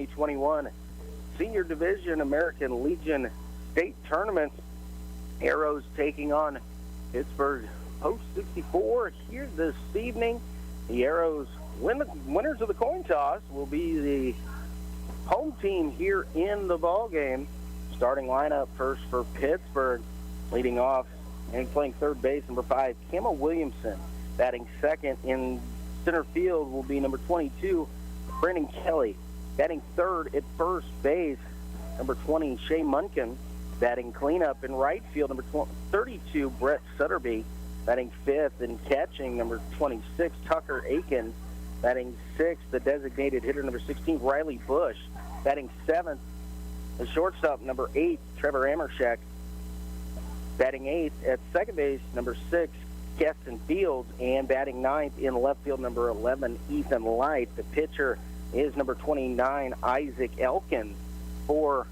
2021 Senior Division American Legion State Tournament. Arrows taking on Pittsburg Post 64 here this evening. The Arrows winners of the coin toss will be the home team here in the ball game. Starting lineup first for Pittsburg, leading off and playing third base, number 5, Camo Williamson. Batting second in center field will be number 22, Brandon Kelly. Batting third at first base, number 20, Shea Munkin. Batting cleanup in right field, number 32, Brett Sutterby. Batting fifth and catching, number 26, Tucker Aiken. Batting sixth, the designated hitter, number 16, Riley Bush. Batting seventh, the shortstop, number 8, Trevor Amershek. Batting eighth at second base, number 6, Keston Fields. And batting ninth in left field, number 11, Ethan Light. The pitcher is number 29, Isaac Elkin. For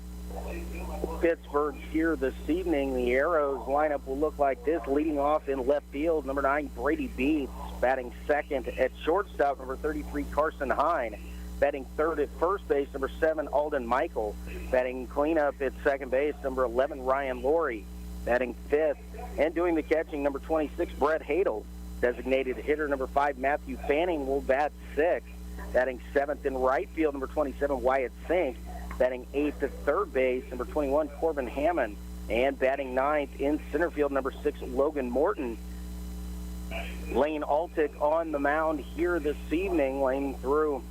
Pittsburgh here this evening, the Arrows lineup will look like this. Leading off in left field, number 9, Brady Beats. Batting second at shortstop, number 33, Carson Hine. Batting third at first base, number 7, Alden Michael. Batting cleanup at second base, number 11, Ryan Laurie. Batting fifth and doing the catching, number 26, Brett Hadel. Designated hitter, number 5, Matthew Fanning, will bat sixth. Batting seventh in right field, number 27, Wyatt Sink. Batting eighth at third base, number 21, Corbin Hammond. And batting ninth in center field, number 6, Logan Morton. Lane Altick on the mound here this evening. Lane threw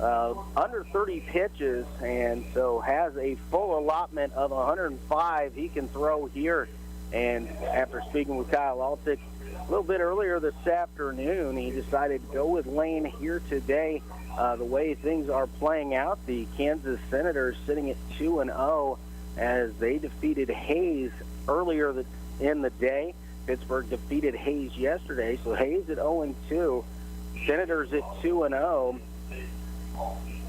under 30 pitches, and so has a full allotment of 105 he can throw here. And after speaking with Kyle Altick a little bit earlier this afternoon, he decided to go with Lane here today. The way things are playing out, the Kansas Senators sitting at 2-0 as they defeated Hayes earlier in the day. Pittsburgh defeated Hayes yesterday, so Hayes at 0-2, Senators at 2-0,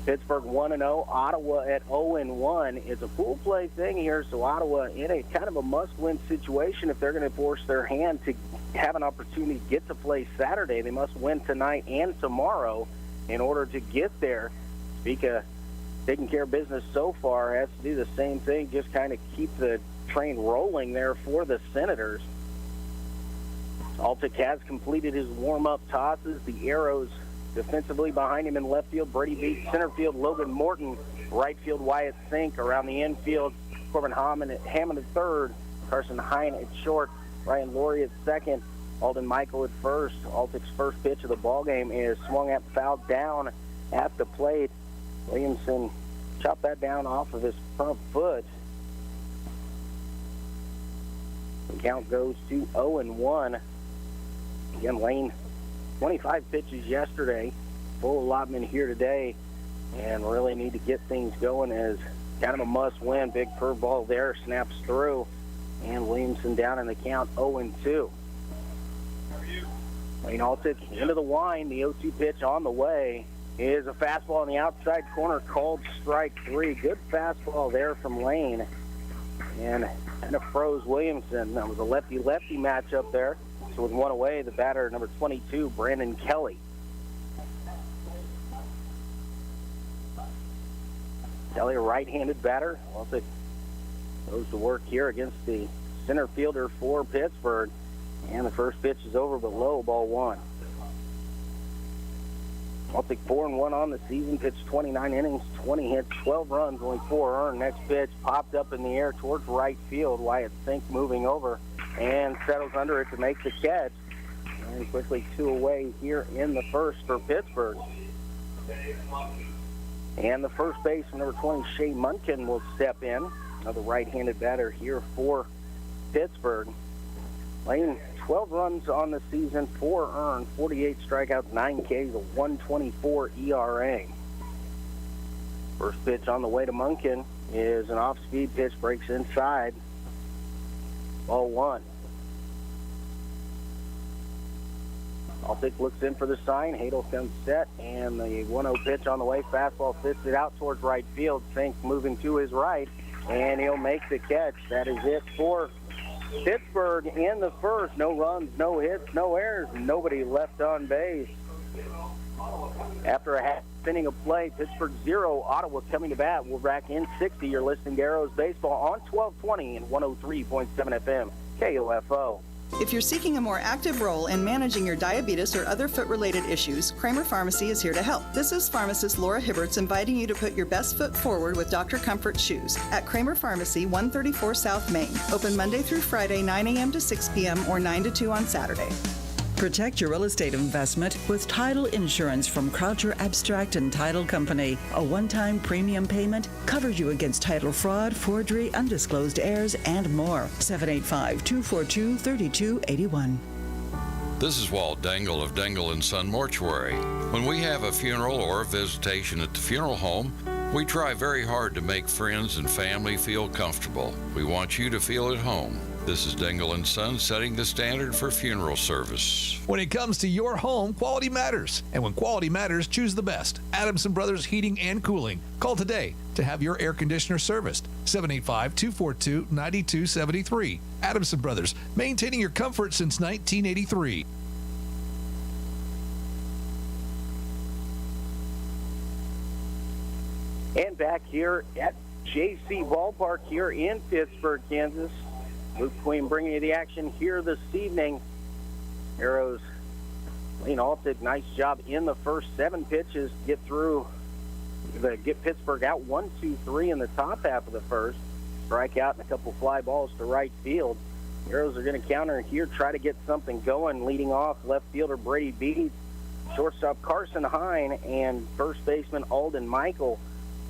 Pittsburgh 1-0, Ottawa at 0-1. It's a full play thing here, so Ottawa in a kind of a must-win situation. If they're going to force their hand to have an opportunity to get to play Saturday, they must win tonight and tomorrow in order to get there. Speaking of taking care of business so far, has to do the same thing, just kind of keep the train rolling there for the Senators. Altick has completed his warm-up tosses. The Arrows defensively behind him in left field, Brady Beats. Center field, Logan Morton. Right field, Wyatt Sink. Around the infield, Corbin Hammond at third. Carson Hine at short. Ryan Laurie at second. Alden Michael at first. Altick's first pitch of the ballgame is swung at, fouled down at the plate. Williamson chopped that down off of his front foot. The count goes to 0-1. Again, Lane, 25 pitches yesterday, full allotment here today, and really need to get things going as kind of a must-win. Big curveball there, snaps through, and Williamson down in the count 0-2. Lane Altick into the wind. The 0-2 pitch on the way is a fastball on the outside corner, called strike 3. Good fastball there from Lane, and kind of froze Williamson. That was a lefty-lefty matchup there. So with one away, the batter, number 22, Brandon Kelly. Kelly, a right-handed batter. Also goes to work here against the center fielder for Pittsburgh. And the first pitch is over, but low, ball 1. Altick 4-1 on the season, pitched 29 innings, 20 hits, 12 runs, only 4 earned. Next pitch popped up in the air towards right field. Wyatt Sink moving over and settles under it to make the catch. And quickly 2 away here in the first for Pittsburgh. And the first baseman, number 20, Shea Munkin, will step in. Another right-handed batter here for Pittsburgh. Lane, 12 runs on the season, 4 earned, 48 strikeouts, 9 Ks, a 1.24 ERA. First pitch on the way to Munkin is an off-speed pitch, breaks inside. Ball 1. Altick looks in for the sign. Hadel comes set, and the 1-0 pitch on the way. Fastball fits it out towards right field. Sink moving to his right, and he'll make the catch. That is it for Pittsburgh in the first. No runs, no hits, no errors, nobody left on base. After a half inning of play, Pittsburgh 0, Ottawa coming to bat. We're back in 60. You're listening to Arrows Baseball on 1220 and 103.7 FM, KOFO. If you're seeking a more active role in managing your diabetes or other foot-related issues, Kramer Pharmacy is here to help. This is pharmacist Laura Hibberts inviting you to put your best foot forward with Dr. Comfort Shoes at Kramer Pharmacy, 134 South Main. Open Monday through Friday, 9 a.m. to 6 p.m. or 9 to 2 on Saturday. Protect your real estate investment with title insurance from Croucher Abstract and Title Company. A one-time premium payment covers you against title fraud, forgery, undisclosed heirs, and more. 785-242-3281. This is Walt Dangle of Dangle & Son Mortuary. When we have a funeral or a visitation at the funeral home, we try very hard to make friends and family feel comfortable. We want you to feel at home. This is Dangle & Son setting the standard for funeral service. When it comes to your home, quality matters. And when quality matters, choose the best. Adamson Brothers Heating and Cooling. Call today to have your air conditioner serviced. 785-242-9273. Adamson Brothers, maintaining your comfort since 1983. And back here at JC Ballpark here in Pittsburg, Kansas. Luke Queen bringing you the action here this evening. Arrows, Lane Altic, nice job in the first 7 pitches. Get Pittsburgh out 1-2-3 in the top half of the first. Strike out and a couple fly balls to right field. Arrows are going to counter here, try to get something going. Leading off, left fielder Brady Beats, shortstop Carson Hine, and first baseman Alden Michael.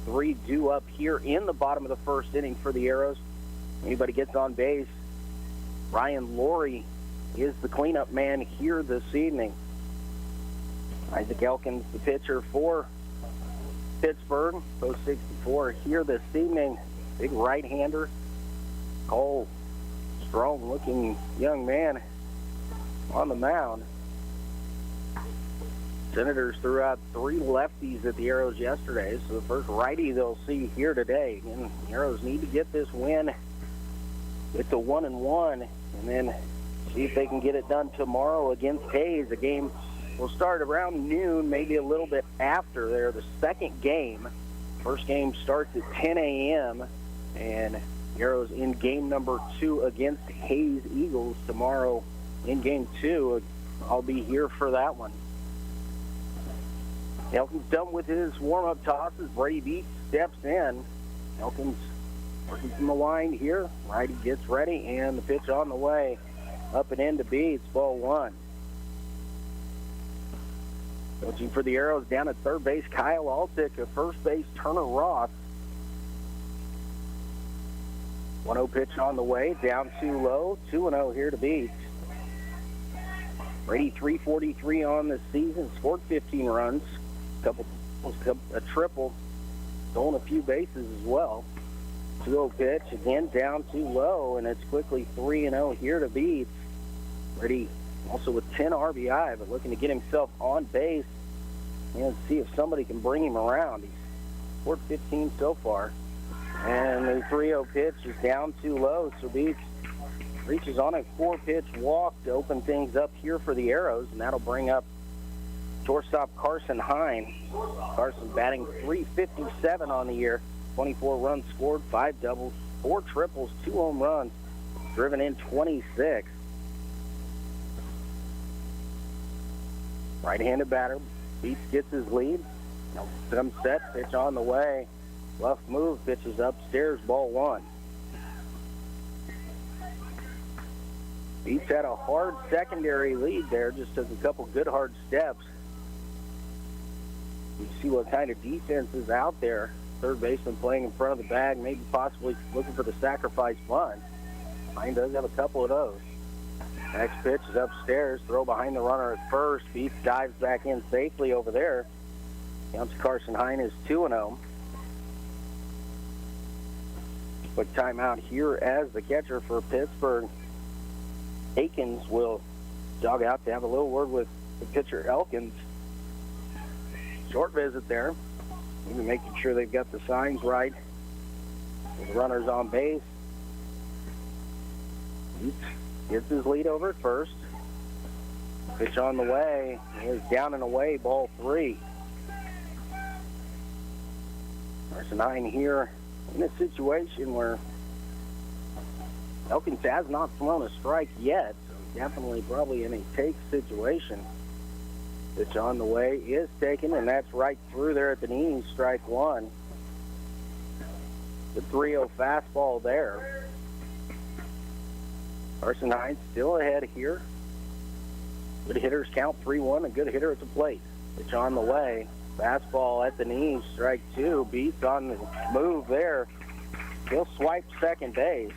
3 due up here in the bottom of the first inning for the Arrows. Anybody gets on base, Ryan Laurie is the cleanup man here this evening. Isaac Elkins, the pitcher for Pittsburgh, post 64 here this evening. Big right-hander. Cole, strong-looking young man on the mound. Senators threw out 3 lefties at the Arrows yesterday, so the first righty they'll see here today. And the Arrows need to get this win. It's a 1-1, and then see if they can get it done tomorrow against Hayes. The game will start around noon, maybe a little bit after there. The second game, first game starts at 10 a.m., and the Arrows in game number 2 against Hayes Eagles tomorrow in game 2. I'll be here for that one. Elkins done with his warm-up tosses. Brady Beats steps in. Elkins working from the line here. Righty gets ready, and the pitch on the way. Up and in to Beats, ball 1. Coaching for the Arrows down at third base, Kyle Altic. At first base, Turner Ross. 1-0 pitch on the way, down too low. 2-0 here to Beats. Brady 343 on the season, scored 15 runs. A triple, stolen a few bases as well. 2-0 pitch, again down too low, and it's quickly 3-0 here to Beats. Brady also with 10 RBI, but looking to get himself on base and see if somebody can bring him around. He's scored 15 so far. And the 3-0 pitch is down too low, so Beats reaches on a 4-pitch walk to open things up here for the Arrows, and that'll bring up shortstop Carson Hine. Carson batting .357 on the year. 24 runs scored, 5 doubles, 4 triples, 2 home runs, driven in 26. Right-handed batter. Beats gets his lead. Comes set, pitch on the way. Left move, pitches upstairs, ball 1. Beats had a hard secondary lead there, just took a couple good hard steps. You see what kind of defense is out there. Third baseman playing in front of the bag, maybe possibly looking for the sacrifice bunt. Mine does have a couple of those. Next pitch is upstairs, throw behind the runner at first. Beats dives back in safely over there. Counts Carson Hine is 2-0. Quick timeout here as the catcher for Pittsburgh. Akins will jog out to have a little word with the pitcher Elkins. Short visit there. Maybe making sure they've got the signs right. The runner's on base. Beats gets his lead over at first. Pitch on the way. Here's down and away, ball 3. There's a 9 here in a situation where Elkins has not thrown a strike yet. So definitely probably in a take situation. Pitch on the way is taken, and that's right through there at the knees, strike 1. The 3-0 fastball there. Carson Hines still ahead here. Good hitters count 3-1, a good hitter at the plate. Pitch on the way. Fastball at the knees, strike 2. Beats on the move there. He'll swipe second base.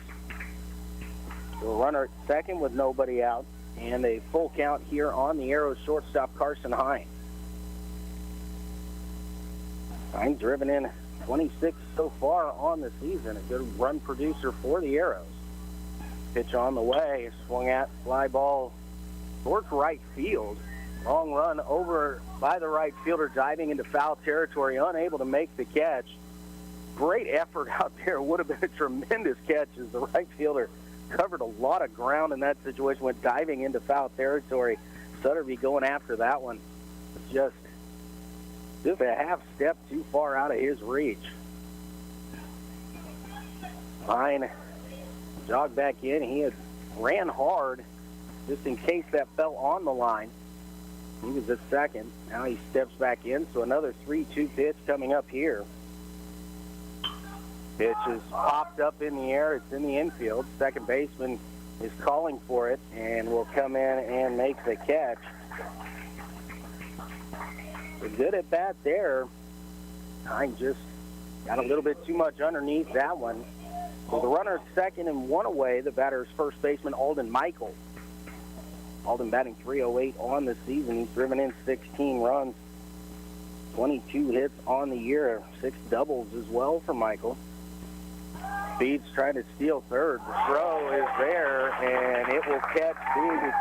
So a runner at second with nobody out. And a full count here on the Arrows shortstop, Carson Hines. Hines driven in 26 so far on the season. A good run producer for the Arrows. Pitch on the way. Swung at, fly ball towards right field. Long run over by the right fielder, diving into foul territory, unable to make the catch. Great effort out there. Would have been a tremendous catch as the right fielder covered a lot of ground in that situation, went diving into foul territory. Sutterby going after that one. Just a half step too far out of his reach. Fine. Jogged back in. He had ran hard just in case that fell on the line. He was at second. Now he steps back in, so another 3-2 pitch coming up here. Pitch is popped up in the air. It's in the infield. Second baseman is calling for it and will come in and make the catch. A good at bat there. Hines just got a little bit too much underneath that one. So the runner at second and 1 away. The batter is first baseman Alden Michael. Alden batting .308 on the season. He's driven in 16 runs, 22 hits on the year, 6 doubles as well for Michael. Speed's trying to steal third. The throw is there, and it will catch Speed.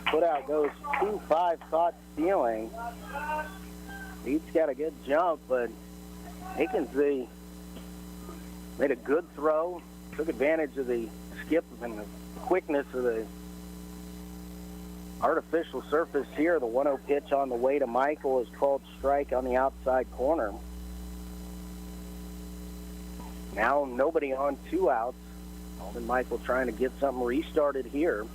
Put out goes 2-5, caught stealing. Speed's got a good jump, but Akins made a good throw, took advantage of the skip and the quickness of the artificial surface here. The 1-0 pitch on the way to Michael is called strike on the outside corner. Now nobody on, 2 outs. Alden Michael trying to get something restarted here.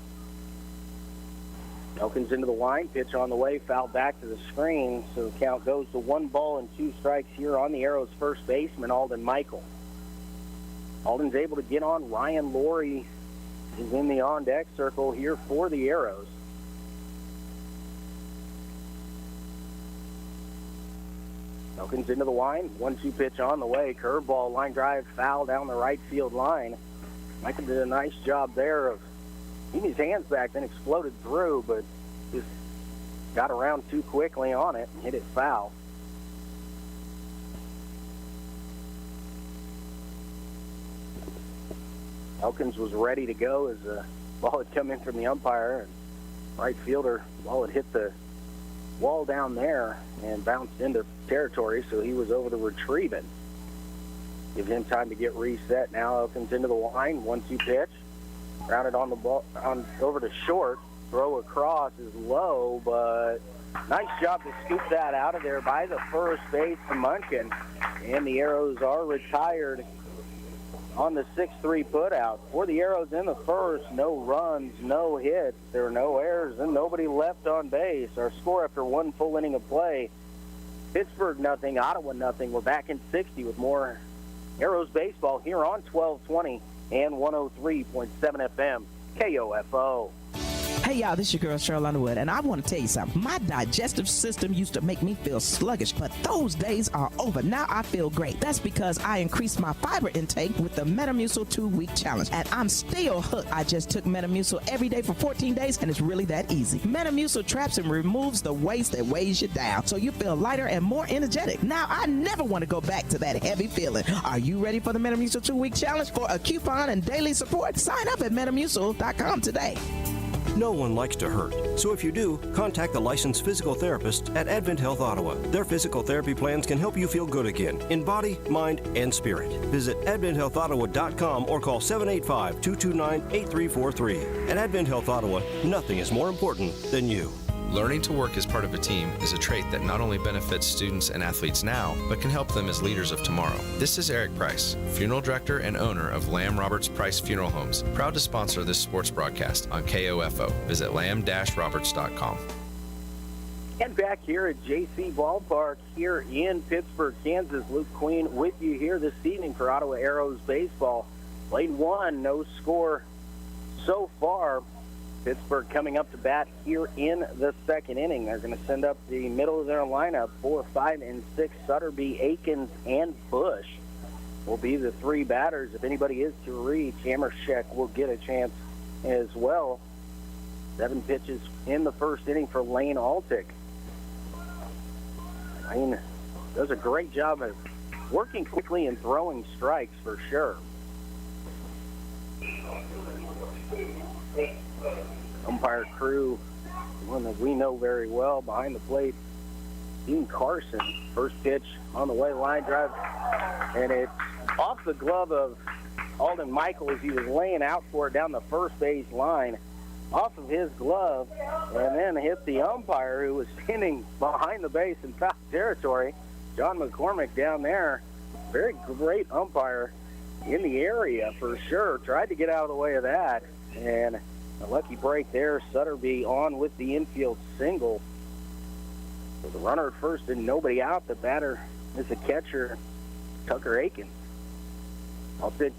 Elkins into the line, pitch on the way, foul back to the screen. So the count goes to 1 ball and 2 strikes here on the Arrows first baseman, Alden Michael. Alden's able to get on. Ryan Laurie is in the on-deck circle here for the Arrows. Elkins into the line. 1-2 pitch on the way. Curveball, line drive, foul down the right field line. Michael did a nice job there of keeping his hands back, then exploded through, but just got around too quickly on it and hit it foul. Elkins was ready to go as the ball had come in from the umpire, and right fielder, ball had hit the wall down there and bounced into territory, so he was over to retrieve it. Give him time to get reset. Now Elkins into the line, 1-2 pitch, grounded on the ball, over to short. Throw across is low, but nice job to scoop that out of there by the first base to Munkin, and the Arrows are retired on the 6-3 putout. For the Arrows in the first, no runs, no hits. There were no errors and nobody left on base. Our score after 1 full inning of play, Pittsburgh nothing, Ottawa nothing. We're back in 60 with more Arrows baseball here on 1220 and 103.7 FM KOFO. Hey y'all, this is your girl Cheryl Underwood, and I want to tell you something. My digestive system used to make me feel sluggish, but those days are over. Now I feel great. That's because I increased my fiber intake with the Metamucil 2-week challenge, and I'm still hooked. I just took Metamucil every day for 14 days, and it's really that easy. Metamucil traps and removes the waste that weighs you down, so you feel lighter and more energetic. Now I never want to go back to that heavy feeling. Are you ready for the Metamucil 2-week challenge? For a coupon and daily support, sign up at Metamucil.com today. No one likes to hurt, so if you do, contact the licensed physical therapist at Advent Health Ottawa. Their physical therapy plans can help you feel good again, in body, mind, and spirit. Visit AdventHealthOttawa.com or call 785-229-8343. At Advent Health Ottawa, nothing is more important than you. Learning to work as part of a team is a trait that not only benefits students and athletes now, but can help them as leaders of tomorrow. This is Eric Price, Funeral Director and owner of Lamb Roberts Price Funeral Homes, proud to sponsor this sports broadcast on KOFO. Visit lamb-roberts.com. And back here at JC Ballpark here in Pittsburg, Kansas, Luke Queen with you here this evening for Ottawa Arrows baseball. Lane one, no score so far. Pittsburgh coming up to bat here in the second inning. They're going to send up the middle of their lineup. 4, 5, and 6, Sutterby, Aikens, and Bush will be the three batters. If anybody is to reach, Hammerscheck will get a chance as well. 7 pitches in the first inning for Lane Altick. Lane does a great job of working quickly and throwing strikes for sure. Umpire crew, one that we know very well behind the plate, Dean Carson. First pitch on the way, line drive, and it's off the glove of Alden Michael as he was laying out for it down the first base line, off of his glove, and then hit the umpire who was standing behind the base in foul territory. John McCormick down there, very great umpire in the area for sure. Tried to get out of the way of that, and a lucky break there. Sutterby on with the infield single. With a runner at first and nobody out, the batter is the catcher, Tucker Aikens. I'll pitch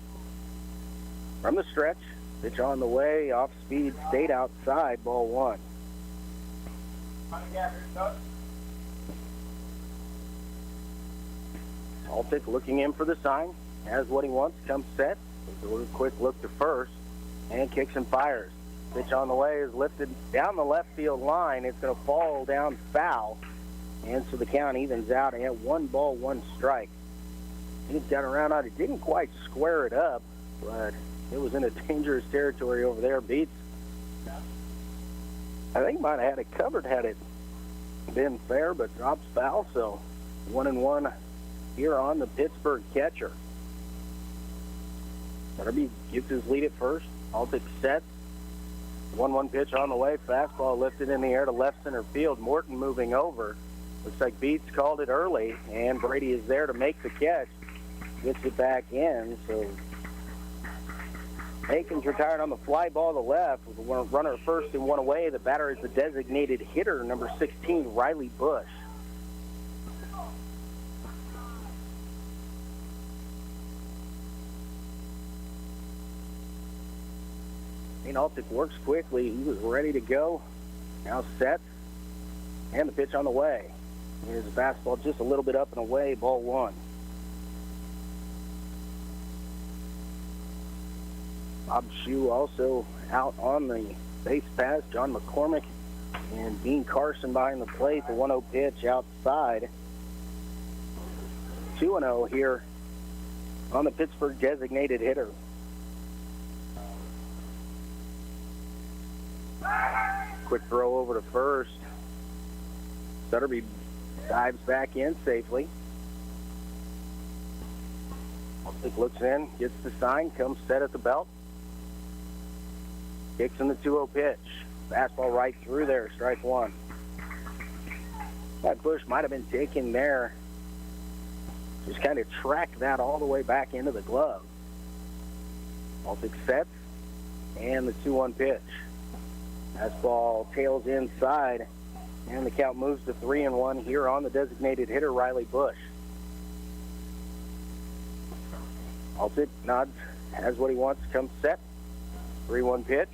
from the stretch. Pitch on the way, off speed, stayed outside, ball one. Altick looking in for the sign. Has what he wants, comes set. Takes a little quick look to first and kicks and fires. Pitch on the way is lifted down the left field line. It's going to fall down foul. And so the count evens out at 1 ball, 1 strike. He's got around on it. Didn't quite square it up, but it was in a dangerous territory over there. Beats, I think, might have had it covered had it been fair, but drops foul. So 1-1 here on the Pittsburgh catcher. Sutterby gets his lead at first. Altick sets. 1-1 pitch on the way. Fastball lifted in the air to left center field. Morton moving over. Looks like Beats called it early, and Brady is there to make the catch. Gets it back in, so Aikens retired on the fly ball to left with a runner first and 1 away. The batter is the designated hitter, number 16, Riley Bush. Altick works quickly. He was ready to go. Now set. And the pitch on the way. Here's a fastball just a little bit up and away. Ball one. Bob Shue also out on the base pass. John McCormick and Dean Carson behind the plate. The 1-0 pitch outside. 2-0 here on the Pittsburgh designated hitter. Quick throw over to first. Sutterby dives back in safely. Altick looks in, gets the sign, comes set at the belt. Kicks in the 2-0 pitch. Fastball right through there, strike one. That Bush might have been taken there. Just kind of tracked that all the way back into the glove. Altick sets, and the 2-1 pitch. Fastball tails inside, and the count moves to 3-1 here on the designated hitter, Riley Bush. Altick nods, has what he wants, comes set. 3-1 pitch.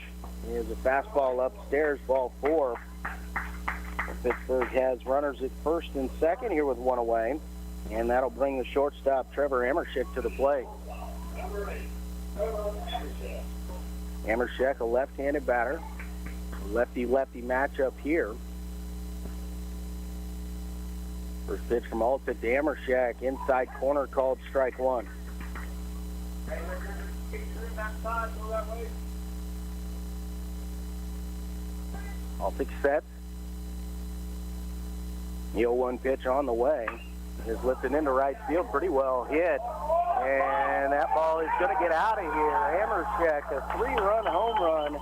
Here's a fastball upstairs, ball 4. Pittsburgh has runners at first and second here with 1 away, and that'll bring the shortstop, Trevor Hammerscheck, to the plate. Hammerscheck, a left-handed batter. Lefty-lefty matchup here. First pitch from Altick to Hammerscheck. Inside corner called strike one. Baltic sets. The 0-1 pitch on the way is lifted into right field, pretty well hit. And that ball is going to get out of here. Hammercheck, a 3-run home run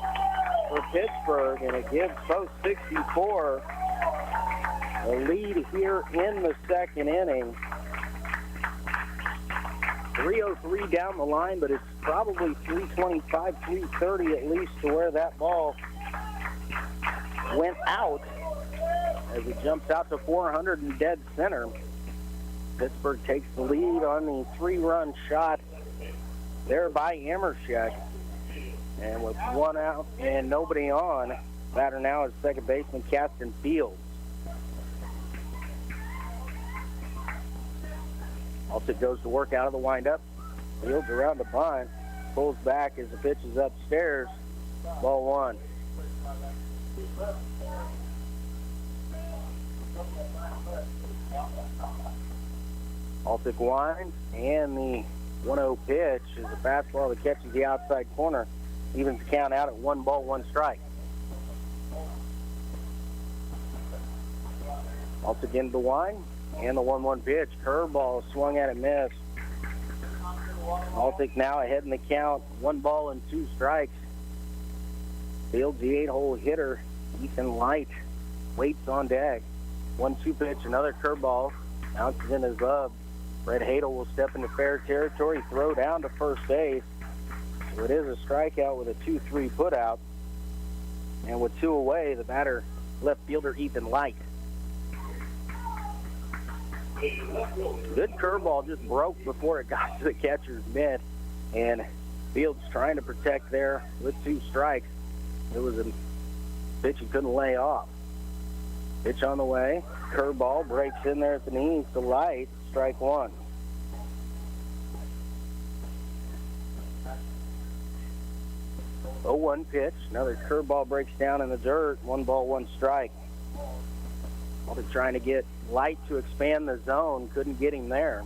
for Pittsburgh, and it gives Post 64 a lead here in the second inning. 3:03 down the line, but it's probably 3:25, 3:30 at least to where that ball went out as it jumps out to 400 in dead center. Pittsburgh takes the lead on the 3-run shot there by Hammercheck. And with 1 out and nobody on, batter now is second baseman Caston Fields. Alston goes to work out of the windup. Fields around the bunt. Pulls back as the pitch is upstairs. Ball 1. Alston winds, and the 1-0 pitch is a fastball that catches the outside corner. Evens the count out at 1 ball, 1 strike. Alston again to the wind. And the 1-1 pitch, curveball, swung at it, missed. Altic now ahead in the count, 1 ball and 2 strikes. Fields, the 8-hole hitter, Ethan Light, waits on deck. 1-2 pitch, another curveball, bounces in his glove. Brett Hadel will step into fair territory, throw down to first base. So it is a strikeout with a 2-3 putout. And with 2 away, the batter, left fielder Ethan Light. Good curveball, just broke before it got to the catcher's mitt, and Fields trying to protect there with 2 strikes. It was a pitch he couldn't lay off. Pitch on the way, curveball breaks in there at the knees to Light, strike 1. Oh, 1 pitch, another curveball breaks down in the dirt, 1 ball, 1 strike. Alden trying to get Light to expand the zone, couldn't get him there.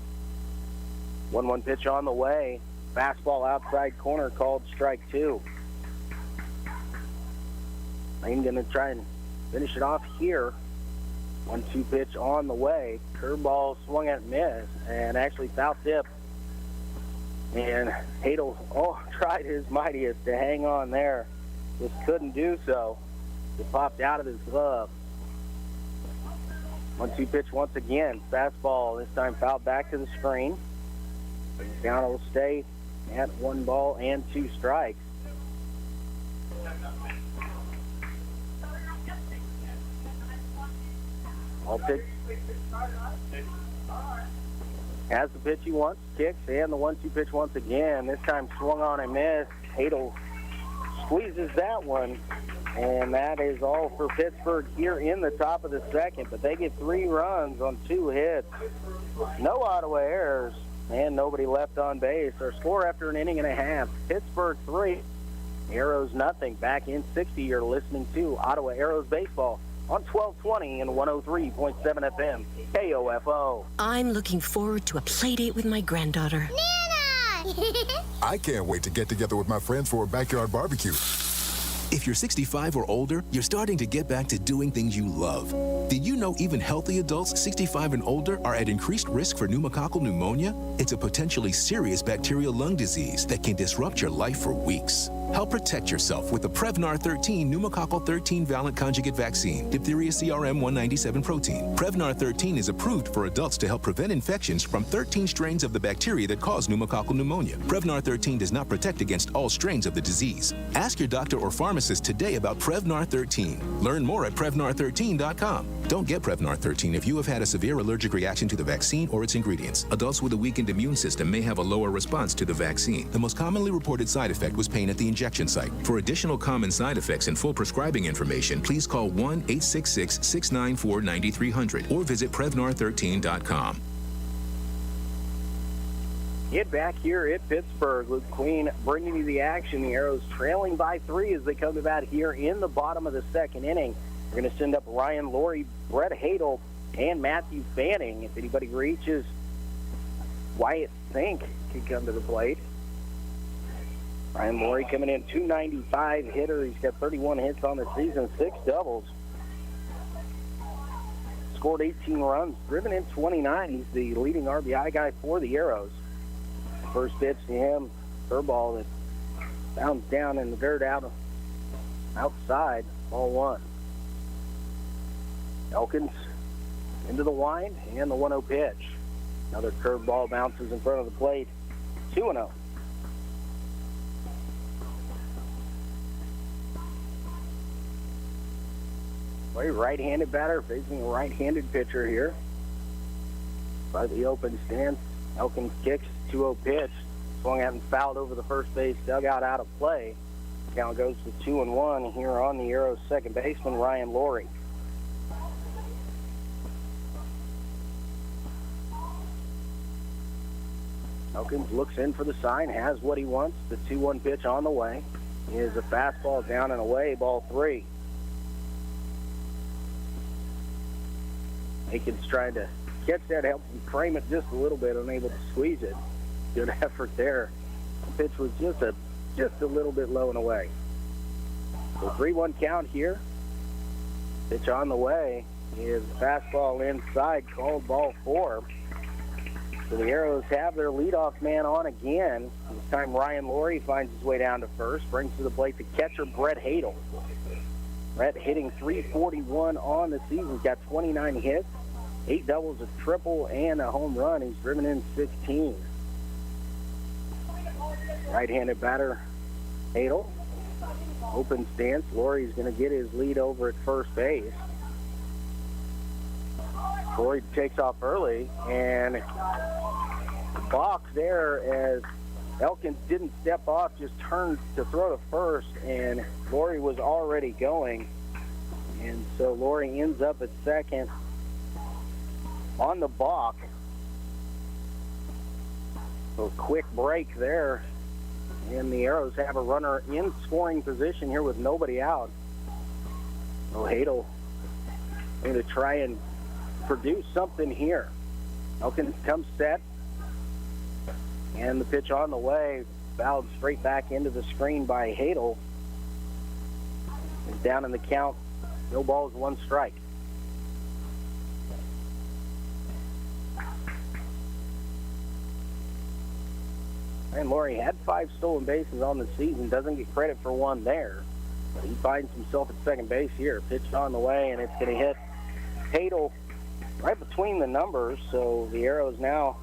1-1 pitch on the way, fastball outside corner called strike 2. Lane going to try and finish it off here. 1-2 pitch on the way, curveball swung at miss, and actually foul tip. And Hadel tried his mightiest to hang on there, just couldn't do so. It popped out of his glove. 1-2 pitch once again. Fastball, this time fouled back to the screen. Down will stay at 1 ball and 2 strikes. Altic has the pitch he wants, kicks, and the 1-2 pitch once again. This time swung on and missed. Hadel squeezes that one. And that is all for Pittsburgh here in the top of the second. But they get 3 runs on 2 hits. No Ottawa errors and nobody left on base. Our score after an inning and a half, Pittsburgh 3, Arrows nothing. Back in 60, you're listening to Ottawa Arrows Baseball on 1220 and 103.7 FM, KOFO. I'm looking forward to a play date with my granddaughter. Nana! I can't wait to get together with my friends for a backyard barbecue. If you're 65 or older, you're starting to get back to doing things you love. Did you know even healthy adults 65 and older are at increased risk for pneumococcal pneumonia? It's a potentially serious bacterial lung disease that can disrupt your life for weeks. Help protect yourself with the Prevnar 13 pneumococcal 13 valent conjugate vaccine, diphtheria CRM 197 protein. Prevnar 13 is approved for adults to help prevent infections from 13 strains of the bacteria that cause pneumococcal pneumonia. Prevnar 13 does not protect against all strains of the disease. Ask your doctor or pharmacist today about Prevnar 13. Learn more at Prevnar13.com. Don't get Prevnar 13 if you have had a severe allergic reaction to the vaccine or its ingredients. Adults with a weakened immune system may have a lower response to the vaccine. The most commonly reported side effect was pain at the injection site. For additional common side effects and full prescribing information, please call 1-866-694-9300 or visit Prevnar13.com. Get back here at Pittsburgh. Luke Queen bringing you the action. The Arrows trailing by 3 as they come to bat here in the bottom of the second inning. We're going to send up Ryan Laurie, Brett Hadel, and Matthew Fanning. If anybody reaches, Wyatt Fink can come to the plate. Ryan Laurie coming in 295 hitter. He's got 31 hits on the season, 6 doubles. Scored 18 runs, driven in 29. He's the leading RBI guy for the Arrows. First pitch to him, curveball that bounced down in the dirt outside, ball 1. Elkins into the wind and the 1-0 pitch. Another curveball bounces in front of the plate, 2-0. Right-handed batter facing a right-handed pitcher here. By the open stance, Elkins kicks, 2-0 pitch. Swung out and fouled over the first base dugout, out of play. Count goes to 2-1 here on the Arrows' second baseman, Ryan Laurie. Elkins looks in for the sign, has what he wants. The 2-1 pitch on the way is a fastball down and away, ball 3. Aiken's trying to catch that, help him frame it just a little bit, unable to squeeze it. Good effort there. The pitch was just a little bit low and away. So 3-1 count here. Pitch on the way is fastball inside, called ball 4. So the Arrows have their leadoff man on again. This time Ryan Laurie finds his way down to first, brings to the plate the catcher, Brett Hadel. Brett hitting .341 on the season. He's got 29 hits, 8 doubles, a triple, and a home run. He's driven in 16. Right-handed batter, Hadel. Open stance. Laurie's going to get his lead over at first base. Laurie takes off early, and box there as Elkins didn't step off, just turned to throw to first, and Laurie was already going. And so Laurie ends up at second on the balk. So a quick break there, and the Arrows have a runner in scoring position here with nobody out. So Hadel going to try and produce something here. Elkins comes set, and the pitch on the way, fouled straight back into the screen by Hadel. And down in the count, no balls, 1 strike. And Laurie had 5 stolen bases on the season, doesn't get credit for 1 there. But he finds himself at second base here. Pitch on the way, and it's going to hit Hadel right between the numbers. So the Arrows now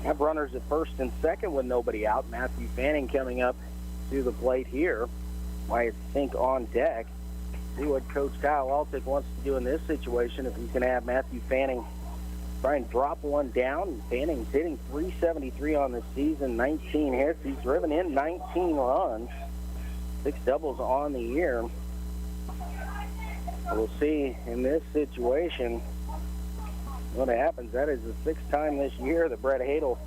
have runners at first and second with nobody out. Matthew Fanning coming up to the plate here. Wyatt Sink on deck. See what Coach Kyle Altic wants to do in this situation, if he's going to have Matthew Fanning try and drop 1 down. Fanning's hitting .373 on the season, 19 hits. He's driven in 19 runs, 6 doubles on the year. We'll see in this situation what happens. That is the 6th time this year that Brett Hadel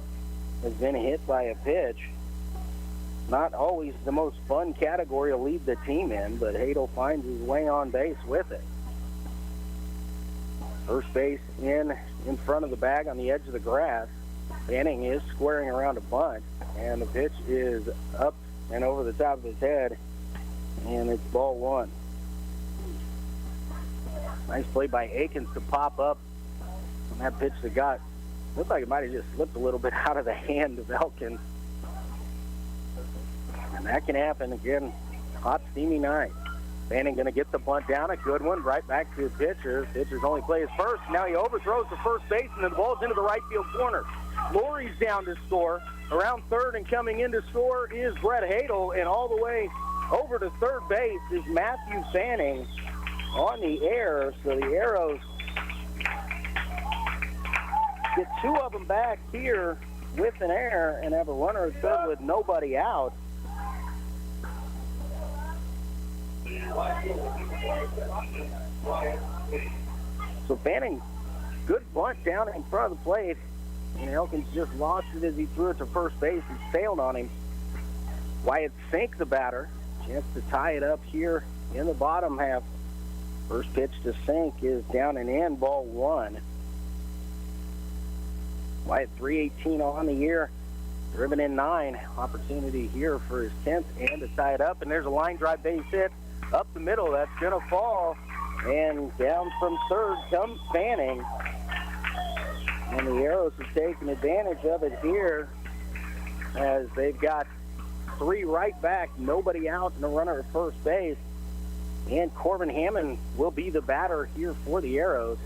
has been hit by a pitch. Not always the most fun category to lead the team in, but Hadel finds his way on base with it. First base in front of the bag on the edge of the grass. Fanning is squaring around a bunt, and the pitch is up and over the top of his head, and it's ball 1. Nice play by Aikens to pop up on that pitch that looked like it might have just slipped a little bit out of the hand of Elkins. And that can happen again. Hot, steamy night. Fanning going to get the bunt down. A good one. Right back to the pitcher. Pitcher's only plays first. Now he overthrows the first base, and the ball's into the right field corner. Laurie's down to score. Around third and coming in to score is Brett Hadel, and all the way over to third base is Matthew Fanning on the air. So the Arrows get 2 of them back here with an error and have a runner at third with nobody out. So Fanning, good bunt down in front of the plate, and Elkins just lost it as he threw it to first base and sailed on him. Wyatt Sink, the batter, chance to tie it up here in the bottom half. First pitch to Sink is down and in, ball 1. Wyatt 318 on the year, driven in 9. Opportunity here for his 10th and to tie it up. And there's a line drive base hit up the middle. That's going to fall. And down from third comes Fanning. And the Arrows have taken advantage of it here as they've got 3 right back, nobody out, and a runner at first base. And Corbin Hammond will be the batter here for the Arrows.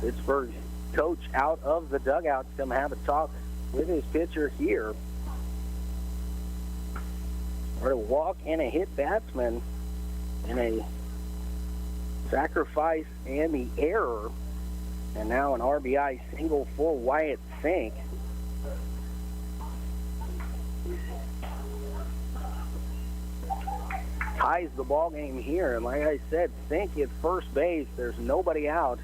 Pittsburgh coach out of the dugout to come have a talk with his pitcher here. Or a walk and a hit batsman and a sacrifice and the error. And now an RBI single for Wyatt Fink. Ties the ball game here, and like I said, Fink at first base. There's nobody out.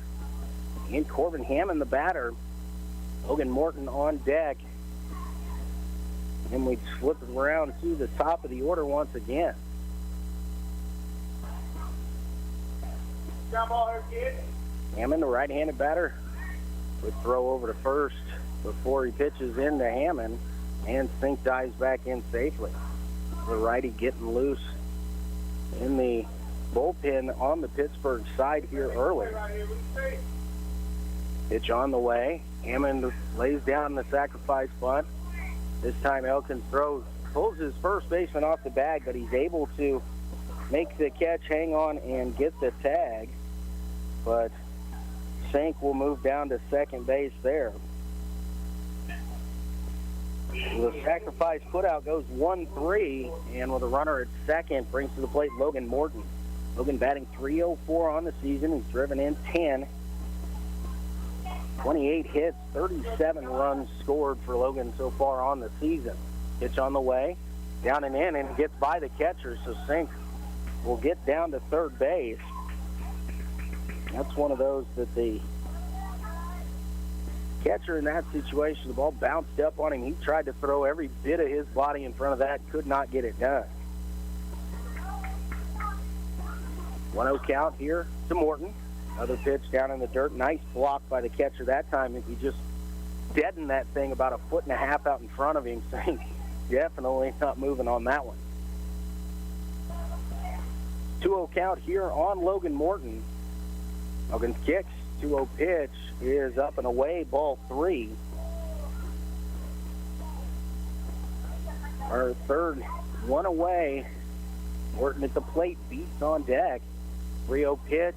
And Corbin Hammond, the batter. Logan Morton on deck. And we flip it around to the top of the order once again. Hammond, the right-handed batter, would throw over to first before he pitches into Hammond, and Fink dives back in safely. The righty getting loose in the bullpen on the Pittsburgh side here early. Pitch on the way. Hammond lays down the sacrifice bunt. This time Elkins pulls his first baseman off the bag, but he's able to make the catch, hang on, and get the tag. But Fink will move down to second base there. The sacrifice putout goes 1-3, and with a runner at second, brings to the plate Logan Morton. Logan batting .304 on the season. He's driven in 10. 28 hits, 37 runs scored for Logan so far on the season. Pitch on the way, down and in, and gets by the catcher, so Fink will get down to third base. That's one of those that the catcher in that situation, the ball bounced up on him. He tried to throw every bit of his body in front of that, could not get it done. 1-0 count here to Morton. Another pitch down in the dirt. Nice block by the catcher that time. If he just deadened that thing about 1.5 feet out in front of him, Fink definitely not moving on that one. 2-0 count here on Logan Morton. Logan kicks, 2-0 pitch is up and away, ball 3. Our third one away. Morton at the plate, beats on deck. 3-0 pitch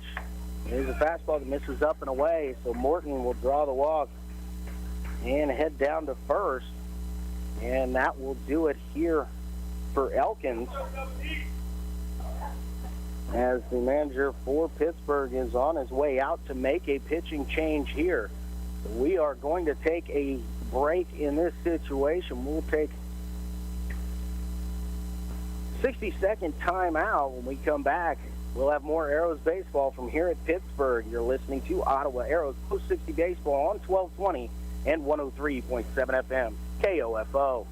is a fastball that misses up and away, so Morton will draw the walk and head down to first. And that will do it here for Elkins, as the manager for Pittsburgh is on his way out to make a pitching change here. So we are going to take a break in this situation. We'll take 60-second timeout. When we come back, we'll have more Arrows baseball from here at Pittsburgh. You're listening to Ottawa Arrows Post 60 Baseball on 1220 and 103.7 FM, KOFO.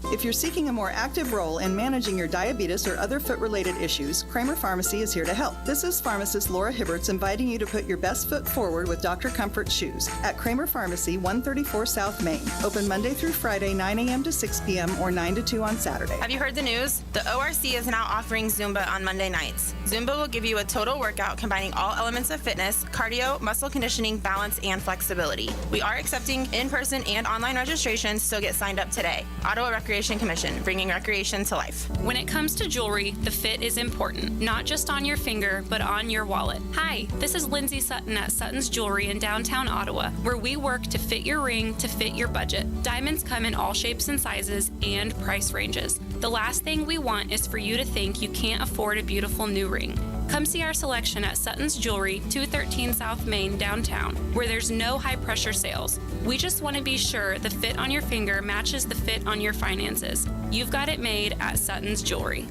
If you're seeking a more active role in managing your diabetes or other foot-related issues, Kramer Pharmacy is here to help. This is pharmacist Laura Hibberts inviting you to put your best foot forward with Dr. Comfort Shoes at Kramer Pharmacy, 134 South Main. Open Monday through Friday, 9 a.m. to 6 p.m. or 9 to 2 on Saturday. Have you heard the news? The ORC is now offering Zumba on Monday nights. Zumba will give you a total workout combining all elements of fitness, cardio, muscle conditioning, balance, and flexibility. We are accepting in-person and online registrations, so get signed up today. Ottawa Recreation Commission, bringing recreation to life. When it comes to jewelry, the fit is important, not just on your finger, but on your wallet. Hi, this is Lindsay Sutton at Sutton's Jewelry in downtown Ottawa, where we work to fit your ring to fit your budget. Diamonds come in all shapes and sizes and price ranges. The last thing we want is for you to think you can't afford a beautiful new ring. Come see our selection at Sutton's Jewelry, 213 South Main, downtown, where there's no high-pressure sales. We just want to be sure the fit on your finger matches the fit on your finances. You've got it made at Sutton's Jewelry.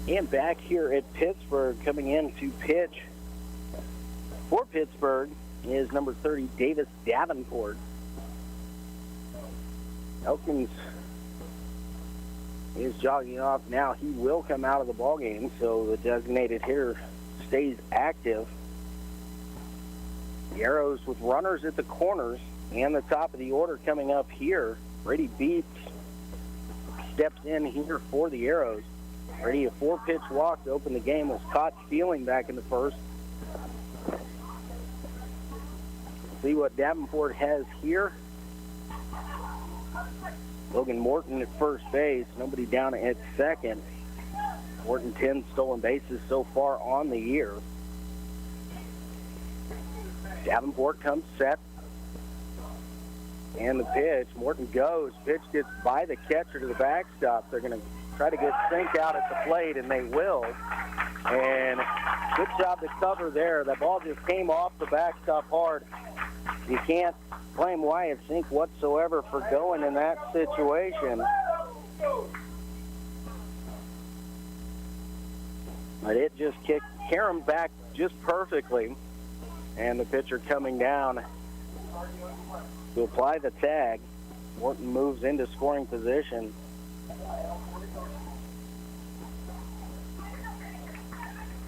And back here at Pittsburgh, coming in to pitch for Pittsburgh is number 30, Davis Davenport. Elkins is jogging off now. He will come out of the ballgame, so the designated hitter stays active. The Arrows with runners at the corners and the top of the order coming up here. Brady Beats steps in here for the Arrows. Brady, a 4-pitch walk to open the game, was caught stealing back in the first. See what Davenport has here. Logan Morton at first base, nobody down at second. Morton 10 stolen bases so far on the year. Davenport comes set. And the pitch, Morton goes. Pitch gets by the catcher to the backstop. They're going to try to get Sink out at the plate, and they will. And good job to cover there. That ball just came off the backstop hard. You can't blame Wyatt Sink whatsoever for going in that situation. But it just kicked Karam back just perfectly. And the pitcher coming down to apply the tag. Morton moves into scoring position.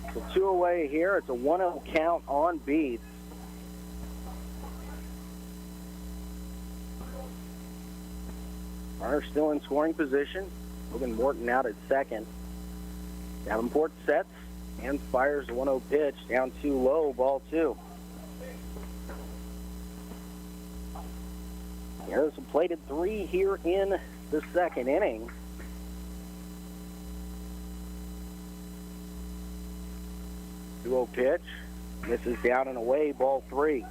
It's a 2 away here. It's a 1-0 count on Beats. Runner still in scoring position. Logan Morton out at second. Davenport sets and fires the 1-0 pitch. Down too low, ball 2. Arrows have played at 3 here in the second inning. Duo pitch. This is down and away, ball 3.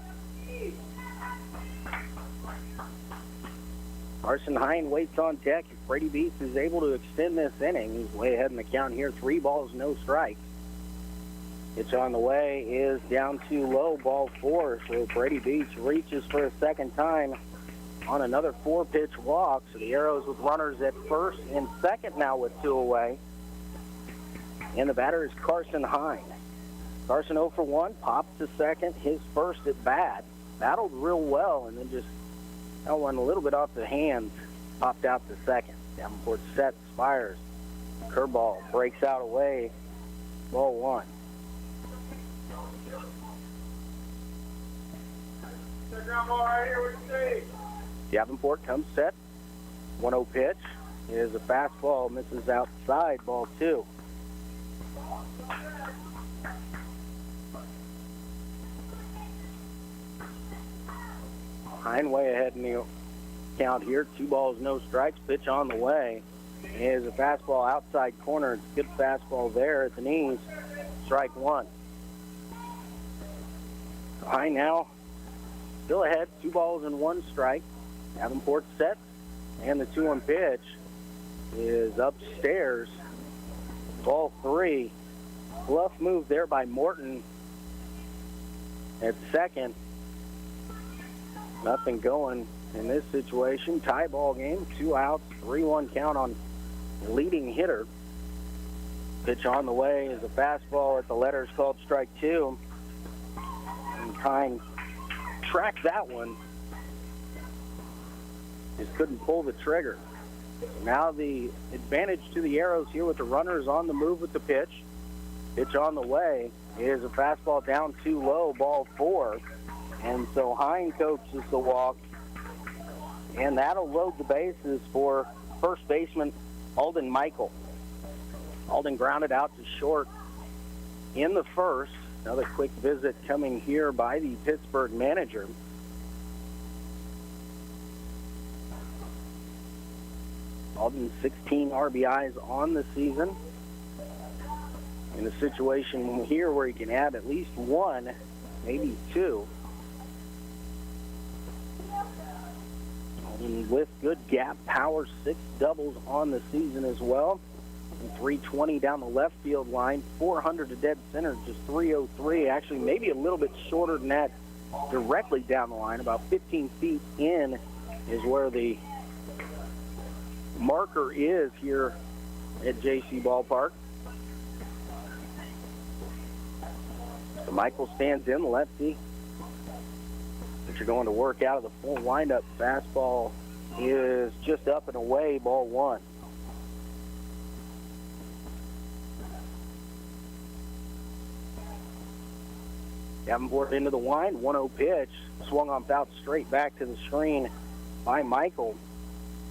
Carson Hine waits on deck. If Brady Beats is able to extend this inning, he's way ahead in the count here. 3 balls, no strikes. Pitch on the way is down too low, ball 4. So Brady Beats reaches for a second time on another 4-pitch walk. So the Arrows with runners at first and second now with 2 away. And the batter is Carson Hine. Carson 0 for 1, pops to second, his first at bat. Battled real well, and then just that one a little bit off the hands, popped out to second. Davenport sets, fires. Curveball breaks out away, ball 1. Davenport comes set. 1-0 pitch is a fastball, misses outside, ball 2. Hine way ahead in the count here. 2 balls, no strikes. Pitch on the way is a fastball outside corner. It's a good fastball there at the knees. Strike 1. Hine now still ahead. 2 balls and 1 strike. Davenport set, and the 2-1 pitch is upstairs. Ball 3. Bluff move there by Morton at second. Nothing going in this situation. Tie ball game. 2 outs, 3-1 count on leading hitter. Pitch on the way is a fastball at the letters called strike 2. And Hine tracked that one. Just couldn't pull the trigger. Now the advantage to the Arrows here with the runners on the move with the pitch. Pitch on the way is a fastball down too low, ball 4. And so Hine coaches the walk. And that'll load the bases for first baseman Alden Michael. Alden grounded out to short in the first. Another quick visit coming here by the Pittsburgh manager. Alden 16 RBIs on the season. In a situation here where he can add at least 1, maybe 2. Alden with good gap power, 6 doubles on the season as well. And 320 down the left field line, 400 to dead center, just 303. Actually, maybe a little bit shorter than that directly down the line. About 15 feet in is where the marker is here at JC Ballpark. So Michael stands in, lefty. Pitcher going to work out of the full windup. Fastball is just up and away, ball 1. Davenport into the wind, 1-0 pitch. Swung on out straight back to the screen by Michael.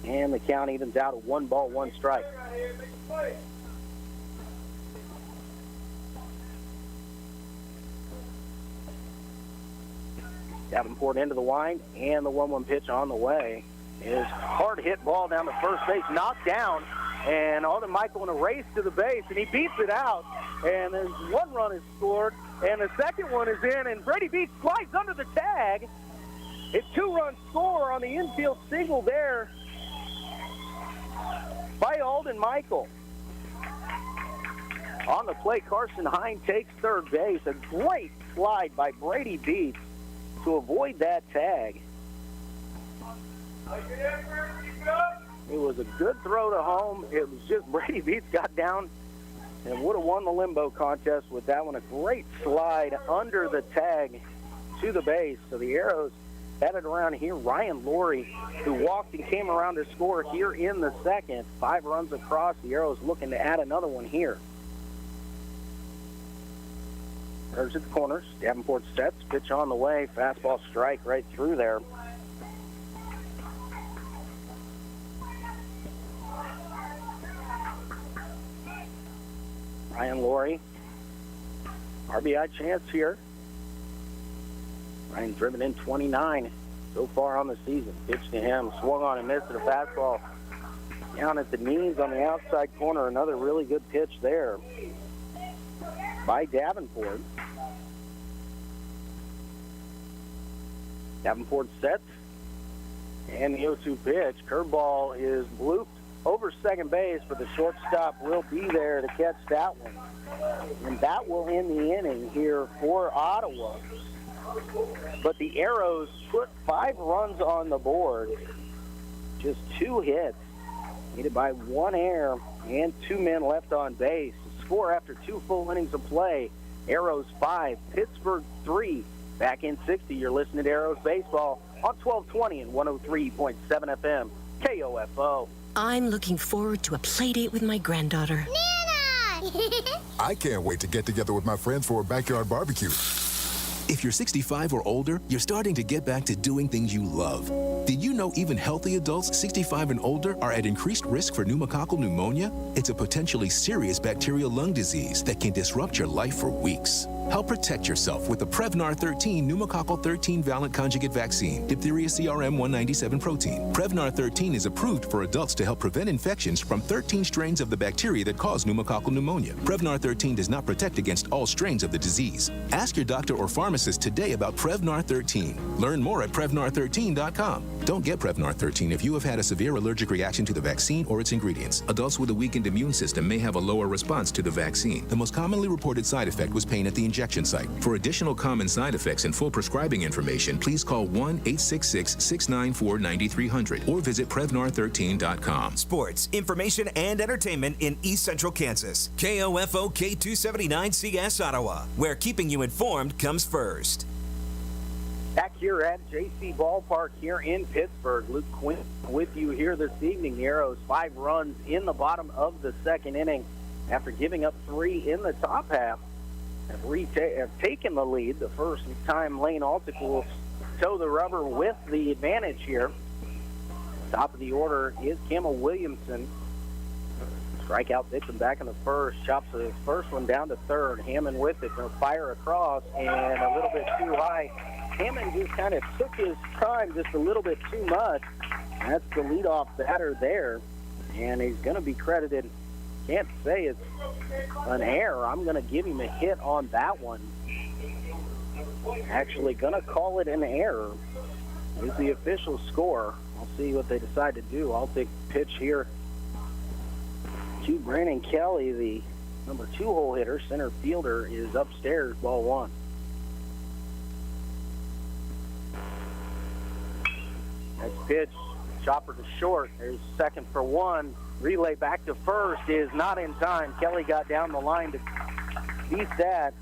And the count evens out at 1 ball, 1 strike. Davenport into the wind, and the 1-1 pitch on the way is hard hit ball down the first base, knocked down, and Alden Michael in a race to the base, and he beats it out, and there's 1 run is scored, and the second one is in, and Brady Beach slides under the tag. It's 2-run score on the infield single there by Alden Michael. On the play, Carson Hine takes third base. A great slide by Brady Beach to avoid that tag. It was a good throw to home. It was just Brady Beach got down and would have won the limbo contest with that one. A great slide under the tag to the base. So the Arrows headed around here. Ryan Laurie, who walked and came around to score here in the second. 5 runs across. The Arrows looking to add another one here. There's at the corners. Davenport sets. Pitch on the way. Fastball strike right through there. Ryan Laurie. RBI chance here. Ryan driven in 29 so far on the season. Pitch to him. Swung on and missed at a fastball. Down at the knees on the outside corner. Another really good pitch there by Davenport. Davenport sets, and the 0-2 pitch. Curveball is blooped over second base, but the shortstop will be there to catch that one. And that will end the inning here for Ottawa. But the Arrows put 5 runs on the board, just 2 hits, needed by 1 error and 2 men left on base. Score after 2 full innings of play, Arrows 5, Pittsburg 3. Back in 60, you're listening to Arrows Baseball on 1220 and 103.7 FM, KOFO. I'm looking forward to a play date with my granddaughter. Nana! I can't wait to get together with my friends for a backyard barbecue. If you're 65 or older, you're starting to get back to doing things you love. Did you know even healthy adults 65 and older are at increased risk for pneumococcal pneumonia? It's a potentially serious bacterial lung disease that can disrupt your life for weeks. Help protect yourself with the Prevnar 13 pneumococcal 13 valent conjugate vaccine, diphtheria CRM 197 protein. Prevnar 13 is approved for adults to help prevent infections from 13 strains of the bacteria that cause pneumococcal pneumonia. Prevnar 13 does not protect against all strains of the disease. Ask your doctor or pharmacist today about Prevnar 13. Learn more at Prevnar13.com. Don't get Prevnar 13 if you have had a severe allergic reaction to the vaccine or its ingredients. Adults with a weakened immune system may have a lower response to the vaccine. The most commonly reported side effect was pain at the injection site. For additional common side effects and full prescribing information, please call 1-866-694-9300 or visit Prevnar13.com. Sports, information, and entertainment in East Central Kansas. KOFO K279CS Ottawa, where keeping you informed comes first. Back here at JC Ballpark here in Pittsburgh. Luke Quinn with you here this evening. The Arrows 5 runs in the bottom of the second inning after giving up 3 in the top half. Have taken the lead. The first time Lane Altic will toe the rubber with the advantage here. Top of the order is Kimmel Williamson. Strikeout Dixon back in the first. Chops the first one down to third. Hammond with it. Going to fire across and a little bit too high. Hammond just kind of took his time just a little bit too much. That's the leadoff batter there. And he's going to be credited. Can't say it's an error. I'm going to give him a hit on that one. Actually going to call it an error. Is the official score. I'll see what they decide to do. I'll take pitch here to Brandon Kelly, the number 2 hole hitter. Center fielder is upstairs, ball 1. Next pitch, chopper to short. There's second for 1. Relay back to first is not in time. Kelly got down the line to beat that.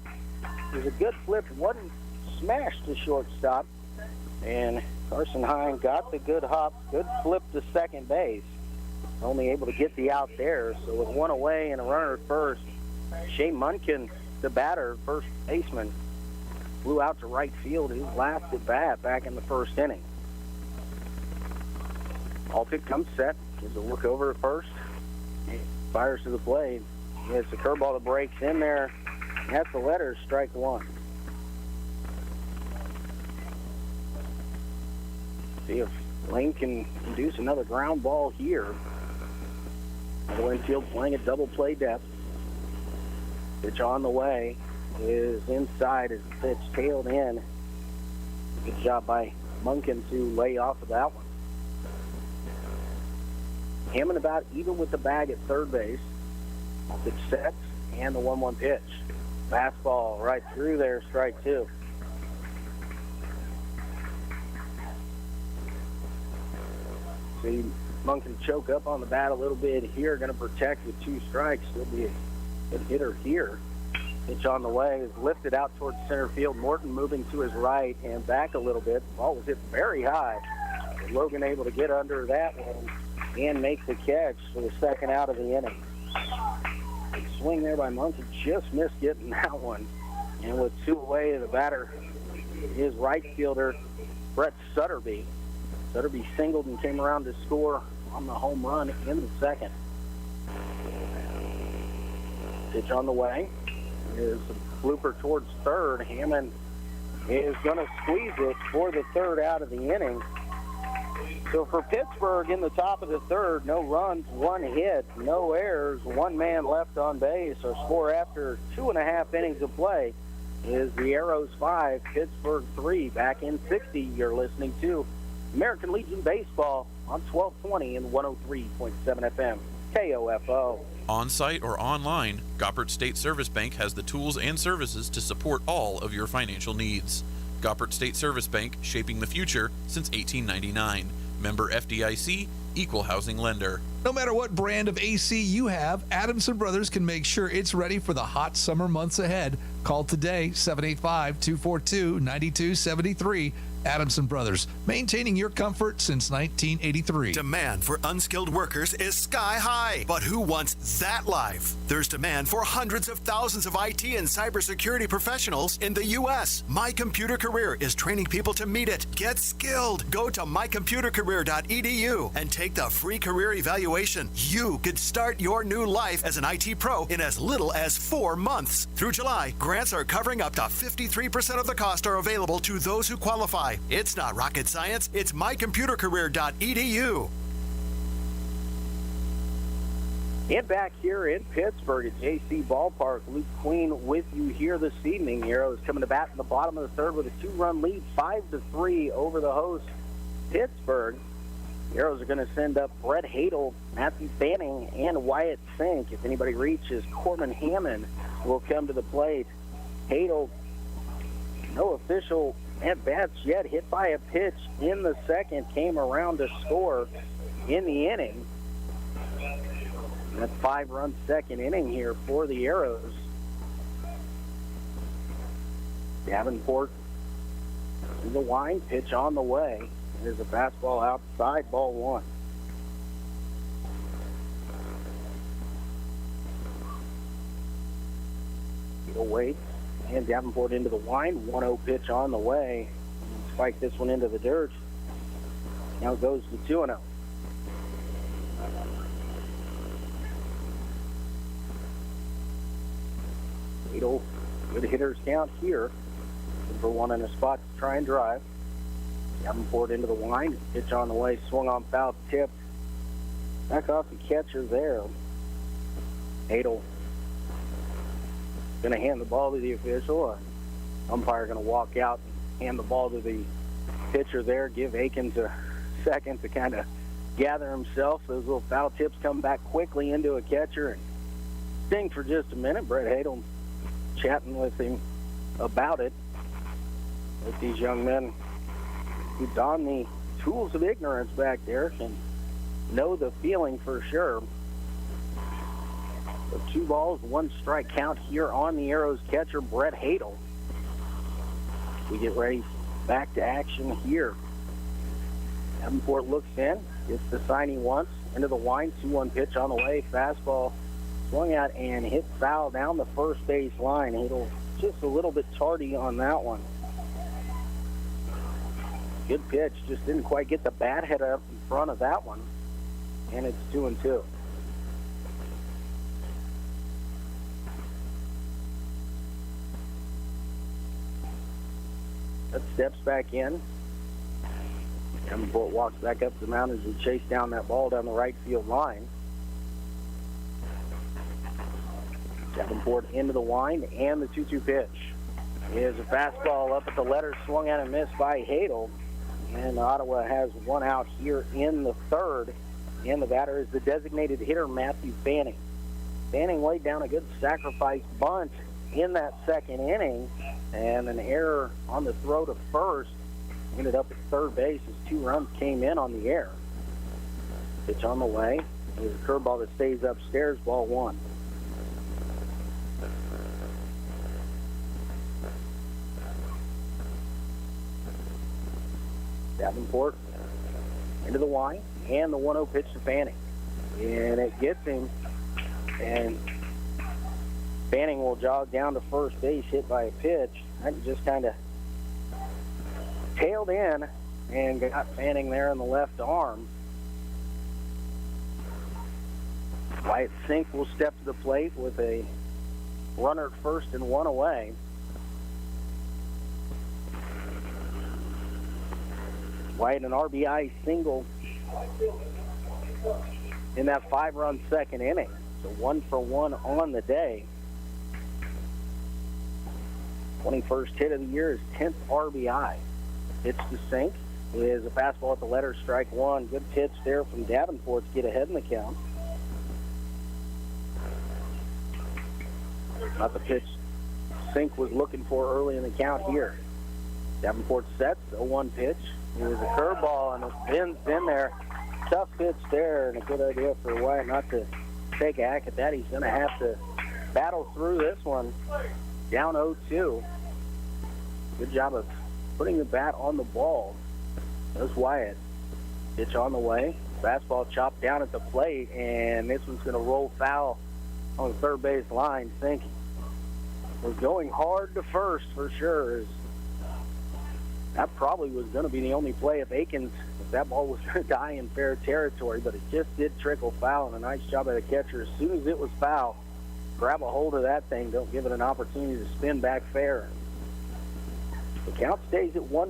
It was a good flip. Wasn't smashed to shortstop. And Carson Hine got the good hop, good flip to second base. Only able to get the out there. So with 1 away and a runner at first, Shea Munkin, the batter, first baseman, flew out to right field. His last at bat back in the first inning. All pitch comes set. Gives a look over at first. Fires to the plate. It's a curveball that breaks in there. That's the letter, strike one. See if Lane can induce another ground ball here. Middle infield playing at double play depth. Pitch on the way is inside as the pitch tailed in. Good job by Munkin to lay off of that one. Hammond about even with the bag at third base. Pitch sets and the 1-1 pitch. Fastball right through there, strike two. See Munkin choke up on the bat a little bit here. Going to protect with 2 strikes. Still be a good hitter here. Pitch on the way is lifted out towards center field. Morton moving to his right and back a little bit. The ball was hit very high. Logan able to get under that one and make the catch for the second out of the inning. Big swing there by Munkin. Just missed getting that one. And with 2 away, the batter is right fielder Brett Sutterby. Sutterby singled and came around to score on the home run in the second. Pitch on the way is a blooper towards third. Hammond is going to squeeze it for the third out of the inning. So for Pittsburgh in the top of the third, no runs, 1 hit, no errors, 1 man left on base. Our score after 2.5 innings of play is the Arrows 5, Pittsburgh 3. Back in 60, you're listening to American Legion Baseball on 1220 and 103.7 FM, KOFO. On-site or online, Goppert State Service Bank has the tools and services to support all of your financial needs. Goppert State Service Bank, shaping the future since 1899. Member FDIC, equal housing lender. No matter what brand of AC you have, Adamson Brothers can make sure it's ready for the hot summer months ahead. Call today, 785-242-9273. Adamson Brothers, maintaining your comfort since 1983. Demand for unskilled workers is sky high, but who wants that life? There's demand for hundreds of thousands of IT and cybersecurity professionals in the U.S. My Computer Career is training people to meet it. Get skilled. Go to mycomputercareer.edu and take the free career evaluation. You could start your new life as an IT pro in as little as 4 months. Through July, grants are covering up to 53% of the cost are available to those who qualify. It's not rocket science. It's mycomputercareer.edu. And back here in Pittsburgh at JC Ballpark, Luke Queen with you here this evening. The Arrows coming to bat in the bottom of the third with a 2-run lead, 5-3 over the host, Pittsburgh. The Arrows are going to send up Brett Hadel, Matthew Fanning, and Wyatt Fink. If anybody reaches, Corbin Hammond will come to the plate. Hadel, no official at-bats yet, hit by a pitch in the second, came around to score in the inning. That 5-run second inning here for the Arrows. Davenport in the line, pitch on the way. There's a fastball outside, ball 1. He'll wait. And Davenport into the line, 1-0 pitch on the way. Spike this one into the dirt. Now it goes to 2-0. Hadel, good hitters count here. For 1 in a spot to try and drive. Davenport into the line, pitch on the way, swung on foul tip. Back off the catcher there. Hadel going to hand the ball to the official. Umpire going to walk out and hand the ball to the pitcher there. Give Akins a second to kind of gather himself. Those little foul tips come back quickly into a catcher and sting for just a minute. Brett Hadel chatting with him about it. With these young men who don the tools of ignorance back there can know the feeling for sure. So 2 balls, 1 strike count here on the Arrows catcher, Brett Hadel. We get ready back to action here. Davenport looks in, gets the sign he wants, into the line, 2-1 pitch on the way, fastball swung out and hit foul down the first base line. Hadel just a little bit tardy on that one. Good pitch, just didn't quite get the bat head up in front of that one. And it's 2-2. That steps back in. Davenport walks back up the mound as we chase down that ball down the right field line. Davenport into the wind and the 2-2 pitch. Is a fastball up at the letter, swung at and missed by Hadel. And Ottawa has one out here in the third. And the batter is the designated hitter, Matthew Fanning. Fanning laid down a good sacrifice bunt in that second inning, and an error on the throw to first ended up at third base as 2 runs came in on the air. Pitch on the way. There's a curveball that stays upstairs, ball 1. Davenport into the wind, and the 1-0 pitch to Fanning. And it gets him, and Fanning will jog down to first base, hit by a pitch. That just kind of tailed in and got Fanning there in the left arm. Wyatt Sink will step to the plate with a runner at first and 1 away. Wyatt an RBI single in that 5-run second inning. So 1 for 1 on the day. 21st hit of the year, his 10th RBI. Pitch to Sink is a fastball at the letter, strike 1. Good pitch there from Davenport to get ahead in the count. Not the pitch Sink was looking for early in the count here. Davenport sets, 0-1 pitch. It was a curveball, and it bends in there. Tough pitch there, and a good idea for Wyatt not to take a hack at that. He's going to have to battle through this one. Down 0-2. Good job of putting the bat on the ball. There's Wyatt. Pitch on the way. Fastball chopped down at the plate, and this one's going to roll foul on the third base line. Sink was going hard to first for sure. That probably was going to be the only play if Akins, if that ball was going to die in fair territory, but it just did trickle foul, and a nice job by the catcher. As soon as it was foul, grab a hold of that thing. Don't give it an opportunity to spin back fair. The count stays at no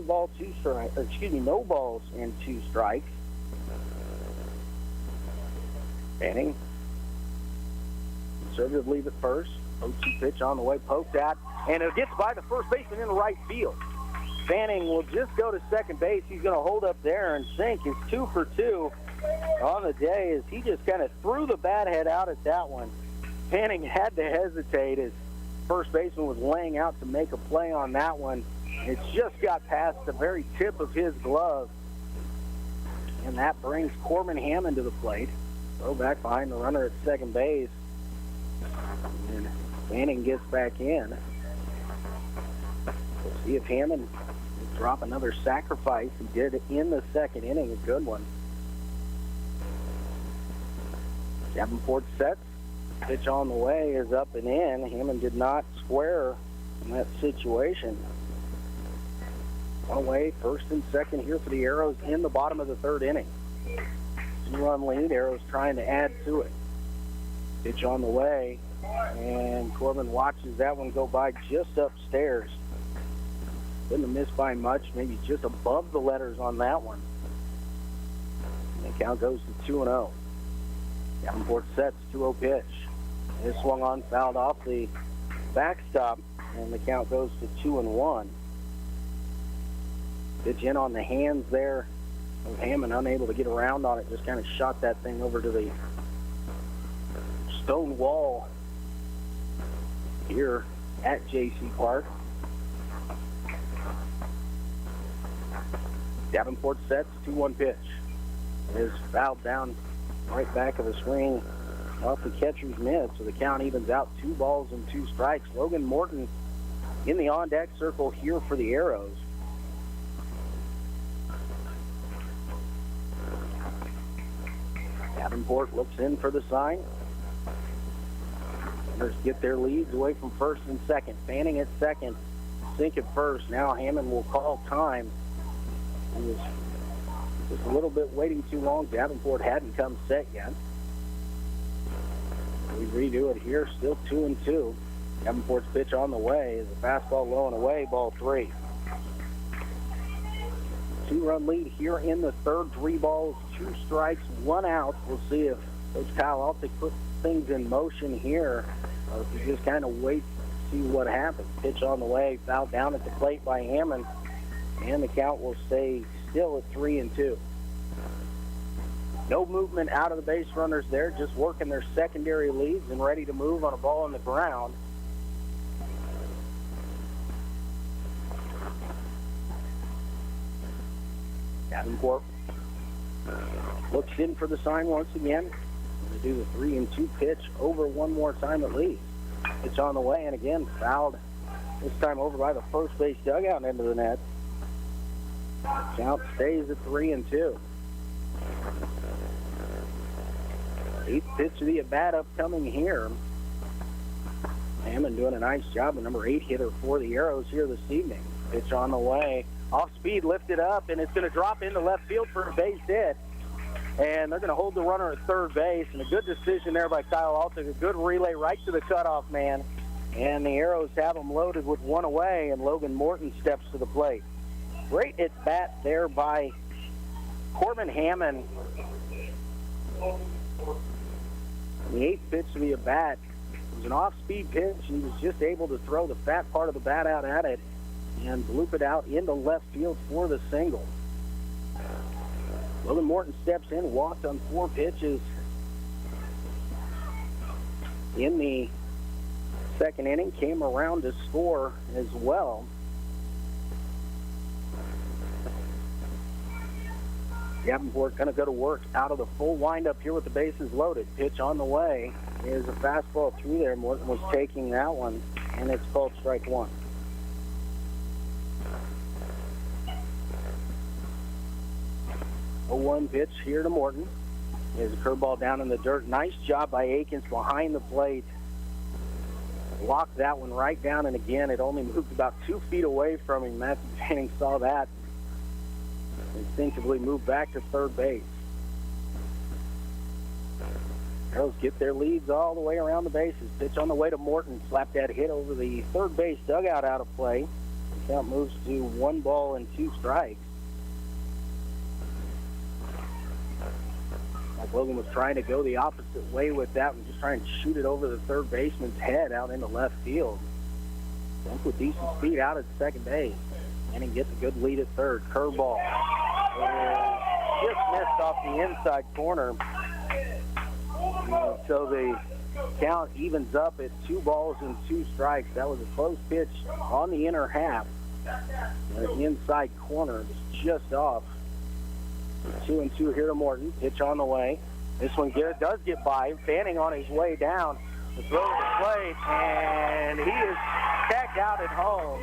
balls and 2 strikes. Fanning, conservative leave at first. 0-2 pitch on the way, poked at, and it gets by the first baseman in the right field. Fanning will just go to second base. He's going to hold up there, and Sink is 2 for 2 on the day as he just kind of threw the bat head out at that one. Fanning had to hesitate as first baseman was laying out to make a play on that one. It just got past the very tip of his glove, and that brings Corbin Hammond to the plate. Throw back behind the runner at second base, and Fanning gets back in. We'll see if Hammond will drop another sacrifice. He did it in the second inning, a good one. Davenport sets. Pitch on the way is up and in. Hammond did not square in that situation. One away, first and second here for the Arrows in the bottom of the third inning. 2-run lead, Arrows trying to add to it. Pitch on the way, and Corbin watches that one go by just upstairs. Didn't have missed by much, maybe just above the letters on that one. And the count goes to 2-0. Davenport sets, 2-0 pitch. It swung on, fouled off the backstop, and the count goes to 2-1. Pitch in on the hands there of Hammond, unable to get around on it, just kind of shot that thing over to the stone wall here at J.C. Park. Davenport sets, 2-1 pitch. It is fouled down right back of the swing off the catcher's mitt, so the count evens out, 2 balls and 2 strikes. Logan Morton in the on-deck circle here for the Arrows. Davenport looks in for the sign. Runners get their leads away from first and second. Fanning at second, Sink at first. Now Hammond will call time He was just a little bit waiting too long. Davenport hadn't come set yet. We redo it here, still 2-2. Davenport's pitch on the way is a fastball low and away, ball 3. 2-run lead here in the third. 3 balls, 2 strikes, 1 out. We'll see if Coach Kyle Altic puts things in motion here, or if he just kind of waits to see what happens. Pitch on the way, fouled down at the plate by Hammond, and the count will stay still at 3-2. No movement out of the base runners there, just working their secondary leads and ready to move on a ball on the ground. Davenport looks in for the sign once again. Going to do the 3-2 pitch over one more time at least. Pitch on the way, and again fouled, this time over by the first base dugout and into the net. Count stays at 3-2. 8th pitch of the at-bat upcoming here. Hammond doing a nice job, the number 8 hitter for the Arrows here this evening. Pitch on the way. Off speed, lifted up, and it's going to drop into left field for a base hit. And they're going to hold the runner at third base. And a good decision there by Kyle Altic. A good relay right to the cutoff man. And the Arrows have him loaded with 1 away, and Logan Morton steps to the plate. Great at bat there by Corbin Hammond. The 8th pitch of the at bat was an off-speed pitch, and he was just able to throw the fat part of the bat out at it and bloop it out into left field for the single. Logan Morton steps in, walked on 4 pitches in the second inning, came around to score as well. Davenport going to go to work out of the full windup here with the bases loaded. Pitch on the way is a fastball through there. Morton was taking that one, and it's called strike 1. A 1 pitch here to Morton. There's a curveball down in the dirt. Nice job by Akins behind the plate. Locked that one right down, and again, it only moved about 2 feet away from him. Matthew Fanning saw that. Instinctively moved back to third base. Arrows get their leads all the way around the bases. Pitch on the way to Morton. Slapped that hit over the third base dugout out of play. The count moves to 1 ball and 2 strikes. Like Logan was trying to go the opposite way with that one, just trying to shoot it over the third baseman's head out into left field. Dunk with decent speed out at second base. And he gets a good lead at third. Curveball. Just missed off the inside corner. So the count evens up at 2 balls and 2 strikes. That was a close pitch on the inner half. The inside corner just off. 2-2 here to Morton. Pitch on the way. This one does get by. Fanning on his way down. The throw to the plate, and he is tagged out at home.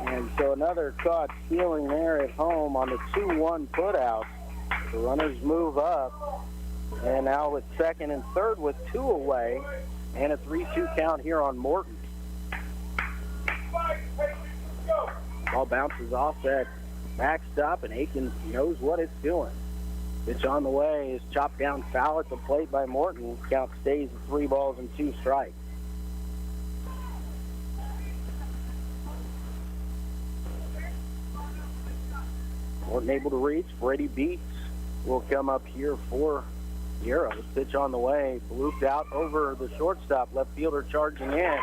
And so another caught stealing there at home on the 2-1 putout. The runners move up, and now with second and third with 2 away, and a 3-2 count here on Morton. Ball bounces off that backstop, and Akins knows what it's doing. Pitch on the way is chopped down foul at the plate by Morton. Count stays at 3 balls and 2 strikes. Morton able to reach. Brady Beats will come up here for the Arrows. Pitch on the way. Blooped out over the shortstop. Left fielder charging in.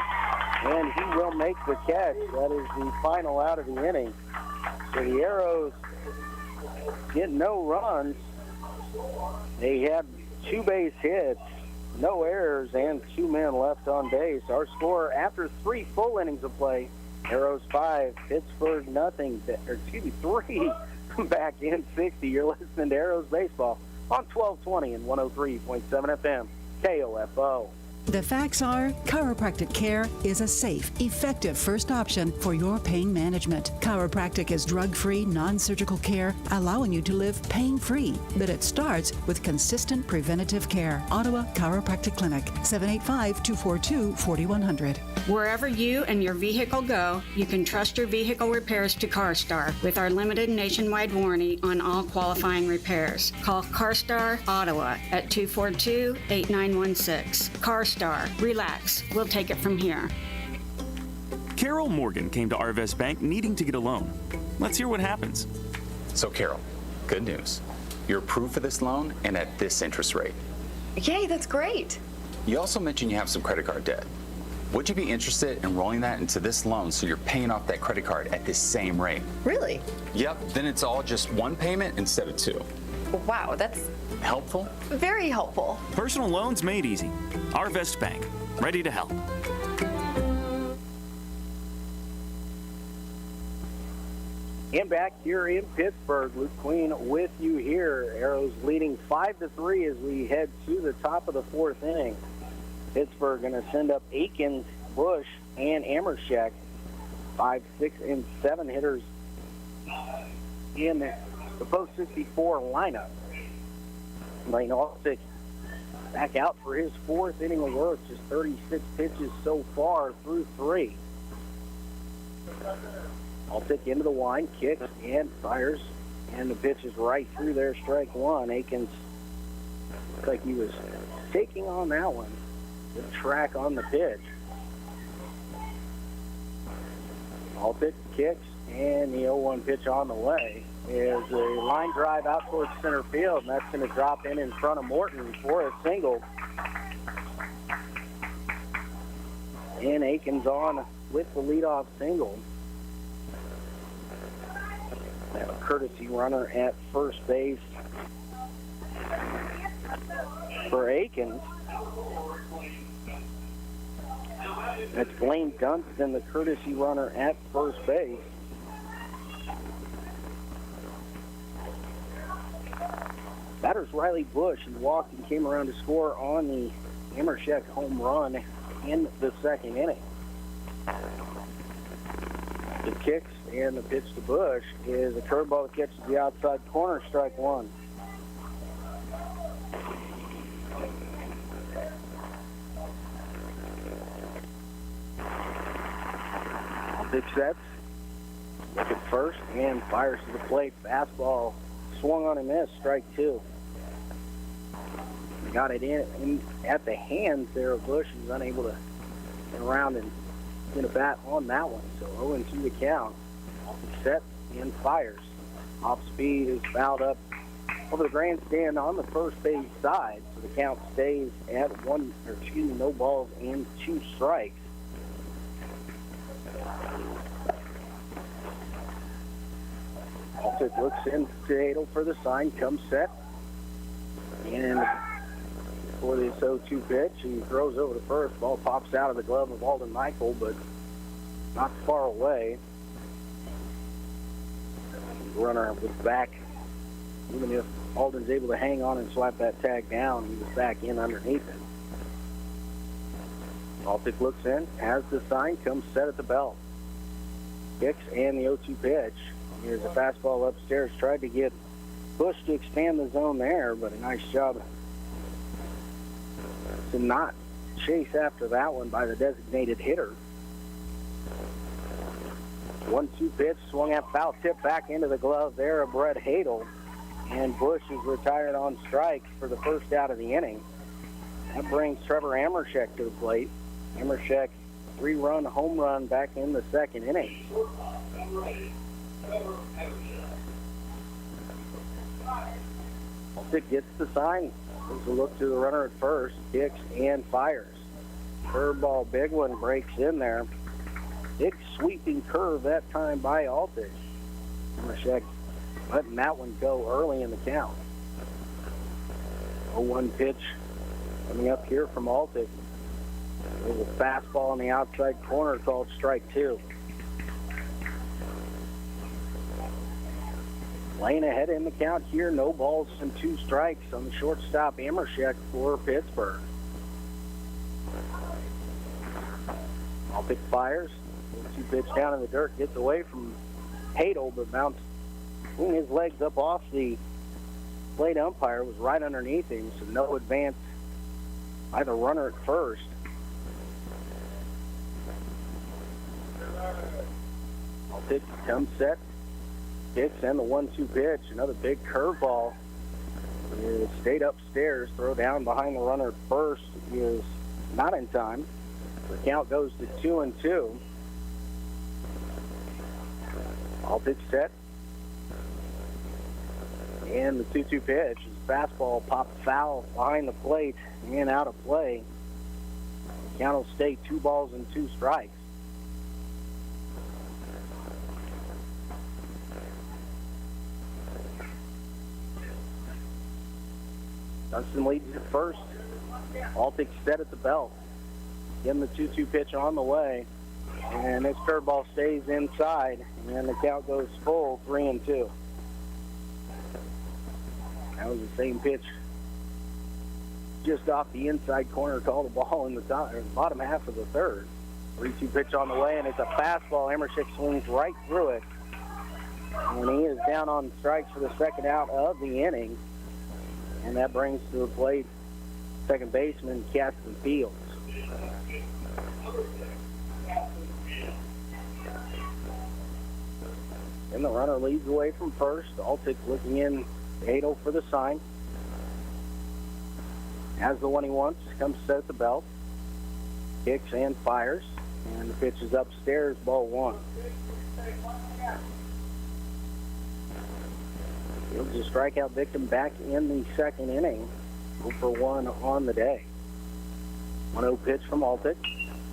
And he will make the catch. That is the final out of the inning. So the Arrows get no runs. They had 2 base hits, no errors, and 2 men left on base. Our score after 3 full innings of play, Arrows 5, Pittsburg nothing, 3 back in 60. You're listening to Arrows Baseball on 1220 and 103.7 FM, KOFO. The facts are, chiropractic care is a safe, effective first option for your pain management. Chiropractic is drug-free, non-surgical care, allowing you to live pain-free. But it starts with consistent preventative care. Ottawa Chiropractic Clinic, 785-242-4100. Wherever you and your vehicle go, you can trust your vehicle repairs to CarStar with our limited nationwide warranty on all qualifying repairs. Call CarStar Ottawa at 242-8916. CarStar, relax. We'll take it from here. Carol Morgan came to Arvest Bank needing to get a loan. Let's hear what happens. So Carol, good news. You're approved for this loan and at this interest rate. Yay, that's great. You also mentioned you have some credit card debt. Would you be interested in rolling that into this loan so you're paying off that credit card at this same rate? Really? Yep, then it's all just one payment instead of two. Wow, that's helpful? Very helpful. Personal loans made easy. Arvest Bank, ready to help. And back here in Pittsburgh, Luke Queen with you here. Arrows leading 5-3 as we head to the top of the fourth inning. Pittsburgh going to send up Aikens, Bush, and Amershek, 5, 6, and 7 hitters in the post 64 lineup. Lane Alsick back out for his fourth inning of work, just 36 pitches so far through 3. Alsick into the line, kicks and fires, and the pitch is right through there, strike one. Aikens looks like he was taking on that one. The track on the pitch. Alsick kicks, and the 0-1 pitch on the way is a line drive out towards center field, and that's going to drop in front of Morton for a single. And Aikens on with the leadoff single. A courtesy runner at first base for Aikens. That's Blaine Dunston, the courtesy runner at first base. Batter's Riley Bush. He walked and came around to score on the Amershek home run in the second inning. The kicks and the pitch to Bush is a curveball that catches the outside corner, strike one. Pitch sets, look at first, and fires to the plate. Fastball swung on and missed, strike two. Got it in at the hands there of Bush. He was unable to get around and get a bat on that one. So 0-2 the count. Set and fires. Off speed is fouled up over the grandstand on the first base side. So the count stays at no balls and 2 strikes. Alsick looks into Hadel for the sign, comes set. And for this 0-2 pitch, he throws over to first. Ball pops out of the glove of Alden Michael, but not far away. The runner was back. Even if Alden's able to hang on and slap that tag down, he was back in underneath it. Alsick looks in, has the sign, comes set at the belt. Kicks and the 0-2 pitch. Here's a fastball upstairs. Tried to get Bush to expand the zone there, but a nice job to not chase after that one by the designated hitter. 1-2 pitch, swung at foul tip back into the glove there of Brett Hadel. And Bush is retired on strikes for the first out of the inning. That brings Trevor Amershek to the plate. Amershek, 3-run home run back in the second inning. Alsick gets the sign. Gives a look to the runner at first. Kicks and fires. Curveball, big one, breaks in there. Big sweeping curve that time by Alsick. Amershek letting that one go early in the count. 0-1 pitch coming up here from Alsick. There's a fastball on the outside corner called strike two. Laying ahead in the count here, no balls and 2 strikes on the shortstop Amershek for Pittsburgh. Pick fires. 2 pitch down in the dirt, gets away from Hadel, but bounced his legs up off the plate umpire, was right underneath him, so no advance by the runner at first. Altic comes set, kicks in the 1-2 pitch. Another big curveball. It stayed upstairs, throw down behind the runner at first is not in time. The count goes to 2-2. Altic set. And the 2-2 pitch is fastball popped foul behind the plate and out of play. The count will stay 2 balls and 2 strikes. Dunston leads at first. Altic set at the belt. Getting the 2-2 pitch on the way. And this curveball stays inside. And the count goes full, 3-2. That was the same pitch just off the inside corner, called a ball in the bottom half of the third. 3-2 pitch on the way, and it's a fastball. Emershik swings right through it. And he is down on strikes for the second out of the inning. And that brings to the plate second baseman Caston Fields. And the runner leads away from first. Altic looking in Hadel for the sign. Has the one he wants. Comes set at the belt. Kicks and fires. And the pitch is upstairs, ball 1. Fields a strikeout victim back in the second inning. 0 for 1 on the day. 1-0 pitch from Altic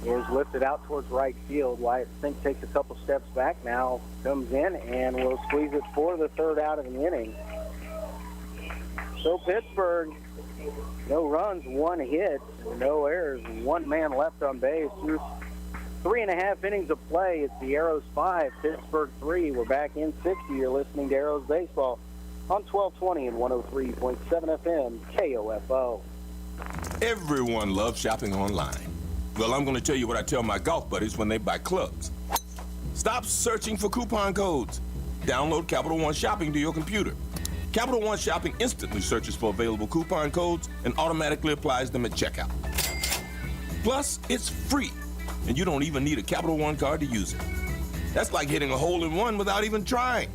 is lifted out towards right field. Wyatt Sink takes a couple steps back now, comes in, and will squeeze it for the third out of the inning. So Pittsburgh, no runs, 1 hit, no errors, 1 man left on base. Through 3.5 innings of play, it's the Arrows 5, Pittsburgh 3. We're back in 60. You're listening to Arrows Baseball on 1220 and 103.7 FM KOFO. Everyone loves shopping online. Well, I'm going to tell you what I tell my golf buddies when they buy clubs. Stop searching for coupon codes. Download Capital One Shopping to your computer. Capital One Shopping instantly searches for available coupon codes and automatically applies them at checkout. Plus, it's free, and you don't even need a Capital One card to use it. That's like hitting a hole-in-one without even trying.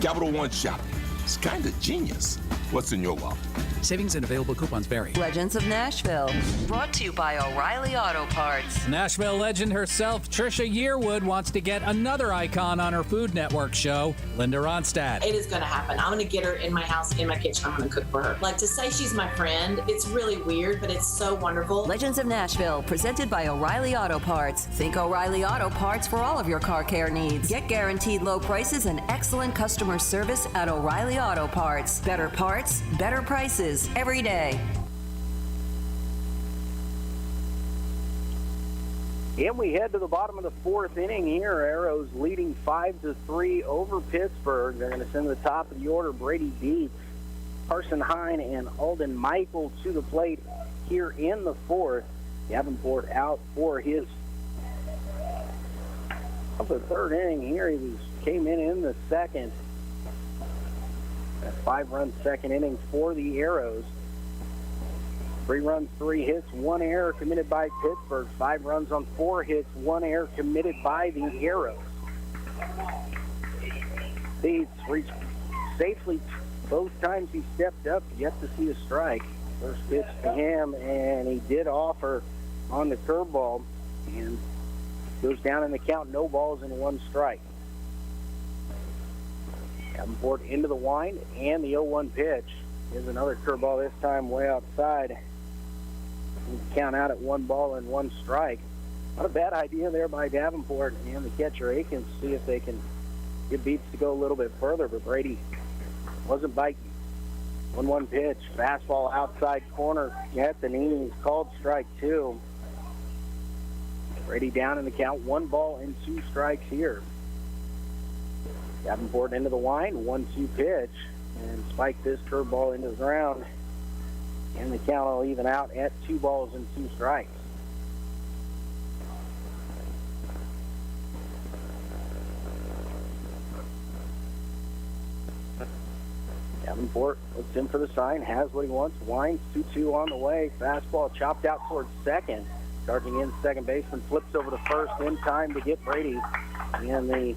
Capital One Shopping. It's kind of genius. What's in your wallet? Savings and available coupons vary. Legends of Nashville, brought to you by O'Reilly Auto Parts. Nashville legend herself, Trisha Yearwood, wants to get another icon on her Food Network show, Linda Ronstadt. It is going to happen. I'm going to get her in my house, in my kitchen. I'm going to cook for her. Like, to say she's my friend, it's really weird, but it's so wonderful. Legends of Nashville, presented by O'Reilly Auto Parts. Think O'Reilly Auto Parts for all of your car care needs. Get guaranteed low prices and excellent customer service at O'Reilly Auto Parts. Better parts, better prices. Every day. And we head to the bottom of the 4th inning here. Arrows leading 5-3 over Pittsburgh. They're going to send to the top of the order Brady Dietz, Carson Hine, and Alden Michael to the plate here in the 4th. Davenport out for his of the 3rd inning here. He came in the 2nd. A 5-run second inning for the Arrows. 3 runs, 3 hits, 1 error committed by Pittsburgh. 5 runs on 4 hits, 1 error committed by the Arrows. Dietz reached safely both times he stepped up, yet to see a strike. First pitch to him, and he did offer on the curveball, and goes down in the count, no balls and 1 strike. Davenport into the wind, and the 0-1 pitch. Here's another curveball, this time way outside. Count out at 1 ball and 1 strike. Not a bad idea there by Davenport and the catcher Akins. See if they can get Beats to go a little bit further, but Brady wasn't biting. 1-1 pitch, fastball outside corner at the knees, called strike 2. Brady down in the count, 1 ball and 2 strikes here. Davenport into the wind, 1-2 pitch, and spiked this curveball into the ground. And the count will even out at 2 balls and 2 strikes. Davenport looks in for the sign, has what he wants, winds 2-2 on the way. Fastball chopped out towards second. Charging in second baseman, flips over to first in time to get Brady. And the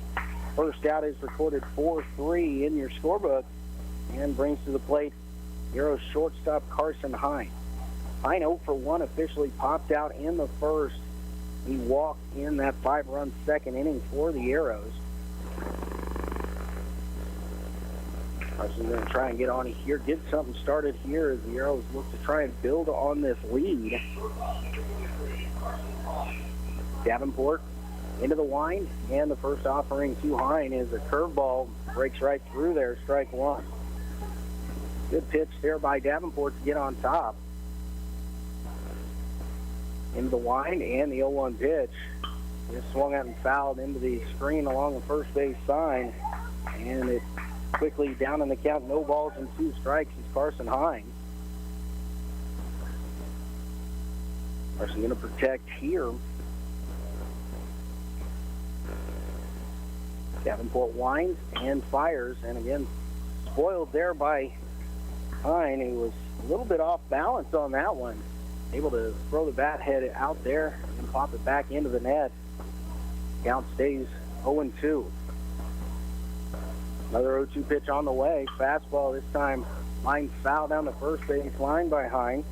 first out is recorded 4-3 in your scorebook and brings to the plate Aeros shortstop Carson Hine. Hine 0 for 1 officially popped out in the first. He walked in that 5-run second inning for the Aeros. Carson's going to try and get on here, get something started here as the Aeros look to try and build on this lead. Davenport into the wind, and the first offering to Hine is a curveball. Breaks right through there, strike one. Good pitch there by Davenport to get on top. Into the wind and the 0-1 pitch. Just swung out and fouled into the screen along the first base sign. And it quickly down in the count, no balls and 2 strikes is Carson Hine. Carson going to protect here. Davenport winds and fires, and again, spoiled there by Hine, who was a little bit off balance on that one. Able to throw the bat head out there and pop it back into the net. Count stays 0-2. Another 0-2 pitch on the way. Fastball this time, line foul down the first base line by Hine.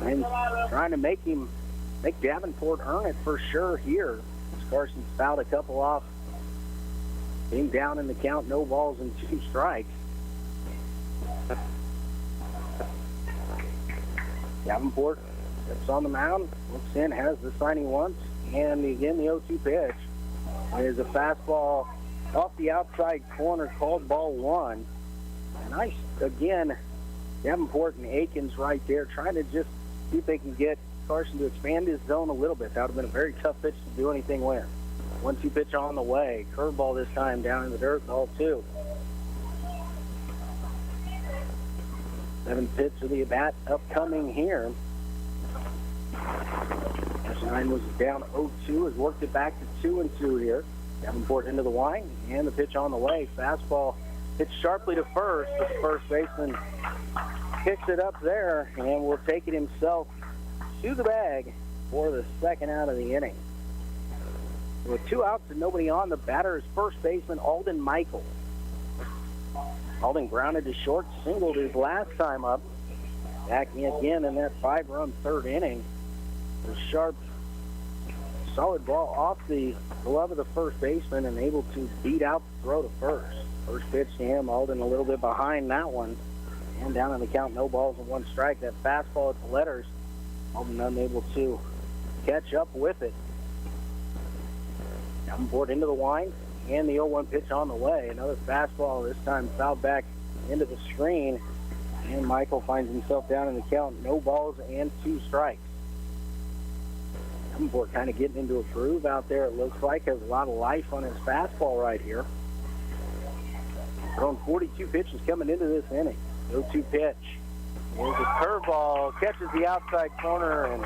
And trying to make Davenport earn it for sure here. Carson's fouled a couple off. Being down in the count, no balls and 2 strikes. Davenport steps on the mound, looks in, has the sign he wants, and again the 0-2 pitch is a fastball off the outside corner called ball 1. Nice, again, Davenport and Akins right there trying to just see if they can get Carson to expand his zone a little bit. That would have been a very tough pitch to do anything with. 1-2 pitch on the way. Curveball this time down in the dirt, ball 2. 7th pitch of the at-bat upcoming here. Carson Hine was down 0-2, has worked it back to 2-2 here. Davenport into the wind, and the pitch on the way. Fastball hits sharply to first, but the first baseman picks it up there and will take it himself to the bag for the second out of the inning. With 2 outs and nobody on, the batter is first baseman Alden Michael. Alden grounded to short, singled his last time up. Back in again in that 5-run third inning. A sharp, solid ball off the glove of the first baseman and able to beat out the throw to first. First pitch to him, Alden a little bit behind that one. And down in the count, no balls and 1 strike. That fastball at the letters. Alden unable to catch up with it. Davenport into the wind, and the 0-1 pitch on the way. Another fastball, this time fouled back into the screen, and Michael finds himself down in the count. No balls and 2 strikes. Davenport kind of getting into a groove out there, it looks like. Has a lot of life on his fastball right here. Throwing 42 pitches coming into this inning. 0-2 pitch. There's a curveball, catches the outside corner, and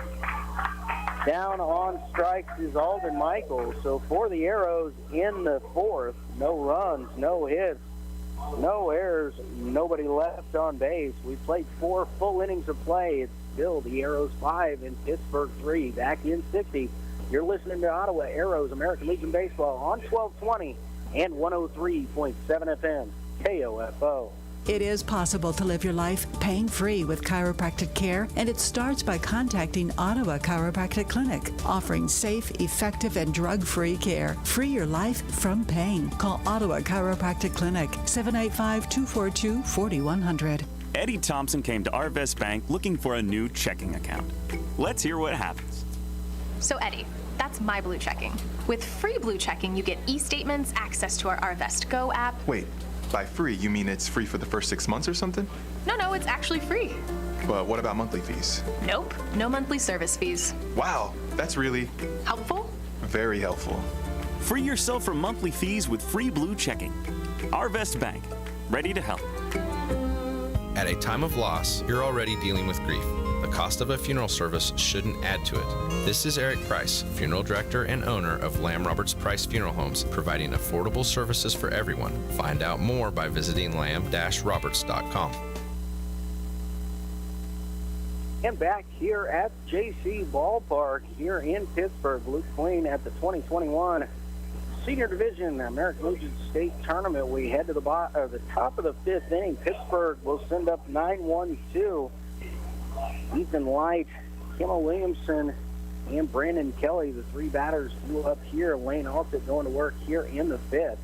down on strikes is Alden Michael. So for the Aeros in the 4th, no runs, no hits, no errors, nobody left on base. We played 4 full innings of play. It's still the Aeros 5 and Pittsburg 3. Back in 60, you're listening to Ottawa Aeros American Legion Baseball on 1220 and 103.7 FM, KOFO. It is possible to live your life pain-free with chiropractic care, and it starts by contacting Ottawa Chiropractic Clinic, offering safe, effective, and drug-free care. Free your life from pain. Call Ottawa Chiropractic Clinic, 785-242-4100. Eddie Thompson came to Arvest Bank looking for a new checking account. Let's hear what happens. So Eddie, that's my Blue Checking. With free Blue Checking, you get e-statements, access to our Arvest Go app. Wait. By free, you mean it's free for the first 6 months or something? No, it's actually free. But what about monthly fees? Nope, no monthly service fees. Wow, that's really... helpful? Very helpful. Free yourself from monthly fees with free Blue Checking. Arvest Bank, ready to help. At a time of loss, you're already dealing with grief. The cost of a funeral service shouldn't add to it. This is Eric Price, funeral director and owner of Lamb Roberts Price Funeral Homes, providing affordable services for everyone. Find out more by visiting lamb-roberts.com. And back here at JC Ballpark here in Pittsburgh, Luke Queen at the 2021 Senior Division American Legion State Tournament. We head to the top of the fifth inning. Pittsburgh will send up 9-1-2. Ethan Light, Kimmel Williamson, and Brandon Kelly, the three batters, flew up here. Lane Alsett going to work here in the fifth.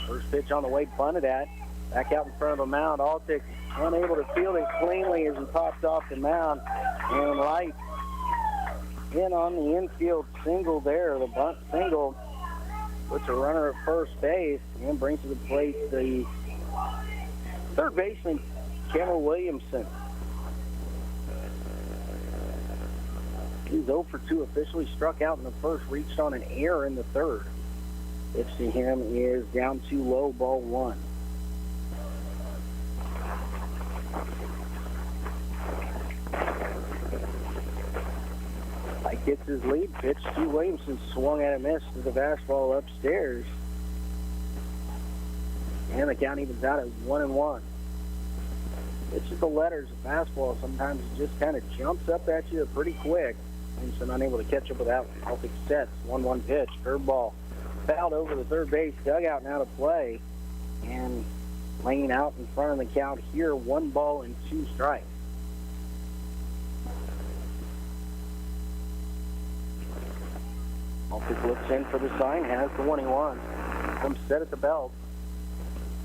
First pitch on the way, bunted at. Back out in front of the mound. Alsett unable to field it cleanly as he pops off the mound. And Light in on the infield single there. The bunt single puts a runner at first base and brings to the plate the third baseman, Kimmel Williamson. He's 0 for 2, officially struck out in the first, reached on an error in the third. Pitch to him is down too low, ball one. Mike gets his lead pitch to Williamson, swung at a miss to the fastball upstairs. And the count evens out at 1-1. It's just the letters of fastball. Sometimes it just kind of jumps up at you pretty quick. Williamson unable to catch up with that one. Celtic sets, 1-1 pitch, curveball. Fouled over the third base dugout and out of play. And laying out in front of the count here, 1 ball and 2 strikes. Celtic looks in for the sign, has the 1-1. Comes set at the belt.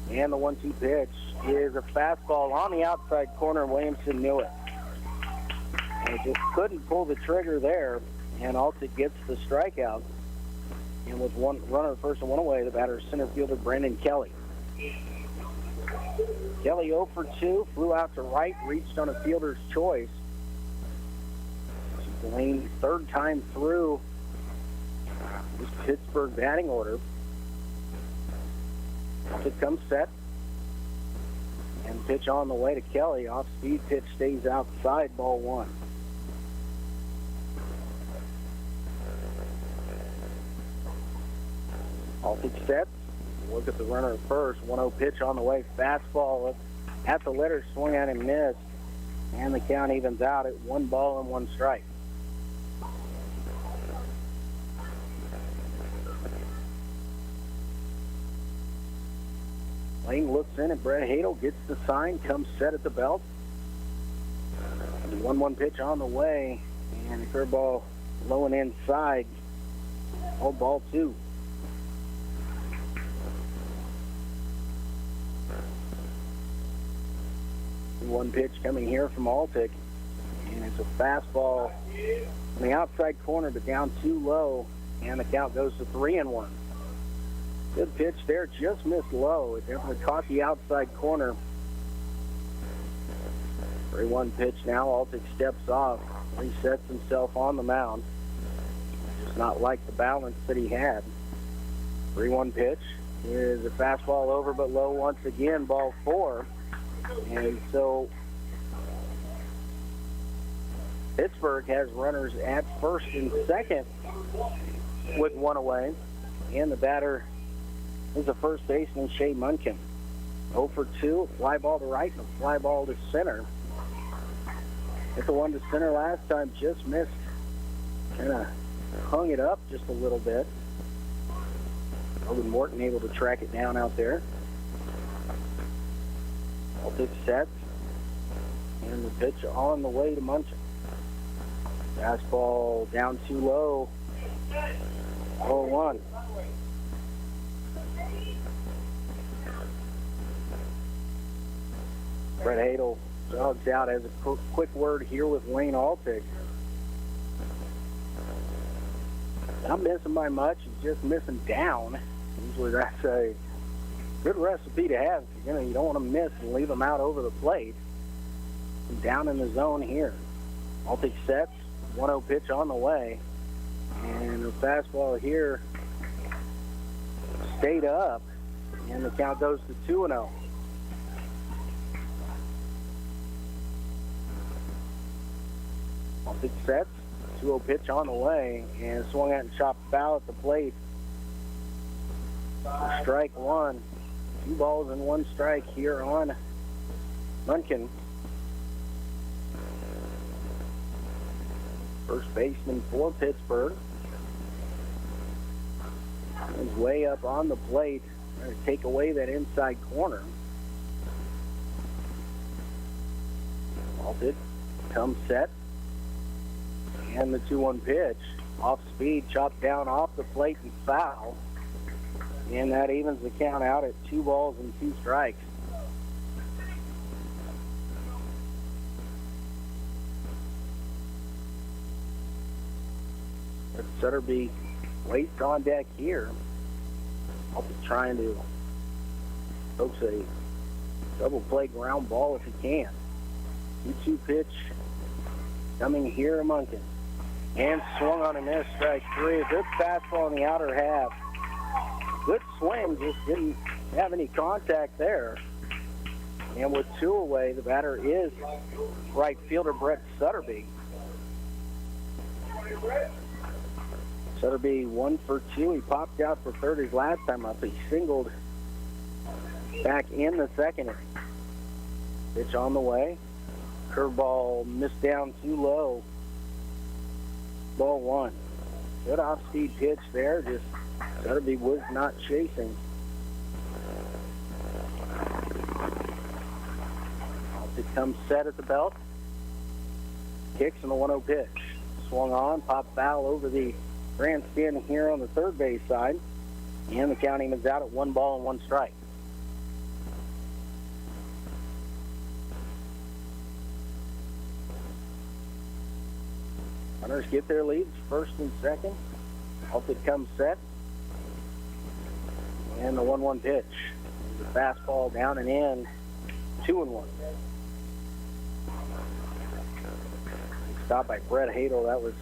And the 1-2 pitch is a fastball on the outside corner. Williamson knew it. And just couldn't pull the trigger there. And Alsett gets the strikeout. And with one runner first and one away, the batter is center fielder Brandon Kelly. Kelly 0 for 2, flew out to right, reached on a fielder's choice. Lane's third time through this Pittsburgh batting order. It comes set. And pitch on the way to Kelly. Off-speed pitch stays outside, ball one. Alsett sets. Look at the runner at first. 1-0 pitch on the way. Fastball at the letter, swung at and missed. And the count evens out at 1 ball and 1 strike. Lane looks in at Brett Hadel, gets the sign, comes set at the belt. 1-1 pitch on the way, and a curveball low and inside. Oh, ball 2. One pitch coming here from Altic, and it's a fastball on the outside corner, but down too low, and the count goes to 3-1. Good pitch there, just missed low. It definitely caught the outside corner. 3-1 pitch now. Altic steps off, resets himself on the mound. Just not like the balance that he had. 3-1 pitch is a fastball over but low once again, ball 4. And so Pittsburgh has runners at first and second with 1 away. And the batter is the first baseman, Shea Munkin. 0 for 2, a fly ball to right and a fly ball to center. Hit the one to center last time, just missed. Kind of hung it up just a little bit. Logan Morton able to track it down out there. Altic sets. And the pitch on the way to Munkin. Fastball down too low. 0-1. Brett Hadel jogs out as a quick word here with Lane Altic. Not missing by much, he's just missing down. Usually that's a good recipe to have. You don't want to miss and leave them out over the plate. Down in the zone here. Altic sets, 1-0 pitch on the way. And the fastball here stayed up, and the count goes to 2-0. Big sets, 2-0 pitch on the way, and swung out and chopped foul at the plate. Strike one. 2 balls and 1 strike here on Munkin. First baseman for Pittsburgh is way up on the plate, trying to take away that inside corner. Vaulted, comes set, and the 2-1 pitch. Off speed, chopped down off the plate and foul. And that evens the count out at 2 balls and 2 strikes. Sutterby waits on deck here. I'll be trying to coax a double play ground ball if he can. 2-2 pitch coming here to Munkin. And swung on a miss, strike 3. A good fastball in the outer half. Good swing, just didn't have any contact there. And with 2 away, the batter is right fielder Brett Sutterby. Sutterby 1 for 2. He popped out for third his last time up. He singled back in the second inning. Pitch on the way. Curveball missed down too low. Ball 1. Good off-speed pitch there. Just Sutterby was not chasing. It comes set at the belt. Kicks in the 1-0 pitch. Swung on, popped foul over the grandstand here on the third base side. And the count evens out at 1 ball and 1 strike. Runners get their leads, first and second. Vaulted comes set. And the 1-1 pitch. The fastball down and in. 2-1. Stop by Brett Hadel. That was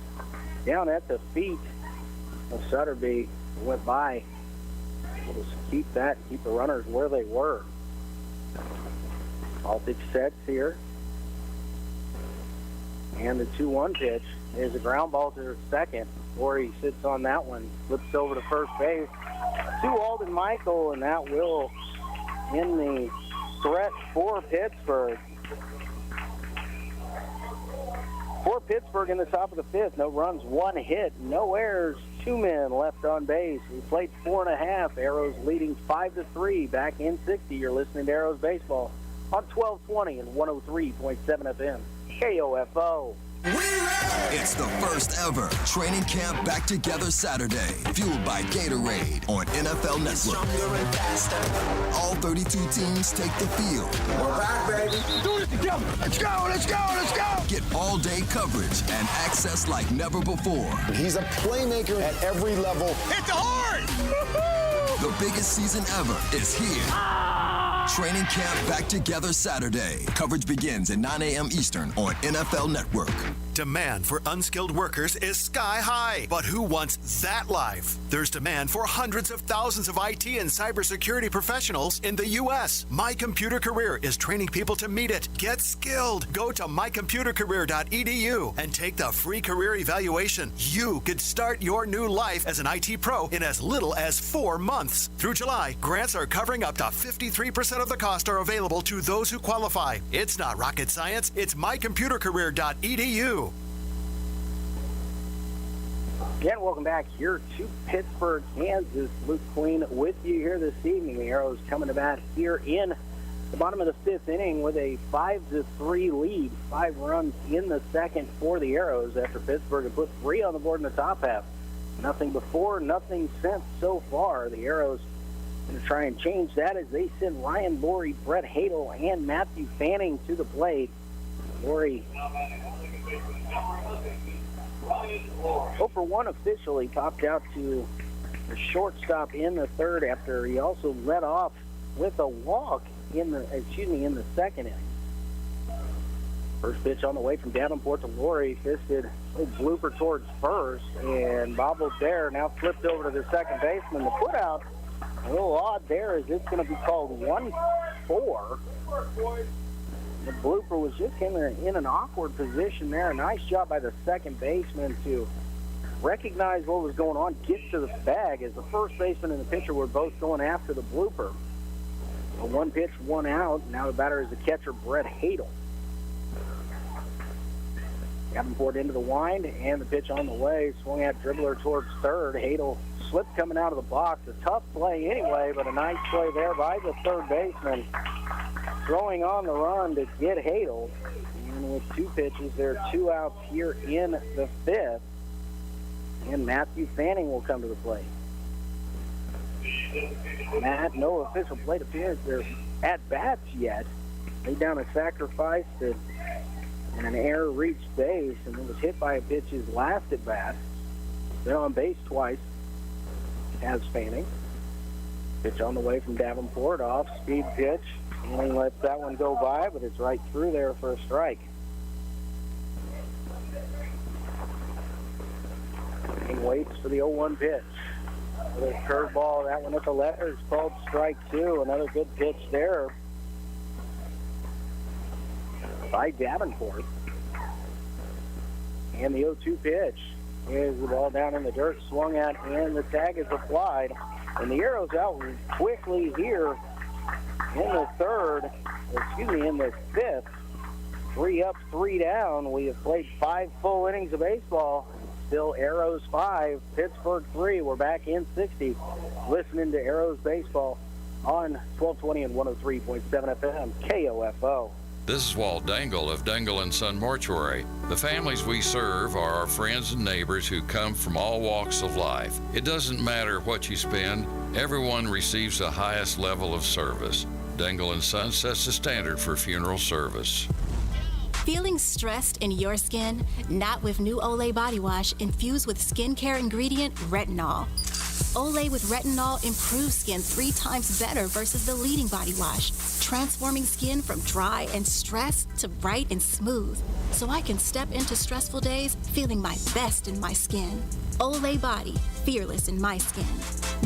down at the feet of Sutterby. Went by. Able to keep that, keep the runners where they were. Vaulted sets here. And the 2-1 pitch is a ground ball to second. Lori sits on that one, flips over to first base. To Alden Michael, and that will end the threat for Pittsburgh. For Pittsburgh in the top of the 5th, no runs, 1 hit, no errors, 2 men left on base. We played 4.5. Arrows leading 5-3 back in 60. You're listening to Arrows Baseball on 1220 and 103.7 FM. KOFO. It's the first ever training camp back together Saturday, fueled by Gatorade on NFL Network. All 32 teams take the field. We're back, baby. Do this together. Let's go, let's go, let's go. Get all-day coverage and access like never before. He's a playmaker at every level. Hit the horn! The biggest season ever is here. Training camp back together Saturday. Coverage begins at 9 a.m. Eastern on NFL Network. Demand for unskilled workers is sky high, but who wants that life? There's demand for hundreds of thousands of IT and cybersecurity professionals in the U.S. My Computer Career is training people to meet it. Get skilled. Go to mycomputercareer.edu and take the free career evaluation. You could start your new life as an IT pro in as little as 4 months. Through July, grants are covering up to 53% of the cost are available to those who qualify. It's not rocket science. It's mycomputercareer.edu. Again, welcome back here to Pittsburg, Kansas. Luke Queen with you here this evening. The Arrows coming to bat here in the bottom of the 5th inning with a 5-3 lead. 5 runs in the second for the Arrows after Pittsburgh had put 3 on the board in the top half. Nothing before, nothing since so far. The Arrows going to try and change that as they send Ryan Laurie, Brett Hadel, and Matthew Fanning to the plate. Laurie 0 for 1 officially, popped out to the shortstop in the third after he also led off with a walk in the second inning. First pitch on the way from Davenport to Laurie, fisted a blooper towards first and bobbled there. Now flipped over to the second baseman. The put out a little odd there as it's going to be called 1-4. The blooper was just in an awkward position there. Nice job by the second baseman to recognize what was going on, get to the bag, as the first baseman and the pitcher were both going after the blooper. A one pitch, one out. Now the batter is the catcher, Brett Hadel. Davenport into the wind, and the pitch on the way. Swung at dribbler towards third. Hadel slipped coming out of the box. A tough play anyway, but a nice play there by the third baseman. Throwing on the run to get Hadel. And with two pitches, there are two outs here in the fifth. And Matthew Fanning will come to the plate. Matt, no official plate appearance there at bats yet. Laid down a sacrifice and an error reached base, and then was hit by a pitch his last at bat. Been on base twice as Fanning. Pitch on the way from Davenport, off speed pitch. Fanning lets that one go by, but it's right through there for a strike. And waits for the 0-1 pitch. Another curveball, that one at the letter is called strike two. Another good pitch there by Davenport. And the 0-2 pitch is the ball down in the dirt, swung at, and the tag is applied. And the arrow's out quickly here in the fifth. 3 up, 3 down. We have played 5 full innings of baseball. Still Arrows 5, Pittsburgh 3. We're back in 60, listening to Arrows baseball on 1220 and 103.7 FM, KOFO. This is Walt Dangle of Dangle & Son Mortuary. The families we serve are our friends and neighbors who come from all walks of life. It doesn't matter what you spend, everyone receives the highest level of service. Dangle & Son sets the standard for funeral service. Feeling stressed in your skin? Not with new Olay body wash infused with skincare ingredient retinol. Olay with retinol improves skin 3 times better versus the leading body wash, transforming skin from dry and stressed to bright and smooth, so I can step into stressful days feeling my best in my skin. Olay Body, fearless in my skin.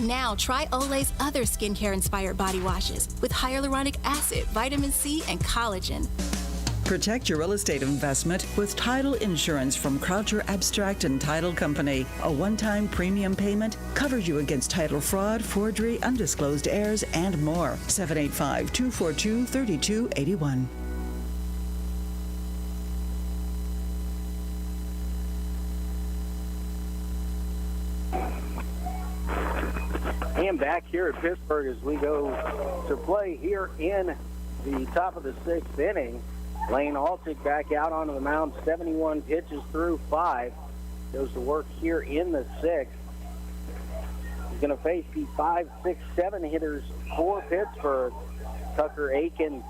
Now try Olay's other skincare-inspired body washes with hyaluronic acid, vitamin C, and collagen. Protect your real estate investment with title insurance from Croucher Abstract and Title Company. A one-time premium payment covers you against title fraud, forgery, undisclosed heirs, and more. 785-242-3281. And back here at Pittsburgh as we go to play here in the top of the 6th inning. Lane Altick back out onto the mound, 71 pitches through 5. Goes to work here in the 6th. He's going to face the 5, 6, 7 hitters for Pittsburgh. Tucker Aiken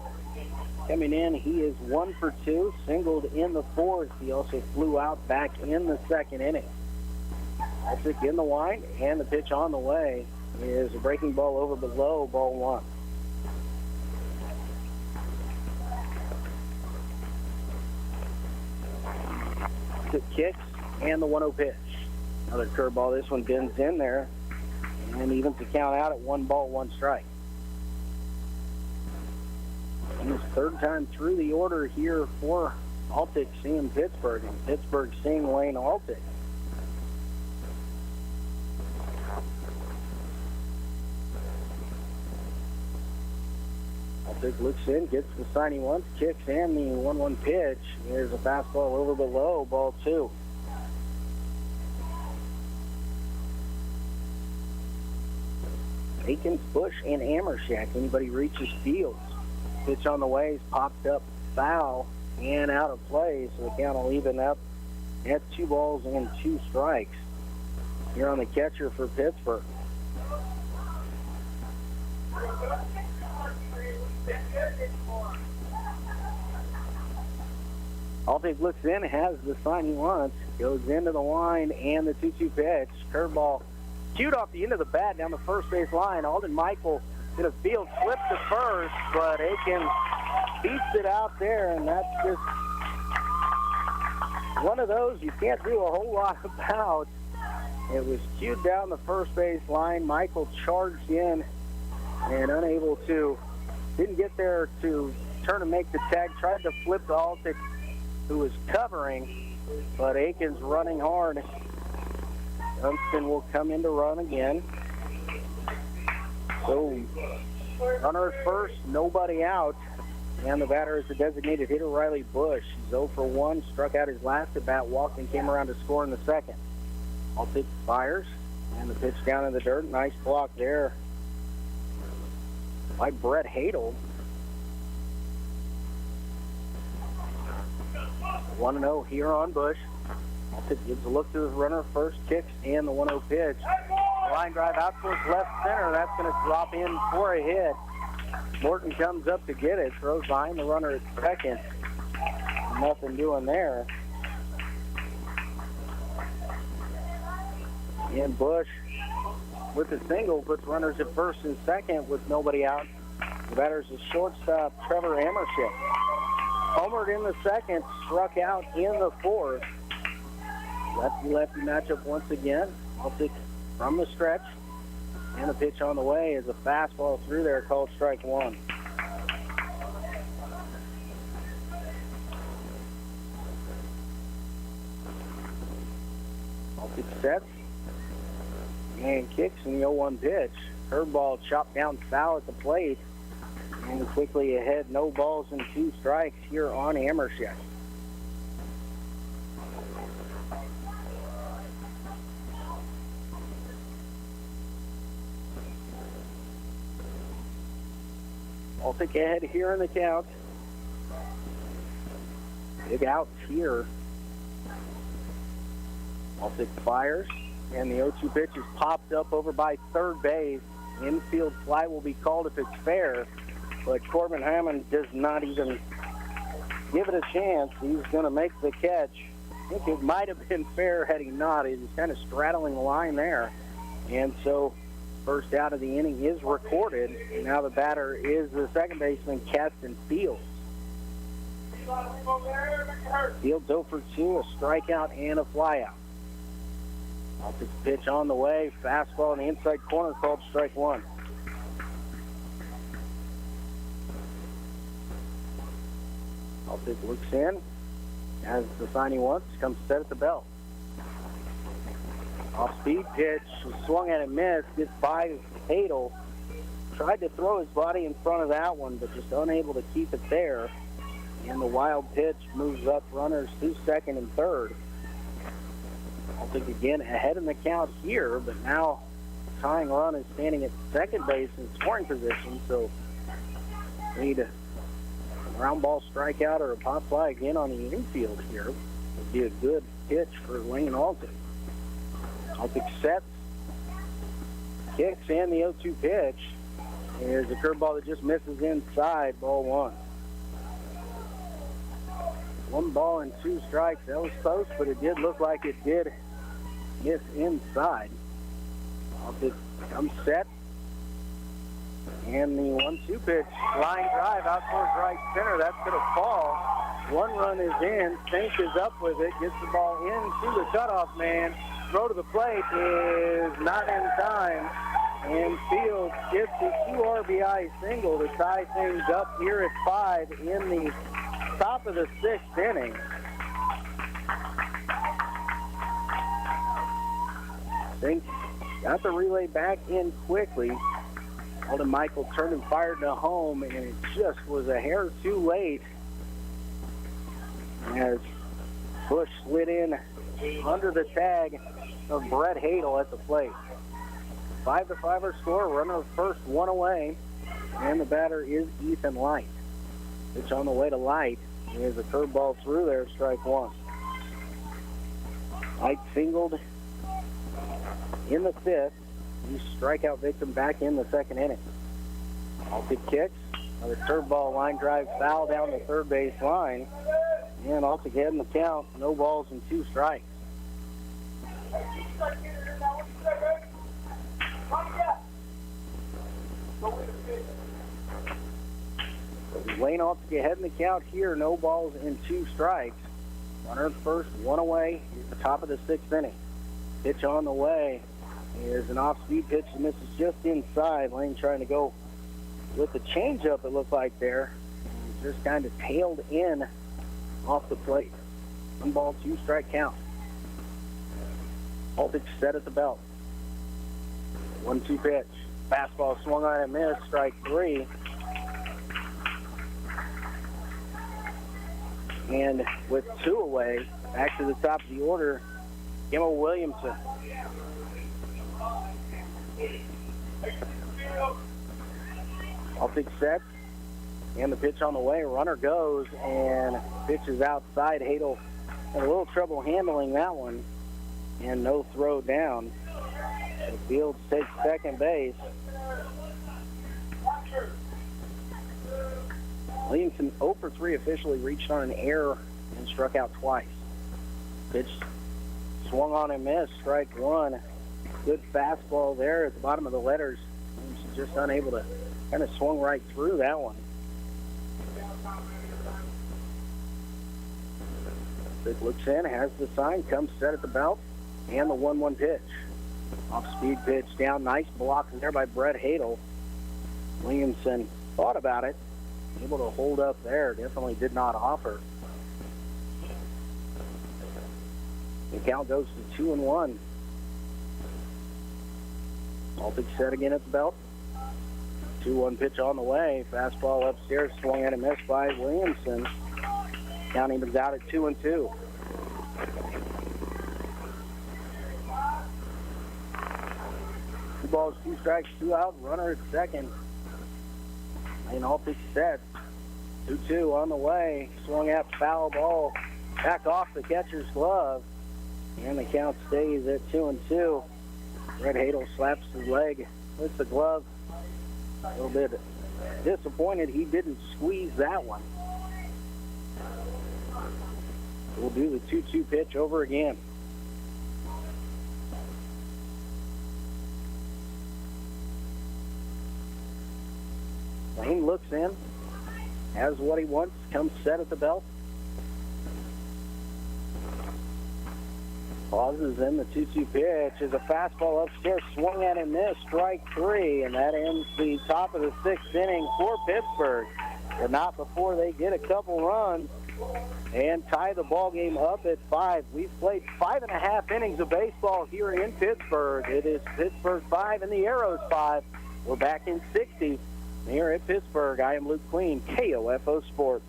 coming in. He is 1 for 2, singled in the 4th. He also flew out back in the 2nd inning. Altick in the wind, and the pitch on the way is a breaking ball over below, ball 1. Kicks and the 1-0 pitch. Another curveball. This one bends in there and evens the count out at 1 ball, 1 strike. And his 3rd time through the order here for Altick seeing Pittsburgh, and Pittsburgh seeing Lane Altick. Altick looks in, gets the sign he wants, kicks, and the 1-1 pitch. There's a fastball over below, ball 2. Aikens, Bush, and Amershack. Anybody reaches fields. Pitch on the way is popped up foul and out of play, so the count will even up at 2 balls and 2 strikes. Here on the catcher for Pittsburgh. Altick looks in, has the sign he wants, goes into the line, and the 2-2 pitch. Curveball cued off the end of the bat down the first base line. Alden Michael in a field flip to first, but Aiken beats it out there, and that's just one of those you can't do a whole lot about. It was cued down the first base line. Michael charged in and didn't get there to turn and make the tag. Tried to flip to Altick, who was covering, but Aikens running hard. Dunstan will come in to run again. So, runner at first, nobody out. And the batter is the designated hitter, Riley Bush. He's 0 for 1, struck out his last at bat, walked and came around to score in the second. Altick fires, and the pitch down in the dirt. Nice block there by Brett Hadel. 1-0 here on Bush. Altick gives a look to his runner, first kicks, and the 1-0 pitch. Line drive out towards left center. That's going to drop in for a hit. Morton comes up to get it, throws behind the runner at second. Nothing doing there. And Bush, with a single, puts runners at first and second with nobody out. The batter's a shortstop, Trevor Amership. Homered in the second, struck out in the fourth. Lefty-lefty matchup once again. Altick from the stretch. And the pitch on the way is a fastball through there called strike one. Altick sets and kicks in the 0-1 pitch. Curveball chopped down foul at the plate. And quickly ahead, no balls and 2 strikes here on Amershek. Altick ahead here in the count. Big outs here. Altick fires, and the 0-2 pitch is popped up over by third base. Infield fly will be called if it's fair, but Corbin Hammond does not even give it a chance. He's going to make the catch. I think it might have been fair had he not. He was kind of straddling the line there. And so first out of the inning is recorded, and now the batter is the second baseman, Caston Fields. Fields 0 for 2, a strikeout and a flyout. Altick's pitch on the way, fastball in the inside corner called strike one. Altick looks in, as the sign he wants, comes set at the belt. Off-speed pitch, swung at and missed, gets by Hadel. Tried to throw his body in front of that one, but just unable to keep it there. And the wild pitch moves up runners to second and third. Altick again ahead in the count here, but now tying run is standing at second base in scoring position, so need a ground ball strikeout or a pop fly again on the infield here. Would be a good pitch for Lane Altick. Altick sets, kicks, and the 0-2 pitch is a curveball that just misses inside, ball one. 1 ball and 2 strikes. That was close, but it did look like it did miss inside. Altick comes set, and the 1-2 pitch, line drive out towards right center. That's going to fall. 1 run is in. Fink is up with it, gets the ball into the cutoff man. Throw to the plate is not in time, and Fields gets a 2 RBI single to tie things up here at 5 in the top of the 6th inning. Fink got the relay back in quickly. Alden Michael turned and fired to home, and it just was a hair too late as Bush slid in under the tag of Brett Hadel at the plate. 5-5 our score. Runner of first, 1 away, and the batter is Ethan Light. Pitch on the way to Light is a curveball through there, strike one. Light singled in the 5th. He's strikeout victim back in the 2nd inning. Altick kicks. Another curveball line drive foul down the third base line. And Altick head in the count. No balls and 2 strikes. Wayne Altick ahead in the count here. No balls and 2 strikes. Runner at first, 1 away. He's at the top of the 6th inning. Pitch on the way is an off-speed pitch that misses just inside. Lane trying to go with the changeup, it looked like there. just kind of tailed in off the plate. 1 ball, 2 strike count. All pitch set at the belt. 1-2 pitch. Fastball swung on and missed. Strike 3. And with 2 away, back to the top of the order, Kimmel Williamson. All pitch set. And the pitch on the way. Runner goes and pitches outside. Hadel had a little trouble handling that one. And no throw down. The Fields takes second base. Williamson 0 for 3 officially reached on an error and struck out twice. Pitch swung on and missed. Strike 1. Good fastball there at the bottom of the letters. Williamson just unable to kind of swung right through that one. Vic looks in, has the sign, comes set at the belt, and the 1-1 pitch. Off-speed pitch down. Nice block there by Brett Hadel. Williamson thought about it. Able to hold up there. Definitely did not offer. The count goes to 2-1. All pitch set again at the belt. 2-1 pitch on the way. Fastball upstairs, swung and a miss by Williamson. Count evens out at 2-2. 2 balls, 2 strikes, 2 out. Runner at second. And all pitch set. 2-2 on the way. Swung at foul ball. Back off the catcher's glove. And the count stays at 2-2. Brett Hadel slaps his leg with the glove. A little bit disappointed he didn't squeeze that one. We'll do the 2-2 pitch over again. Lane looks in, has what he wants, comes set at the belt. Pauses in the 2-2 pitch is a fastball upstairs, swung at and missed, strike 3, and that ends the top of the 6th inning for Pittsburgh. But not before they get a couple runs and tie the ball game up at 5. We've played 5.5 innings of baseball here in Pittsburgh. It is Pittsburgh 5 and the Arrows 5. We're back in 60 here at Pittsburgh. I am Luke Queen, KOFO Sports.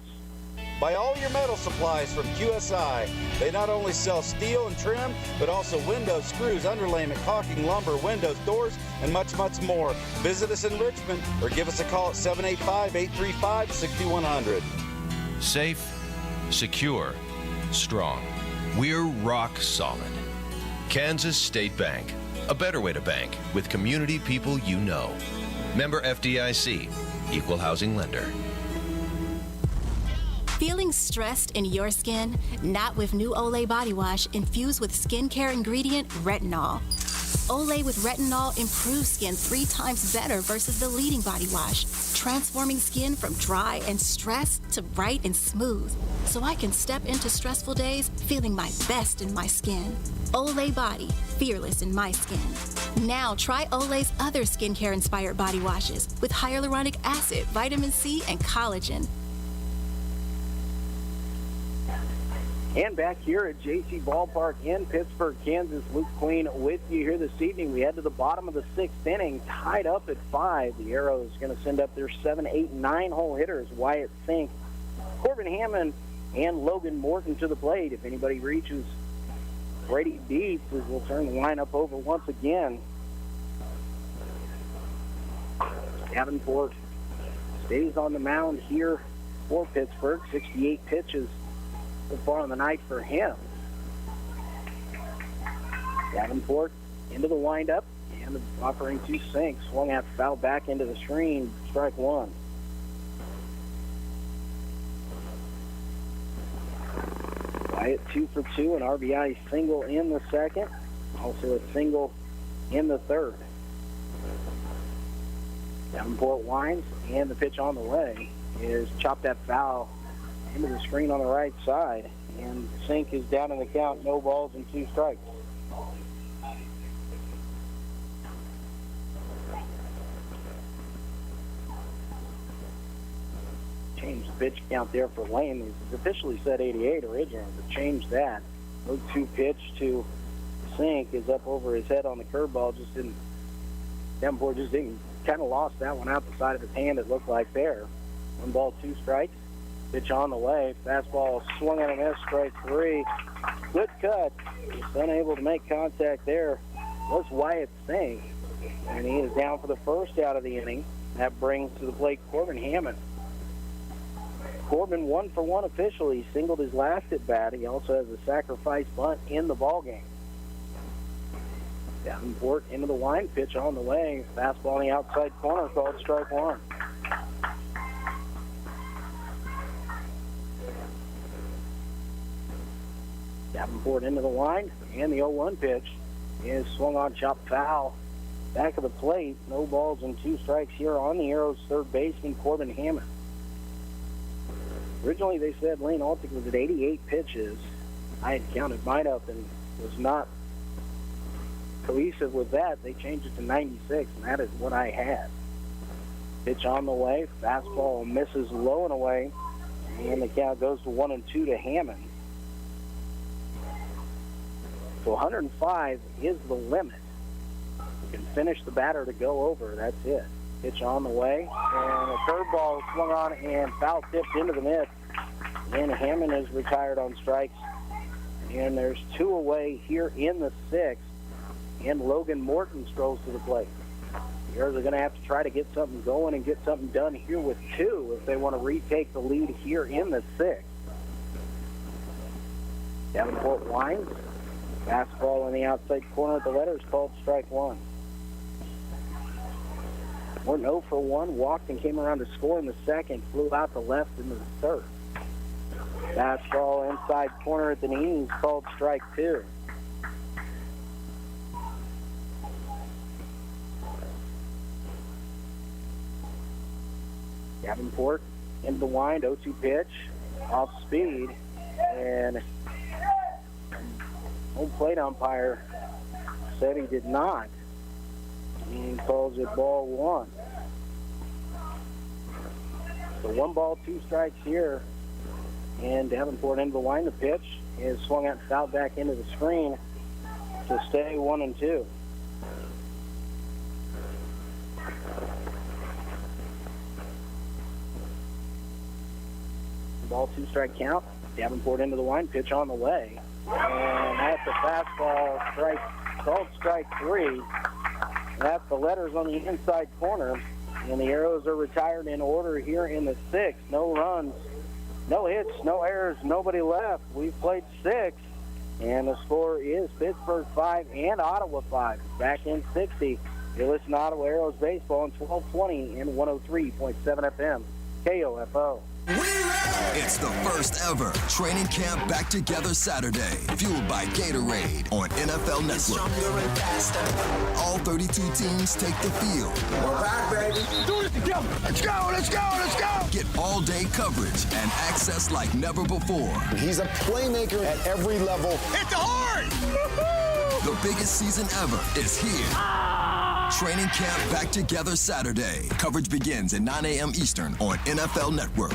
Buy all your metal supplies from QSI. They not only sell steel and trim, but also windows, screws, underlayment, caulking, lumber, windows, doors, and much, much more. Visit us in Richmond or give us a call at 785-835-6100. Safe, secure, strong. We're rock solid. Kansas State Bank. A better way to bank with community people you know. Member FDIC. Equal housing lender. Feeling stressed in your skin? Not with new Olay body wash infused with skincare ingredient retinol. Olay with retinol improves skin 3 times better versus the leading body wash, transforming skin from dry and stressed to bright and smooth, so I can step into stressful days feeling my best in my skin. Olay Body, fearless in my skin. Now try Olay's other skincare-inspired body washes with hyaluronic acid, vitamin C, and collagen. And back here at JC Ballpark in Pittsburgh, Kansas, Luke Queen with you here this evening. We head to the bottom of the 6th inning, tied up at 5. The Arrows going to send up their 7, 8, 9-hole hitters, Wyatt Sink, Corbin Hammond, and Logan Morton to the plate. If anybody reaches Brady Dietz, as we'll turn the lineup over once again. Davenport stays on the mound here for Pittsburgh. 68 pitches so far on the night for him. Davenport into the windup and offering to Sink. Swung out, foul back into the screen. Strike 1. Wyatt 2 for 2, an RBI single in the second. Also a single in the third. Davenport winds, and the pitch on the way is chopped that foul into the screen on the right side, and Sink is down in the count, no balls and 2 strikes. changed the pitch count there for Lane. It was officially set 88 originally, but changed that. 0-2 pitch to Sink is up over his head on the curveball. Davenport just didn't, kind of lost that one out the side of his hand, it looked like there. 1 ball, 2 strikes. Pitch on the way. Fastball swung and a miss, strike 3. Good cut. Just unable to make contact there was Wyatt Sink. And he is down for the first out of the inning. That brings to the plate Corbin Hammond. Corbin 1 for 1 officially. He singled his last at bat. He also has a sacrifice bunt in the ballgame. Davenport into the line, pitch on the way. Fastball on the outside corner, called strike 1. Davenport into the line, and the 0-1 pitch is swung on, chopped foul. Back of the plate, no balls and 2 strikes here on the Arrows' third baseman, Corbin Hammond. Originally, they said Lane Altic was at 88 pitches. I had counted mine up and was not cohesive with that. They changed it to 96, and that is what I had. Pitch on the way, fastball misses low and away, and the count goes to 1-2 to Hammond. So 105 is the limit. You can finish the batter to go over. That's it. Pitch on the way, and a curveball swung on and foul tipped into the mitt. And Hammond is retired on strikes. And there's 2 away here in the 6th. And Logan Morton strolls to the plate. The Arrows are going to have to try to get something going and get something done here with 2 if they want to retake the lead here in the 6th. Davenport winds. Fastball in the outside corner at the letters, called strike 1. Morton 0 for 1, walked and came around to score in the 2nd, flew out to left into the 3rd. Fastball inside corner at the knees, called strike 2. Davenport into the wind, 0-2 pitch, off speed, and home plate umpire said he did not, and calls it ball 1. So 1 ball, 2 strikes here, and Davenport into the wind. The pitch is swung out and fouled back into the screen to stay 1-2. Ball, 2 strike count. Davenport into the wind, pitch on the way. And that's a fastball, strike, called strike 3. That's the letters on the inside corner. And the Arrows are retired in order here in the 6th. No runs, no hits, no errors, nobody left. We've played 6. And the score is Pittsburgh 5 and Ottawa 5. Back in 60. You listen to Ottawa Arrows Baseball on 1220 and 103.7 FM. KOFO. It's the first ever training camp back together Saturday, fueled by Gatorade on NFL Network. All 32 teams take the field. We're back, baby. Do this together. Let's go, let's go, let's go. Get all-day coverage and access like never before. He's a playmaker at every level. It's hard! The biggest season ever is here. Training camp back together Saturday. Coverage begins at 9 a.m. Eastern on NFL Network.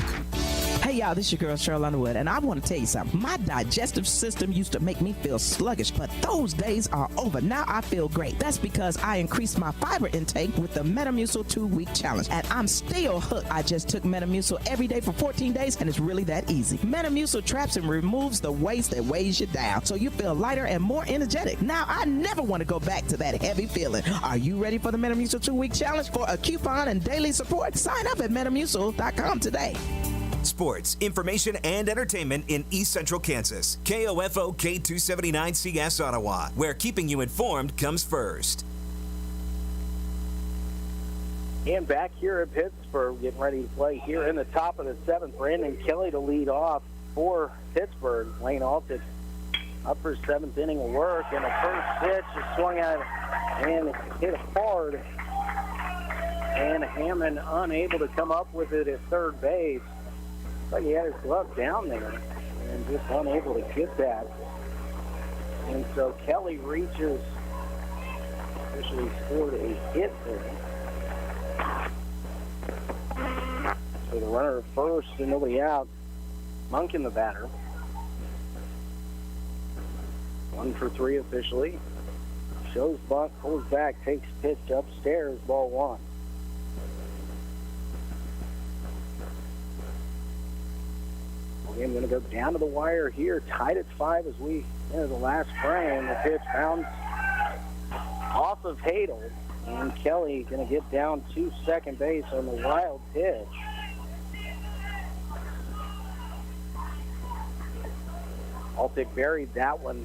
Hey y'all, this is your girl Cheryl Underwood, and I want to tell you something. My digestive system used to make me feel sluggish, but those days are over. Now I feel great. That's because I increased my fiber intake with the Metamucil 2-week challenge, and I'm still hooked. I just took Metamucil every day for 14 days, and it's really that easy. Metamucil traps and removes the waste that weighs you down, so you feel lighter and more energetic. Now I never want to go back to that heavy feeling. Are you ready for the Metamucil 2-week challenge? For a coupon and daily support, sign up at Metamucil.com today. Sports, information, and entertainment in East Central Kansas. KOFO K279CS Ottawa, where keeping you informed comes first. And back here at Pittsburgh, getting ready to play here in the top of the 7th. Brandon Kelly to lead off for Pittsburgh. Lane Altic up for 7th inning of work, and the first pitch is swung at and hit hard. And Hammond unable to come up with it at third base. But he had his glove down there and just unable to get that. And so Kelly reaches, officially scored a hit there. So So the runner at first and nobody out. Monk in the batter. 1 for 3 officially. Shows bunt, pulls back, takes pitch upstairs, ball 1. Game going to go down to the wire here, tied at 5 as we enter the last frame. The pitch bounds off of Hadel, and Kelly going to get down to second base on the wild pitch. Altic buried that one.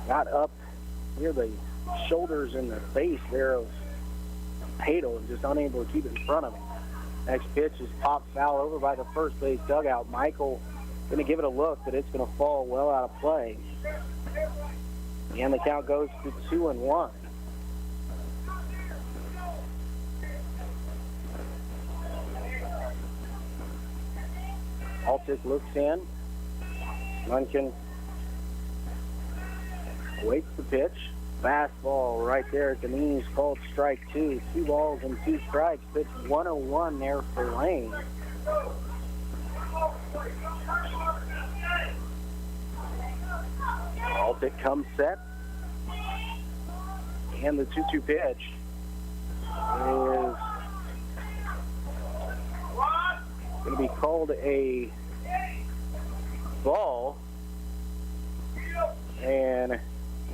Got up near the shoulders and the face there of Hadel and just unable to keep it in front of him. Next pitch is popped foul over by the first base dugout. Michael going to give it a look, but it's going to fall well out of play. And the count goes to 2-1. Altic looks in. Munkin waits the pitch. Fastball right there at the knees, called strike 2. 2 balls and 2 strikes. Pitch 101 there for Lane. Altic comes set. And the 2-2 pitch is going to be called a ball. And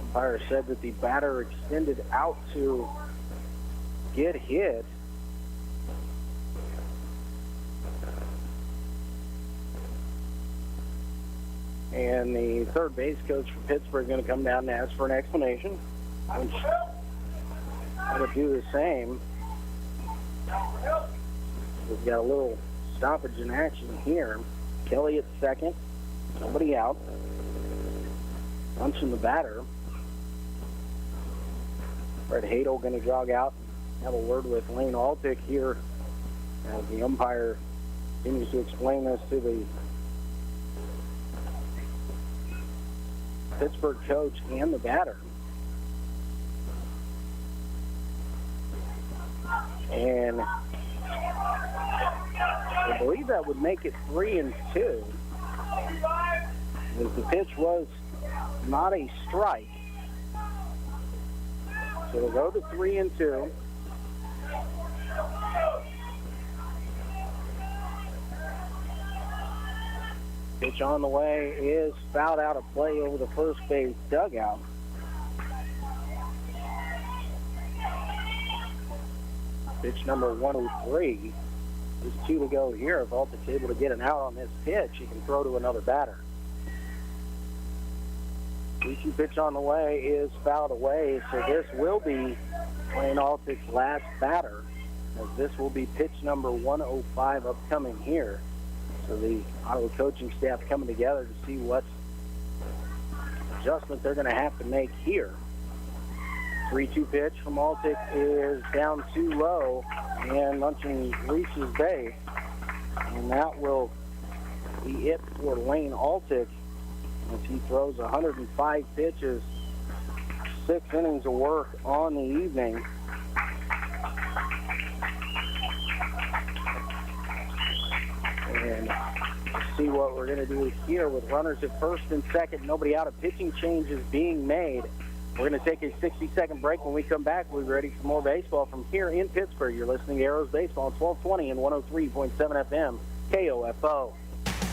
umpire said that the batter extended out to get hit. And the third base coach for Pittsburgh is going to come down and ask for an explanation. I'm going to do the same. We've got a little stoppage in action here. Kelly at second. Nobody out. Punching the batter. Fred Hadel going to jog out and have a word with Lane Altic here as the umpire continues to explain this to the Pittsburgh coach and the batter. And I believe that would make it 3-2. As the pitch was not a strike. So we'll go to 3-2. Pitch on the way is fouled out of play over the first base dugout. Pitch number 103. There's 2 to go here. If Altic's able to get an out on this pitch, he can throw to another batter. 3-2 pitch on the way is fouled away, so this will be Lane Altic's last batter, as this will be pitch number 105 upcoming here. So the Ottawa coaching staff coming together to see what adjustment they're going to have to make here. 3-2 pitch from Altic is down too low, and Munchen reaches base, and that will be it for Lane Altic as he throws 105 pitches, 6 innings of work on the evening. And see what we're going to do here with runners at first and second, nobody out. A pitching change is being made. We're going to take a 60-second break. When we come back, we'll be ready for more baseball from here in Pittsburgh. You're listening to Arrows Baseball on 1220 and 103.7 FM, KOFO.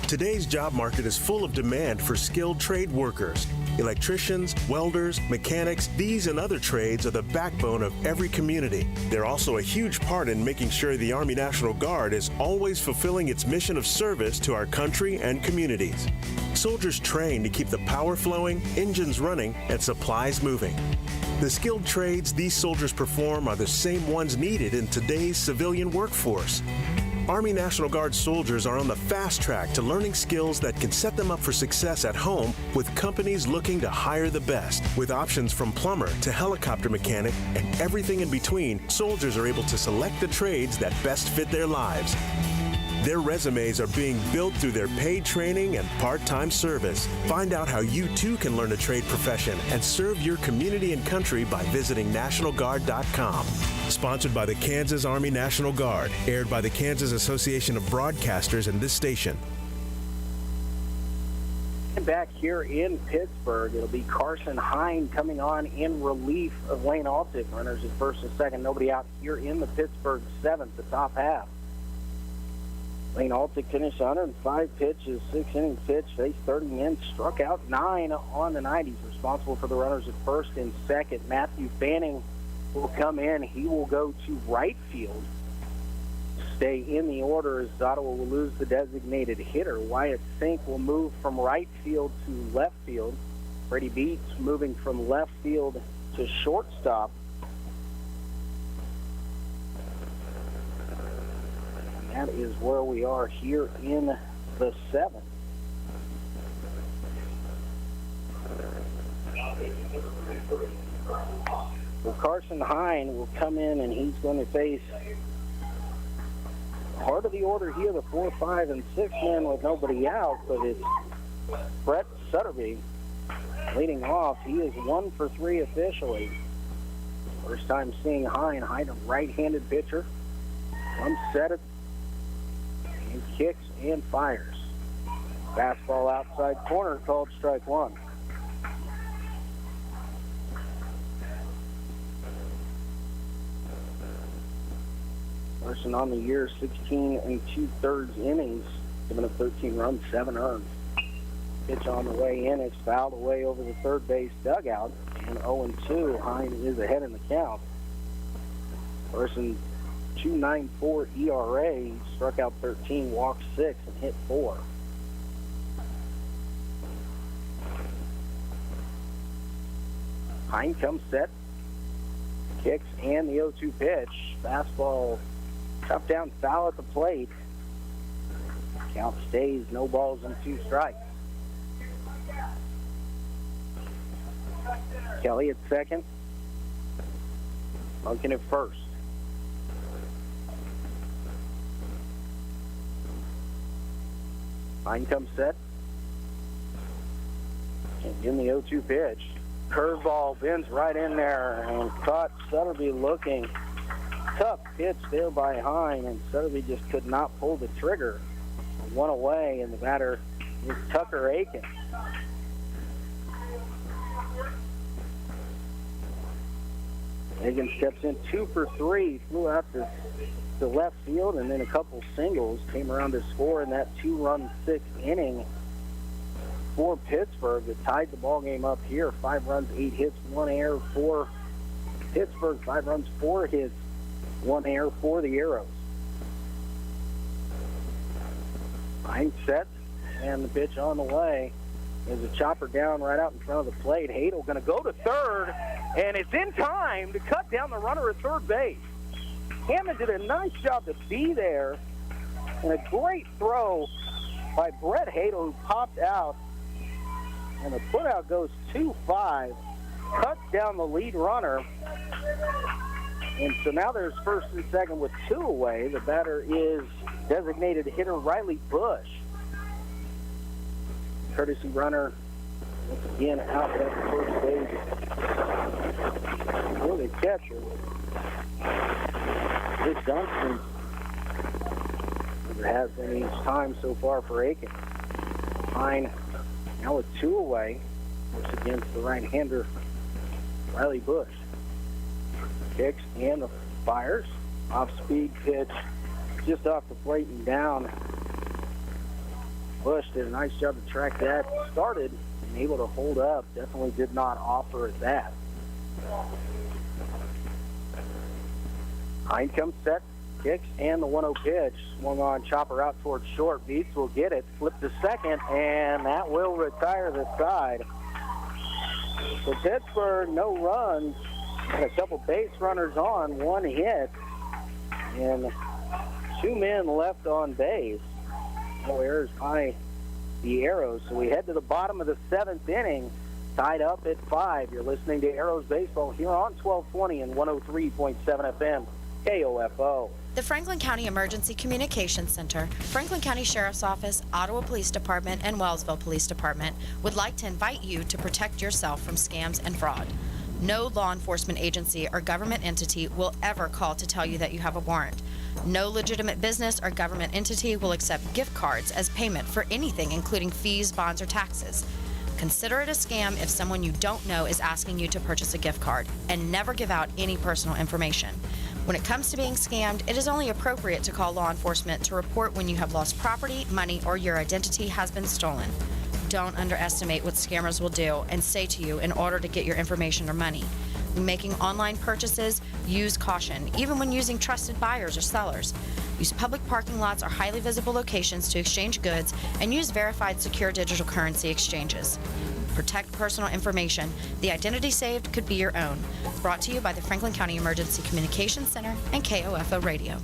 Today's job market is full of demand for skilled trade workers. Electricians, welders, mechanics, these and other trades are the backbone of every community. They're also a huge part in making sure the Army National Guard is always fulfilling its mission of service to our country and communities. Soldiers train to keep the power flowing, engines running, and supplies moving. The skilled trades these soldiers perform are the same ones needed in today's civilian workforce. Army National Guard soldiers are on the fast track to learning skills that can set them up for success at home with companies looking to hire the best. With options from plumber to helicopter mechanic and everything in between, soldiers are able to select the trades that best fit their lives. Their resumes are being built through their paid training and part-time service. Find out how you too can learn a trade profession and serve your community and country by visiting NationalGuard.com. Sponsored by the Kansas Army National Guard, aired by the Kansas Association of Broadcasters and this station. And back here in Pittsburgh, it'll be Carson Hine coming on in relief of Lane Altick. Runners at first and second, nobody out here in the Pittsburgh seventh, the top half. Lane Altick finished 105 pitches, 6 innings pitched, faced 30 men, struck out 9 on the night. He's responsible for the runners at first and second. Matthew Fanning will come in. He will go to right field. Stay in the order as Ottawa will lose the designated hitter. Wyatt Sink will move from right field to left field. Brady Beats moving from left field to shortstop. And that is where we are here in the seventh. Well, Carson Hine will come in and he's going to face part of the order here, the 4, 5, and 6 men with nobody out, but it's Brett Sutterby leading off. He is 1 for 3 officially. First time seeing Hine. Hine, a right-handed pitcher. Comes set it, and kicks and fires. Fastball outside corner called strike one. Carson on the year, 16 2/3 innings, giving up 13 runs, 7 earned. Pitch on the way in, it's fouled away over the third base dugout, and 0-2. Hine is ahead in the count. Carson, 2.94 ERA, he struck out 13, walked 6, and hit 4. Hine comes set, kicks, and the 0-2 pitch. Fastball chopped down, foul at the plate. Count stays, no balls and 2 strikes. Kelly at second. Lunkin at first. Hine comes set. And in the 0-2 pitch. Curveball bends right in there and caught Sutterby looking. Tough pitch there by Hine, and Sutterby just could not pull the trigger. One away, and the batter is Tucker Aiken. Aiken steps in 2 for 3, flew out to left field, and then a couple singles, came around to score in that 2-run 6th inning for Pittsburgh that tied the ball game up here. 5 runs, 8 hits, 1 error for Pittsburgh. 5 runs, 4 hits, 1 error for the Arrows. Hine set, and the pitch on the way. There's a chopper down right out in front of the plate. Hadel going to go to third, and it's in time to cut down the runner at third base. Hammond did a nice job to be there, and a great throw by Brett Hadel, who popped out, and the putout goes 2-5, cuts down the lead runner. And so now there's first and second with 2 away. The batter is designated hitter Riley Bush. Courtesy runner, once again, out at first base for the catcher. Rich Johnston never has been each time so far for Aiken. Hine now with 2 away. Works against the right-hander Riley Bush. Kicks and fires. Off-speed pitch just off the plate and down. Bush did a nice job to track that. Started and able to hold up. Definitely did not offer at that. Hine comes set, kicks, and the 1-0 pitch. Swung on, chopper out towards short. Beats will get it. Flip to second, and that will retire the side. For Pittsburgh, no runs. And a couple base runners on, 1 hit, and 2 men left on base. No errors by the Arrows. So we head to the bottom of the 7th inning, tied up at 5. You're listening to Arrows Baseball here on 1220 and 103.7 FM. KOFO. The Franklin County Emergency Communications Center, Franklin County Sheriff's Office, Ottawa Police Department, and Wellsville Police Department would like to invite you to protect yourself from scams and fraud. No law enforcement agency or government entity will ever call to tell you that you have a warrant. No legitimate business or government entity will accept gift cards as payment for anything, including fees, bonds, or taxes. Consider it a scam if someone you don't know is asking you to purchase a gift card, and never give out any personal information. When it comes to being scammed, it is only appropriate to call law enforcement to report when you have lost property, money, or your identity has been stolen. Don't underestimate what scammers will do and say to you in order to get your information or money. When making online purchases, use caution, even when using trusted buyers or sellers. Use public parking lots or highly visible locations to exchange goods, and use verified secure digital currency exchanges. Protect personal information. The identity saved could be your own. Brought to you by the Franklin County Emergency Communications Center and KOFO Radio.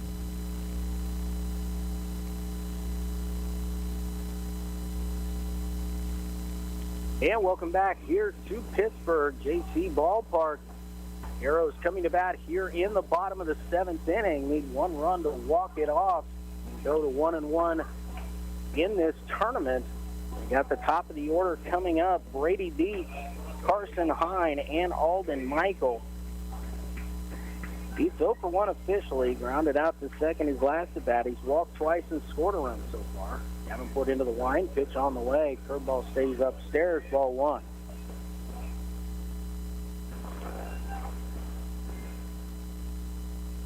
And welcome back here to Pittsburg, JC Ballpark. Arrows coming to bat here in the bottom of the 7th inning. Need one run to walk it off and go to 1-1 in this tournament. We got the top of the order coming up. Brady Beats, Carson Hine, and Alden Michael. Beats 0 for 1 officially. Grounded out to second his last at bat. He's walked twice and scored a run so far. Davenport into the line. Pitch on the way. Curveball stays upstairs. Ball 1.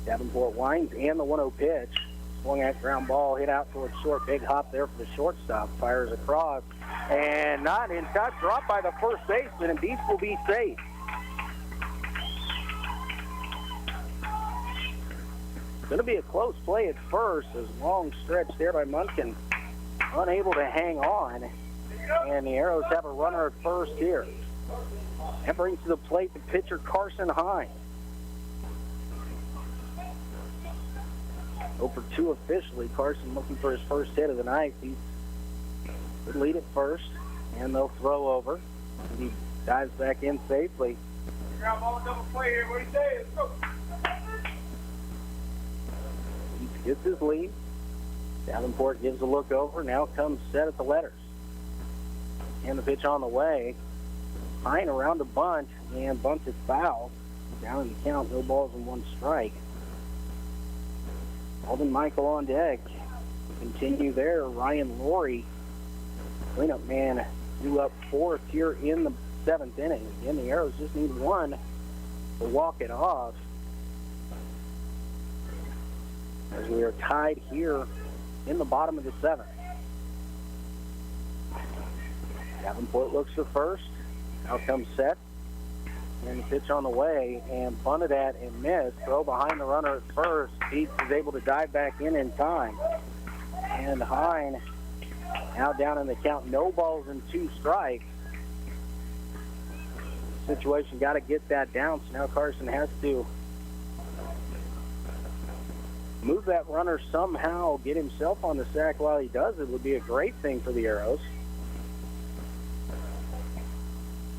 Davenport winds and the 1-0 pitch. Swung at ground ball, hit out towards short. Big hop there for the shortstop. Fires across. And not in touch. Dropped by the first baseman, and Beats will be safe. Going to be a close play at first. There's a long stretch there by Munkin. Unable to hang on. And the Arrows have a runner at first here. That brings to the plate the pitcher Carson Hine. 0 for 2 officially. Carson looking for his first hit of the night. He would lead at first, and they'll throw over. He dives back in safely. Ground ball, double play here. What do you say? Let's go. He gets his lead. Davenport gives a look over. Now comes set at the letters. And the pitch on the way. Hine around a bunt, and bunted foul. Down in the count, no balls and 1 strike. Alden Michael on deck. Continue there. Ryan Laurie, cleanup man, due up 4th here in the 7th inning. Again, the Arrows just need 1 to walk it off. As we are tied here in the bottom of the 7th. Davenport looks to first. Now comes set. And the pitch on the way, and bunted at and missed. Throw behind the runner at first. Beats is able to dive back in time. And Hine now down in the count. No balls and 2 strikes. Situation got to get that down, so now Carson has to move that runner somehow, get himself on the sack. While he does, it would be a great thing for the Arrows.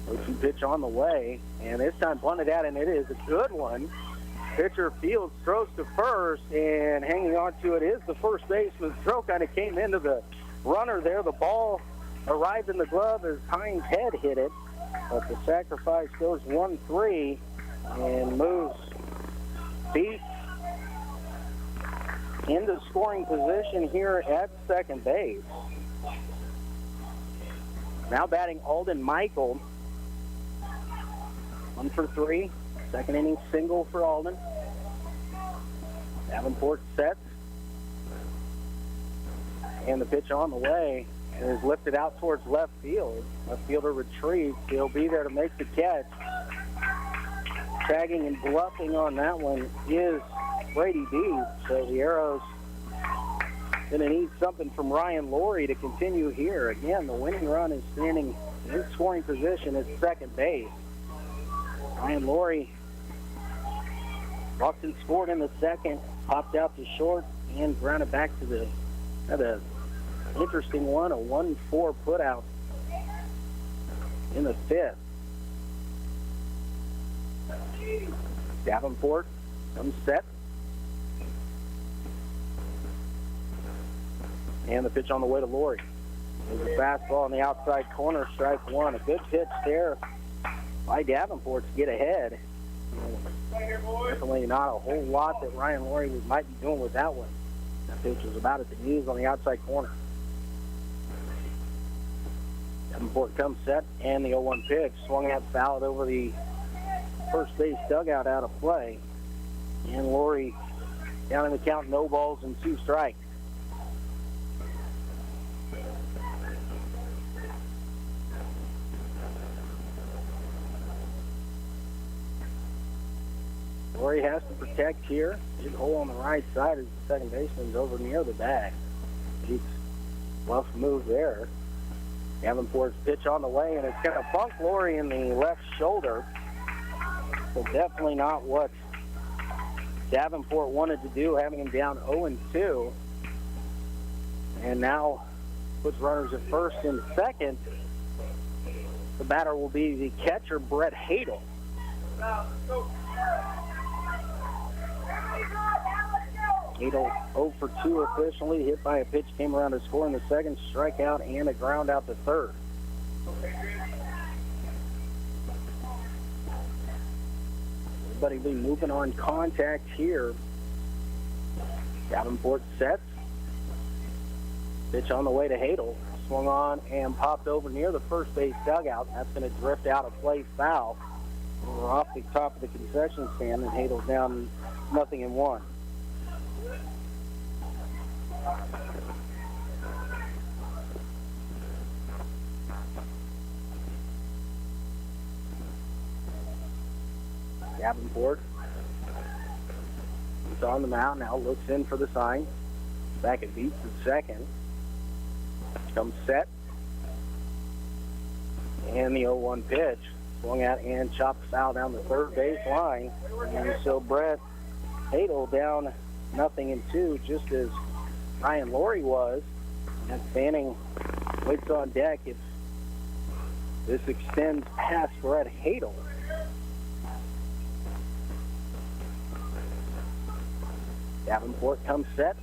0-2 pitch on the way, and this time bunted out, and it is a good one. Pitcher Fields throws to first, and hanging on to it is the first baseman's throw. Kind of came into the runner there. The ball arrived in the glove as Hine's head hit it, but the sacrifice goes 1-3 and moves Beats into scoring position here at second base. Now batting Alden Michael. 1 for 3. Second inning single for Alden. Davenport sets. And the pitch on the way is lifted out towards left field. Left fielder retrieves. He'll be there to make the catch. Tagging and bluffing on that one is Brady Dees. So the Arrows going to need something from Ryan Laurie to continue here. Again, the winning run is standing in scoring position at second base. Ryan Laurie walked and scored in the second, popped out to short, and grounded back to the another interesting one, a 1-4 putout in the 5th. Davenport comes set. And the pitch on the way to Laurie. There's a fastball on the outside corner, strike one. A good pitch there by Davenport to get ahead. Definitely not a whole lot that Ryan Laurie might be doing with that one. That pitch was about at the knees on the outside corner. Davenport comes set, and the 0-1 pitch. Swung out, fouled over the first base dugout out of play. And Laurie down in the count, no balls and 2 strikes. Laurie has to protect here. Big hole on the right side as the second baseman's over near the bag. He's bluff move there. Davenport's pitch on the way, and it's going to bunk Laurie in the left shoulder. So definitely not what Davenport wanted to do, having him down 0-2. And now puts runners at first and second. The batter will be the catcher, Brett Hadel. Hadel 0 for 2 officially, hit by a pitch, came around to score in the second, strikeout, and a ground out to third. Everybody be moving on contact here. Davenport sets. Pitch on the way to Hadel. Swung on and popped over near the first base dugout. That's going to drift out of play, foul. We're off the top of the concession stand, and Hadel's down 0-1. Davenport is on the mound now, looks in for the sign. Back at beats at second. Comes set. And the 0-1 pitch. Swung out and chopped foul down the third base line. And so Brett Hadel down 0-2, just as Ryan Laurie was. And Fanning waits on deck if this extends past Brett Hadel. Davenport comes set.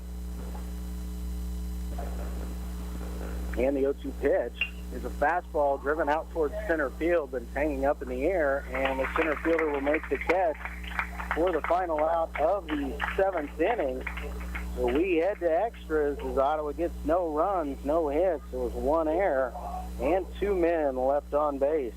And the 0-2 pitch is a fastball driven out towards center field, but it's hanging up in the air, and the center fielder will make the catch for the final out of the 7th inning. So we head to extras as Ottawa gets no runs, no hits. It was 1 error and 2 men left on base.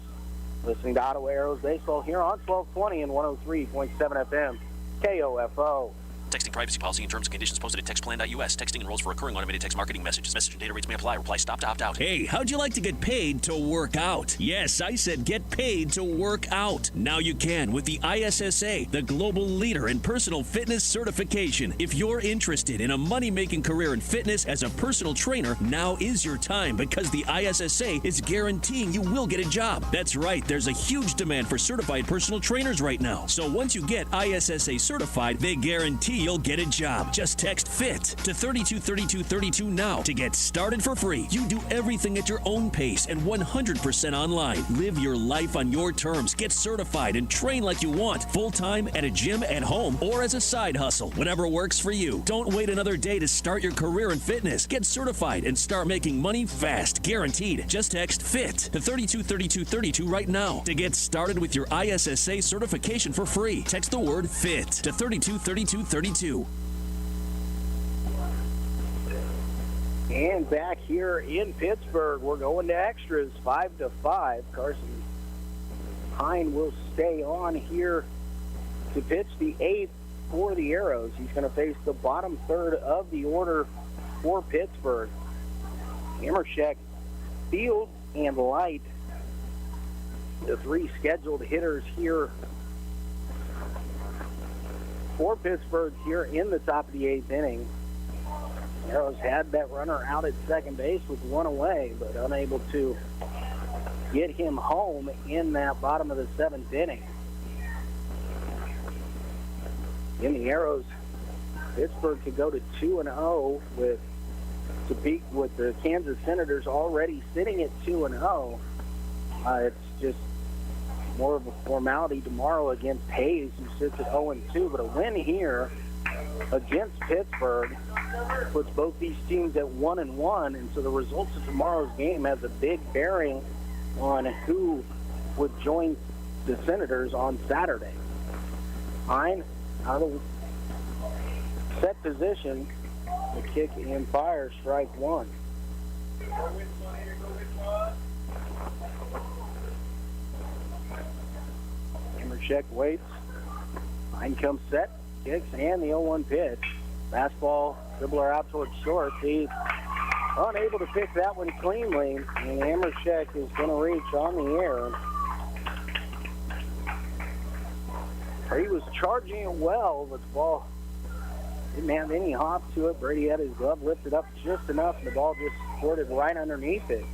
Listening to Ottawa Arrows Baseball here on 1220 and 103.7 FM, KOFO. Texting privacy policy and terms and conditions posted at textplan.us. Texting enrolls for recurring automated text marketing messages. Message and data rates may apply. Reply stop to opt out. Hey, how'd you like to get paid to work out? Yes, I said get paid to work out. Now you can with the ISSA, the global leader in personal fitness certification. If you're interested in a money-making career in fitness as a personal trainer, now is your time because the ISSA is guaranteeing you will get a job. That's right, there's a huge demand for certified personal trainers right now. So once you get ISSA certified, they guarantee you'll get a job. Just text FIT to 323232 now to get started for free. You do everything at your own pace and 100% online. Live your life on your terms. Get certified and train like you want. Full-time at a gym at home or as a side hustle. Whatever works for you. Don't wait another day to start your career in fitness. Get certified and start making money fast. Guaranteed. Just text FIT to 323232 right now to get started with your ISSA certification for free. Text the word FIT to 323232. And back here in Pittsburgh, we're going to extras, 5-5. Carson Hine will stay on here to pitch the 8th for the Arrows. He's going to face the bottom third of the order for Pittsburgh. Hammercheck, Field, and Light, the 3 scheduled hitters here for Pittsburgh here in the top of the 8th inning. Arrows had that runner out at second base with 1 away, but unable to get him home in that bottom of the 7th inning. In the Arrows, Pittsburgh could go to 2-0 with the Kansas Senators already sitting at 2-0. It's just more of a formality tomorrow against Hayes, who sits at 0-2, but a win here against Pittsburg puts both these teams at 1-1, and so the results of tomorrow's game has a big bearing on who would join the Senators on Saturday. Hine out of set position, the kick and fire, strike one. Hammercheck waits. Hine comes set, kicks, and the 0-1 pitch. Fastball, dribbler out towards short. He's unable to pick that one cleanly, and Hammercheck is going to reach on the air. He was charging it well, but the ball didn't have any hop to it. Brady had his glove lifted up just enough, and the ball just squirted right underneath it.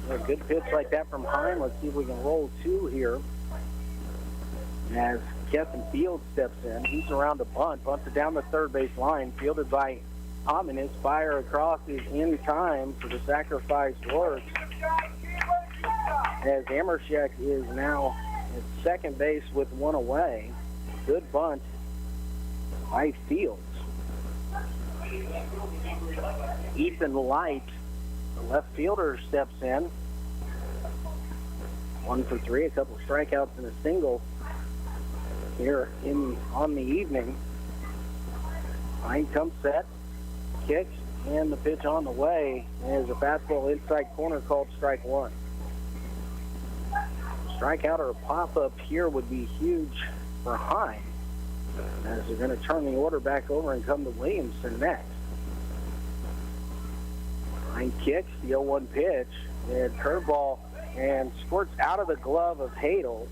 A good pitch like that from Hine. Let's see if we can roll two here. As Kevin Fields steps in, he's around a bunt, bunts it down the third base line, fielded by Hominis. Fire across is in time for the sacrifice works. As Hammercheck is now at second base with one away. Good bunt by Fields. Ethan Light, the left fielder, steps in. 1 for 3, a couple of strikeouts and a single here on the evening. Hine comes set, kicks, and the pitch on the way is a fastball inside corner called strike one. Strikeout or a pop-up here would be huge for Hine, as they're going to turn the order back over and come to Williamson next. Hine kicks, the 0-1 pitch, and curveball, and squirts out of the glove of Hadel,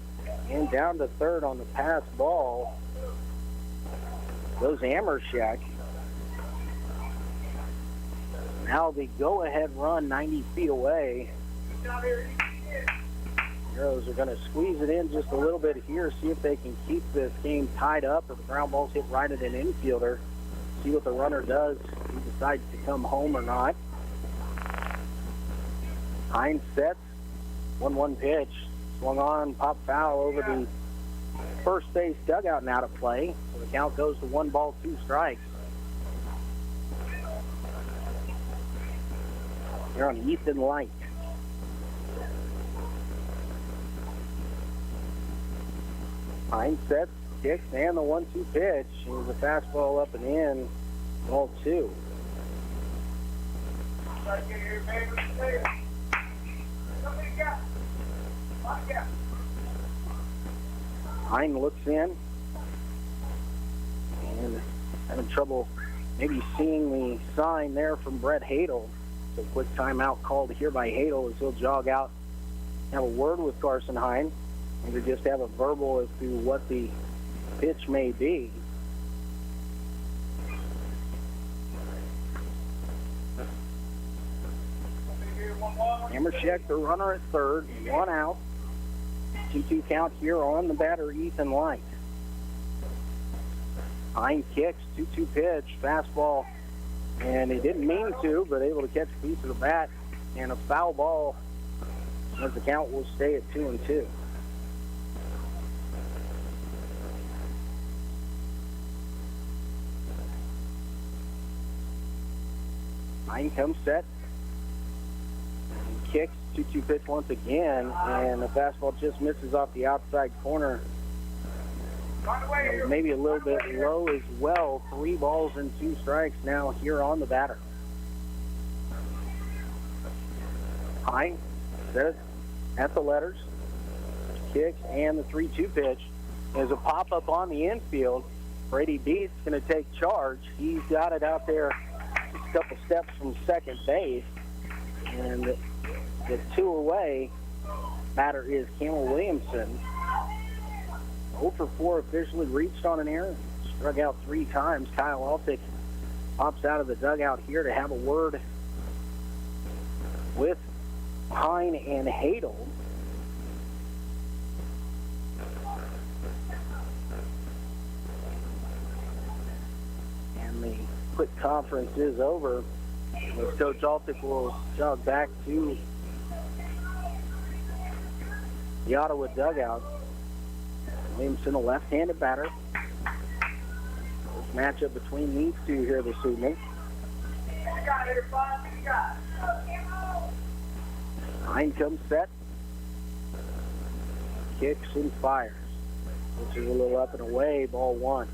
and down to third on the pass ball goes Hammercheck. Now the go-ahead run 90 feet away. Heroes are going to squeeze it in just a little bit here, see if they can keep this game tied up. If the ground ball's hit right at an infielder, see what the runner does. He decides to come home or not. Hine sets, 1-1 pitch, swung on, pop foul over the first base dugout and out of play. So the count goes to 1 ball, 2 strikes. Here on Ethan Light. Hine sets, kicks, and the 1-2 pitch. It was a fastball up and in, ball 2. Hine looks in and having trouble maybe seeing the sign there from Brett Hadel. So quick timeout called here by Hadel as he'll jog out, have a word with Carson Hine, and to just have a verbal as to what the pitch may be. Hammercheck, the runner at third, 1 out. 2-2 count here on the batter, Ethan Light. Hine kicks, 2-2 pitch, fastball, and he didn't mean to, but able to catch a piece of the bat, and a foul ball as the count will stay at 2-2. Hine comes set, and kicks, 2-2 pitch once again, and the fastball just misses off the outside corner. Maybe a little bit low as well. 3 balls and 2 strikes now here on the batter. Hine set at the letters, kicks, and the 3-2 pitch is a pop-up on the infield. Brady Beats going to take charge. He's got it out there just a couple steps from second base, and the 2 away batter is Campbell Williamson. 0 for 4 officially reached on an error. Struck out 3 times. Kyle Altick pops out of the dugout here to have a word with Hine and Hadel. And the quick conference is over. Coach Altick will jog back to the Ottawa dugout. Williamson, a left-handed batter. matchup between these two here this evening. Hine comes set. Kicks and fires. This is a little up and away, ball one.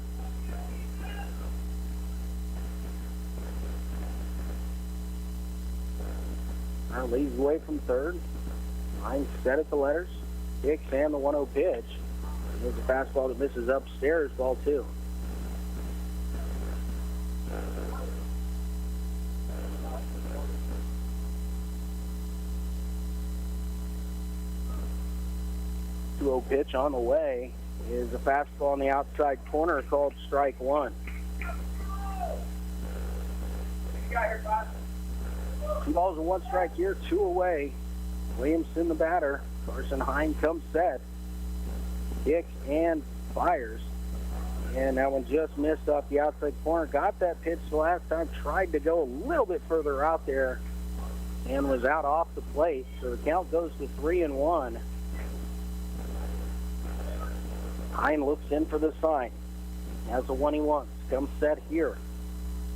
Now leads away from third. Hine set at the letters. Kicks and the 1-0 pitch. There's a fastball that misses upstairs, ball two. Pitch on the way is a fastball on the outside corner called strike one. 2 balls and 1 strike here, 2 away. Williamson the batter. Carson Hine comes set. Kicks and fires. And that one just missed off the outside corner. Got that pitch the last time. Tried to go a little bit further out there and was out off the plate. So the count goes to 3-1. Hine looks in for the sign. Has the one he wants. Comes set here.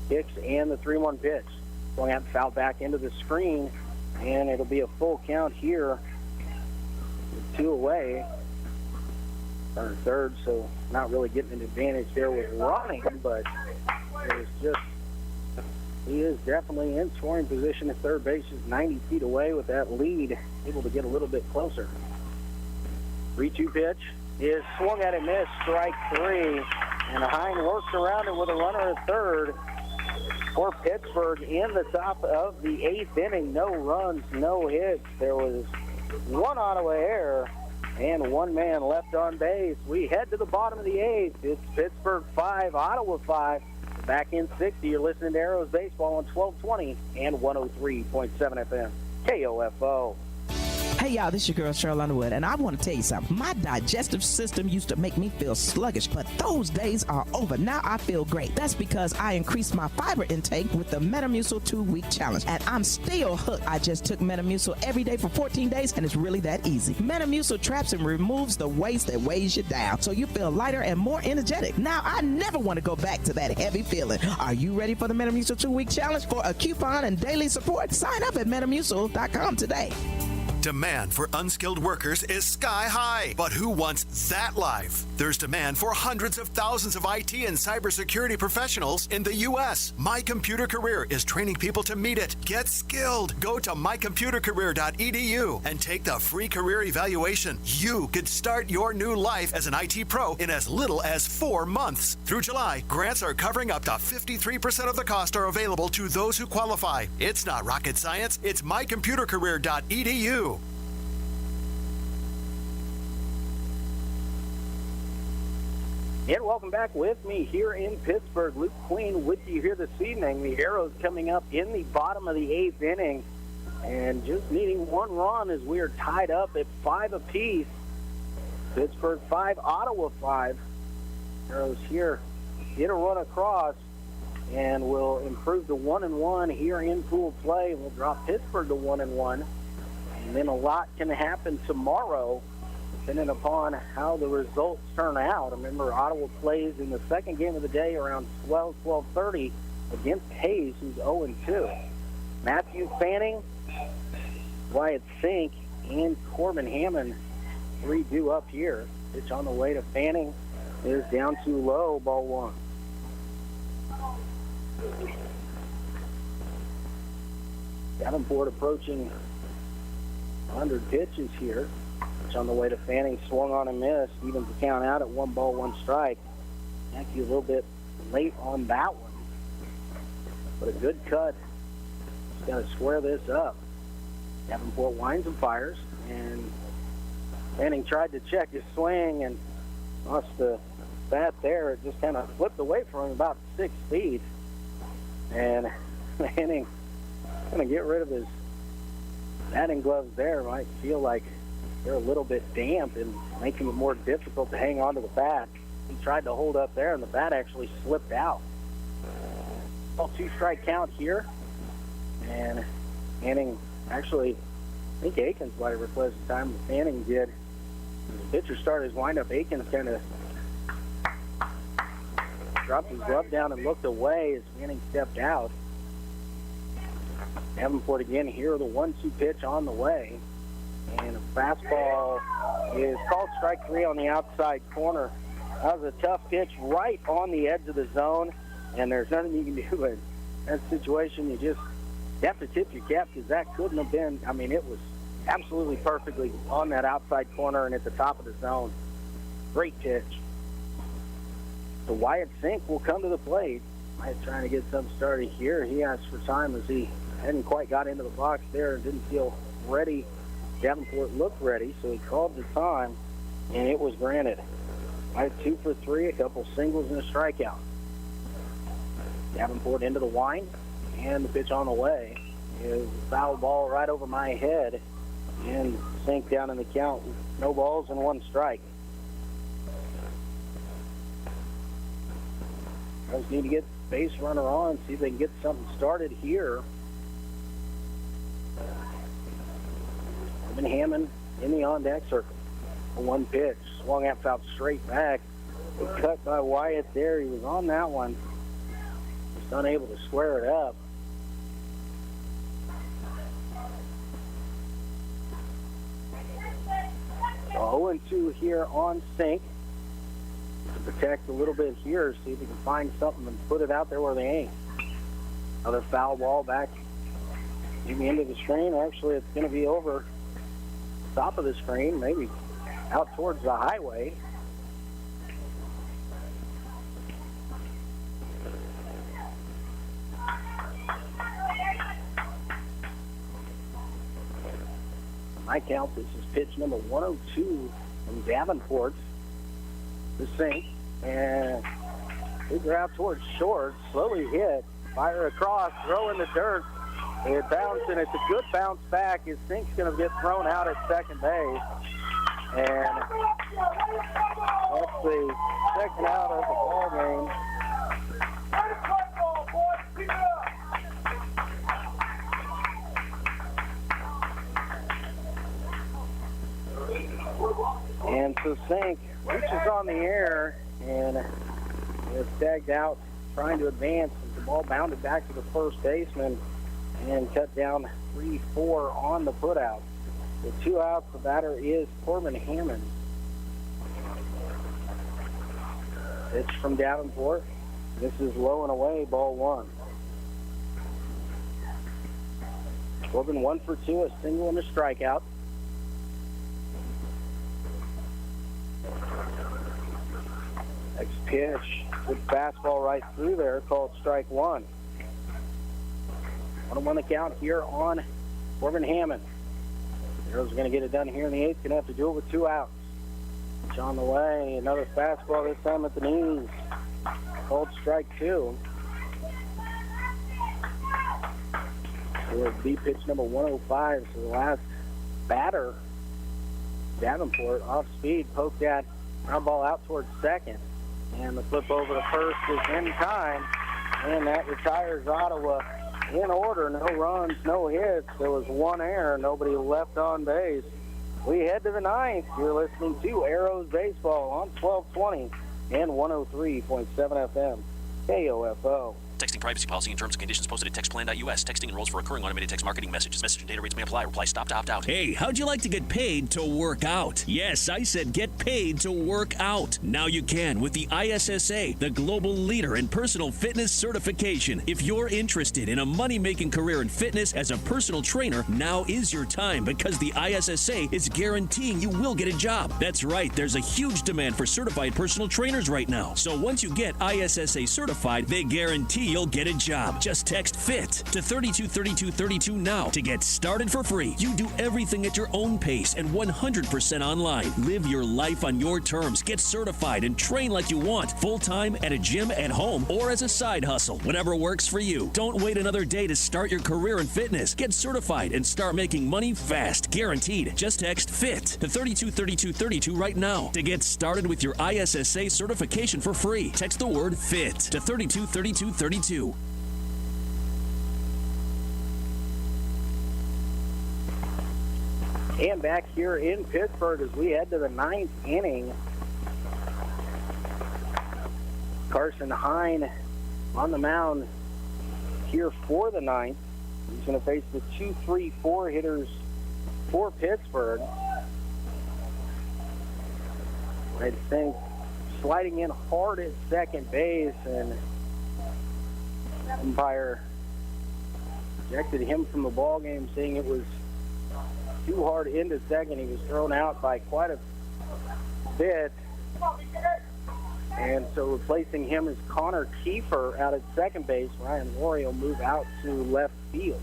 Kicks and the 3-1 pitch. Going out and foul back into the screen. And it'll be a full count here. 2 away. Or third, so not really getting an advantage there with running, but it's just, he is definitely in scoring position at third base, just 90 feet away with that lead, able to get a little bit closer. 3-2 pitch is swung at and missed, strike 3, and Hine works around it with a runner at third for Pittsburgh in the top of the 8th inning. No runs, no hits. There was 1 Ottawa error and 1 man left on base. We head to the bottom of the 8th. It's Pittsburgh 5, Ottawa 5. Back in 60, you're listening to Arrows Baseball on 1220 and 103.7 FM. KOFO. Hey, y'all, this is your girl, Cheryl Underwood, and I want to tell you something. My digestive system used to make me feel sluggish, but those days are over. Now I feel great. That's because I increased my fiber intake with the Metamucil 2-week challenge, and I'm still hooked. I just took Metamucil every day for 14 days, and it's really that easy. Metamucil traps and removes the waste that weighs you down, so you feel lighter and more energetic. Now I never want to go back to that heavy feeling. Are you ready for the Metamucil 2-week challenge? For a coupon and daily support, sign up at Metamucil.com today. Demand for unskilled workers is sky high, but who wants that life? There's demand for hundreds of thousands of IT and cybersecurity professionals in the U.S. My Computer Career is training people to meet it. Get skilled. Go to mycomputercareer.edu and take the free career evaluation. You could start your new life as an IT pro in as little as 4 months. Through July, grants are covering up to 53% of the cost are available to those who qualify. It's not rocket science. It's mycomputercareer.edu. And welcome back with me here in Pittsburgh. Luke Queen with you here this evening. The Arrows coming up in the bottom of the 8th inning and just needing 1 run as we are tied up at 5 apiece. Pittsburgh 5, Ottawa 5. Arrows here get a run across and will improve to 1-1 here in pool play. We'll drop Pittsburgh to 1-1. And then a lot can happen tomorrow depending upon how the results turn out. Remember, Ottawa plays in the second game of the day around 12:30 against Hayes, who's 0-2. Matthew Fanning, Wyatt Sink, and Corbin Hammond, 3 due up here. Pitch on the way to Fanning is down too low, ball 1. Davenport approaching 100 pitches here. Pitch on the way to Fanning, swung on and missed. Evens the count out at 1 ball, 1 strike. Actually a little bit late on that one. But a good cut. Just got to square this up. Davenport winds and fires. And Fanning tried to check his swing and lost the bat there. It just kind of flipped away from him about 6 feet. And Fanning going to get rid of his batting gloves there. Might feel like they're a little bit damp and making it more difficult to hang on to the bat. He tried to hold up there, and the bat actually slipped out. Well, 2-strike count here. And Fanning, actually, I think Aikens might have requested time, but Fanning did. The pitcher started his windup. Aikens kind of dropped his glove down and looked away as Manning stepped out. Davenport again here, the 1-2 pitch on the way. And a fastball is called strike 3 on the outside corner. That was a tough pitch right on the edge of the zone, and there's nothing you can do in that situation. You have to tip your cap because that couldn't have been, I mean, it was absolutely perfectly on that outside corner and at the top of the zone. Great pitch. So Wyatt Sink will come to the plate. Wyatt trying to get something started here. He asked for time as he hadn't quite got into the box there and didn't feel ready. Davenport looked ready, so he called the time, and it was granted. Wyatt 2 for 3, a couple singles and a strikeout. Davenport into the line, and the pitch on the way is a foul ball right over my head, and Sink down in the count. No balls and 1 strike. Just need to get base runner on, see if they can get something started here. Corbin Hammond in the on-deck circle. A 1 pitch, swung that foul straight back. Cut by Wyatt there. He was on that one. Just unable to square it up. So 0-2 here on Sink. To protect a little bit here, see if he can find something and put it out there where they ain't. Another foul ball back maybe into the screen. Actually, it's going to be over the top of the screen, maybe out towards the highway. My count, this is pitch number 102 from Davenport. The Sink, and figure out towards short, slowly hit, fire across, throw in the dirt. It bounced, and it's a good bounce back. His Sink's going to get thrown out at second base, and that's the second out of the ball game. And so Sink reaches on the air and is tagged out trying to advance as the ball bounded back to the first baseman and cut down 3-4 on the putout. With 2 outs, the batter is Corbin Hammond. Pitch from Davenport. This is low and away, ball 1. Corbin 1 for 2, a single and a strikeout. Next pitch, good fastball right through there, called strike 1. 1-1 the count here on Corbin Hammond. Heroes are going to get it done here in the 8th. Going to have to do it with 2 outs. Pitch on the way, another fastball this time at the knees. Called strike 2. It will be pitch number 105. So the last batter, Davenport, off speed, poked that ground ball out towards second. And the flip over to first is in time, and that retires Ottawa in order. No runs, no hits. There was 1 error, nobody left on base. We head to the 9th. You're listening to Arrows Baseball on 1220 and 103.7 FM, KOFO. Texting privacy policy and terms and conditions posted at textplan.us. Texting enrolls for recurring automated text marketing messages. Message and data rates may apply. Reply stop to opt out. Hey, how'd you like to get paid to work out? Yes, I said get paid to work out. Now you can with the ISSA, the global leader in personal fitness certification. If you're interested in a money-making career in fitness as a personal trainer, now is your time because the ISSA is guaranteeing you will get a job. That's right, there's a huge demand for certified personal trainers right now. So once you get ISSA certified, they guarantee you'll get a job. Just text FIT to 323232 now to get started for free. You do everything at your own pace and 100% online. Live your life on your terms. Get certified and train like you want. Full-time, at a gym, at home, or as a side hustle. Whatever works for you. Don't wait another day to start your career in fitness. Get certified and start making money fast. Guaranteed. Just text FIT to 323232 right now to get started with your ISSA certification for free. Text the word FIT to 323232. And back here in Pittsburgh as we head to the 9th inning. Carson Hine on the mound here for the ninth. He's going to face the 2-3-4 hitters for Pittsburgh. I think sliding in hard at second base, and umpire ejected him from the ball game, saying it was too hard into second. He was thrown out by quite a bit. And so replacing him is Connor Kiefer out at second base. Ryan Rory will move out to left field.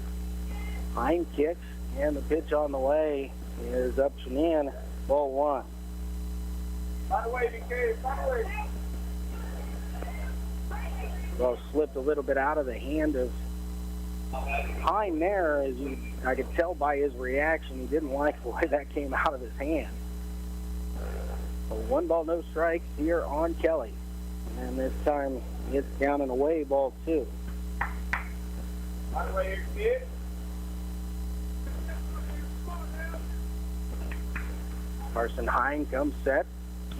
Hine kicks, and the pitch on the way is up and in, ball one. By the way, BK, by the way. Ball slipped a little bit out of the hand of Hine there. I could tell by his reaction, he didn't like the way that came out of his hand. So 1 ball, no strikes here on Kelly. And this time it's down and away, ball 2. By the way, here, kid. Carson Hine comes set,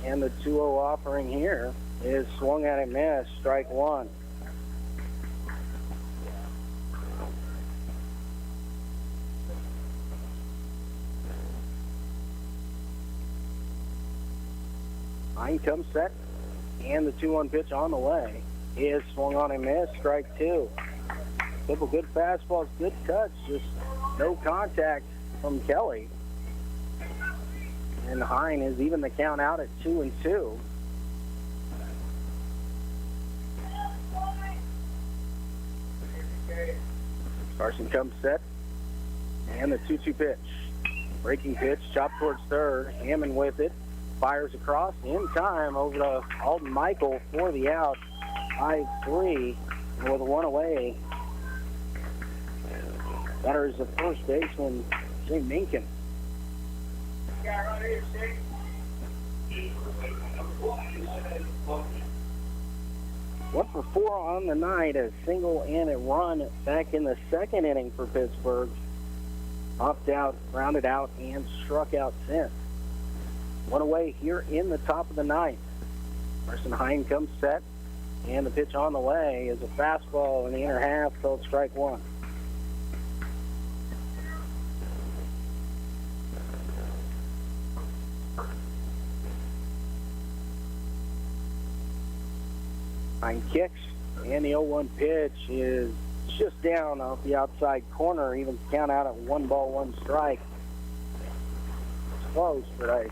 and the 2-0 offering here is swung at and missed, strike 1. Hine comes set, and the 2-1 pitch on the way is swung on and missed, strike 2. Simple, good fastballs, good touch, just no contact from Kelly. And Hine is even the count out at 2-2. Carson comes set, and the 2-2 pitch. Breaking pitch, chopped towards third. Hammond with it. Fires across in time over to Alden Michael for the out. 5-3, and with a 1 away. Batter is the first baseman, Shane Minkin. Guy right here, Shane. 1 for 4 on the night, a single and a run back in the second inning for Pittsburgh. Popped out, grounded out, and struck out since. 1 away here in the top of the ninth. Carson Hine comes set, and the pitch on the way is a fastball in the inner half, called strike 1. Hine kicks, and the 0-1 pitch is just down off the outside corner, even count out at 1 ball, 1 strike. It's close, but I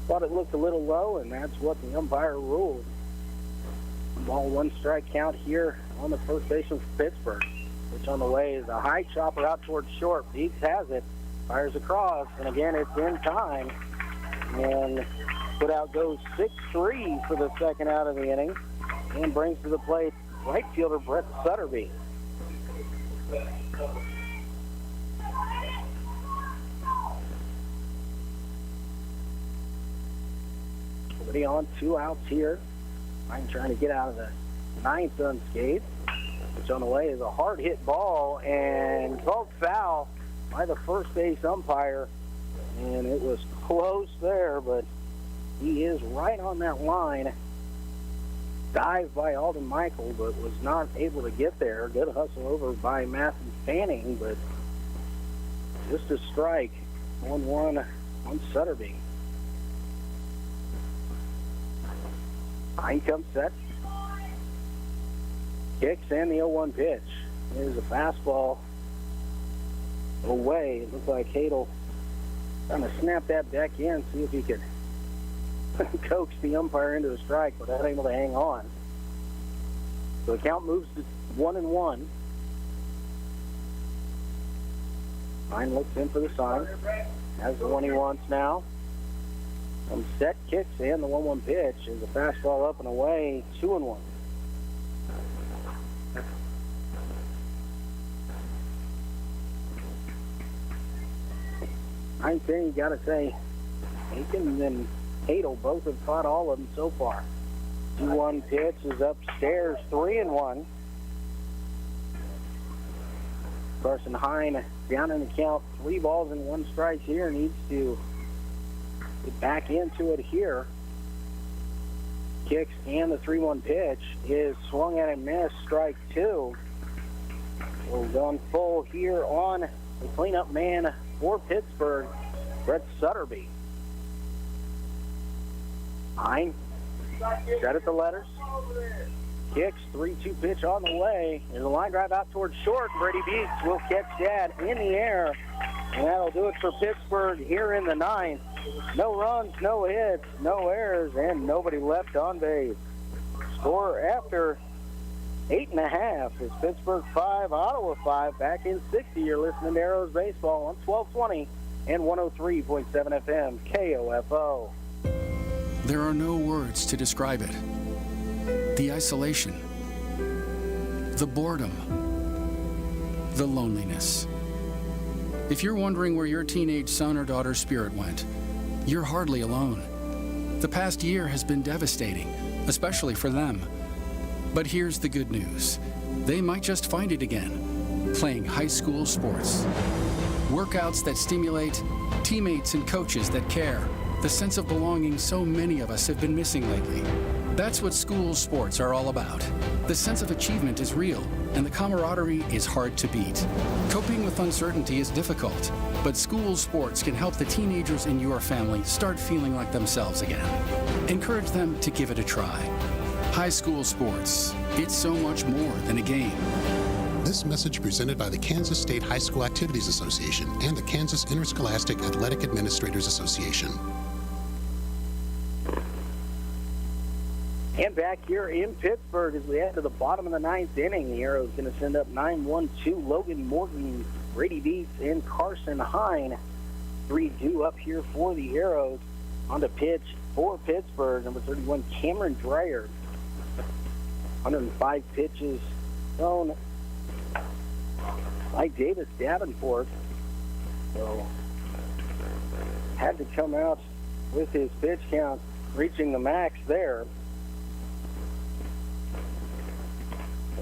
thought it looked a little low, and that's what the umpire ruled. 1 ball, 1 strike count here on the first baseman for Pittsburgh. Which on the way is a high chopper out towards short. Beeks has it, fires across, and again it's in time. And put out goes 6-3 for the second out of the inning, and brings to the plate right fielder Brett Sutterby. Already on 2 outs here. I'm trying to get out of the ninth unscathed, which on the way is a hard hit ball and called foul by the first base umpire. And it was close there, but he is right on that line. Dived by Alden Michael, but was not able to get there. Good hustle over by Matthew Fanning, but just a strike. 1-1 on Sutterby. Hine comes set. Kicks, and the 0-1 pitch. There's a fastball away. It looks like Hadel trying to snap that back in, see if he could coax the umpire into a strike, but not able to hang on. So the count moves to 1-1. Hine looks in for the sign. Has the one he wants now. Set, kicks, and the 1-1 pitch is a fastball up and away, 2-1. Hine saying, you got to say, Aiken and Hadel both have caught all of them so far. 2-1 pitch is upstairs, 3-1. Carson Hine down in the count, 3 balls and 1 strike here, needs to get back into it here. Kicks and the 3-1 pitch is swung at and missed. Strike 2. We're going full here on the cleanup man for Pittsburgh, Brett Sutterby. Hine set at the letters. Kicks, 3-2 pitch on the way. There's a line drive out towards short. Brady Beats will catch that in the air. And that'll do it for Pittsburgh here in the 9th. No runs, no hits, no errors, and nobody left on base. Score after 8.5 is Pittsburgh 5, Ottawa 5. Back in 60, you're listening to Arrows Baseball on 1220 and 103.7 FM KOFO. There are no words to describe it. The isolation, the boredom, the loneliness. If you're wondering where your teenage son or daughter's spirit went, you're hardly alone. The past year has been devastating, especially for them. But here's the good news. They might just find it again, playing high school sports. Workouts that stimulate, teammates and coaches that care, the sense of belonging so many of us have been missing lately. That's what school sports are all about. The sense of achievement is real, and the camaraderie is hard to beat. Coping with uncertainty is difficult, but school sports can help the teenagers in your family start feeling like themselves again. Encourage them to give it a try. High school sports, it's so much more than a game. This message presented by the Kansas State High School Activities Association and the Kansas Interscholastic Athletic Administrators Association. And back here in Pittsburgh as we head to the bottom of the 9th inning, the Arrows going to send up 9-1-2. Logan Morgan, Brady Beats, and Carson Hine. 3-2 up here for the Arrows. On the pitch for Pittsburgh, number 31, Cameron Dreyer. 105 pitches thrown by Davis Davenport. So had to come out with his pitch count reaching the max there.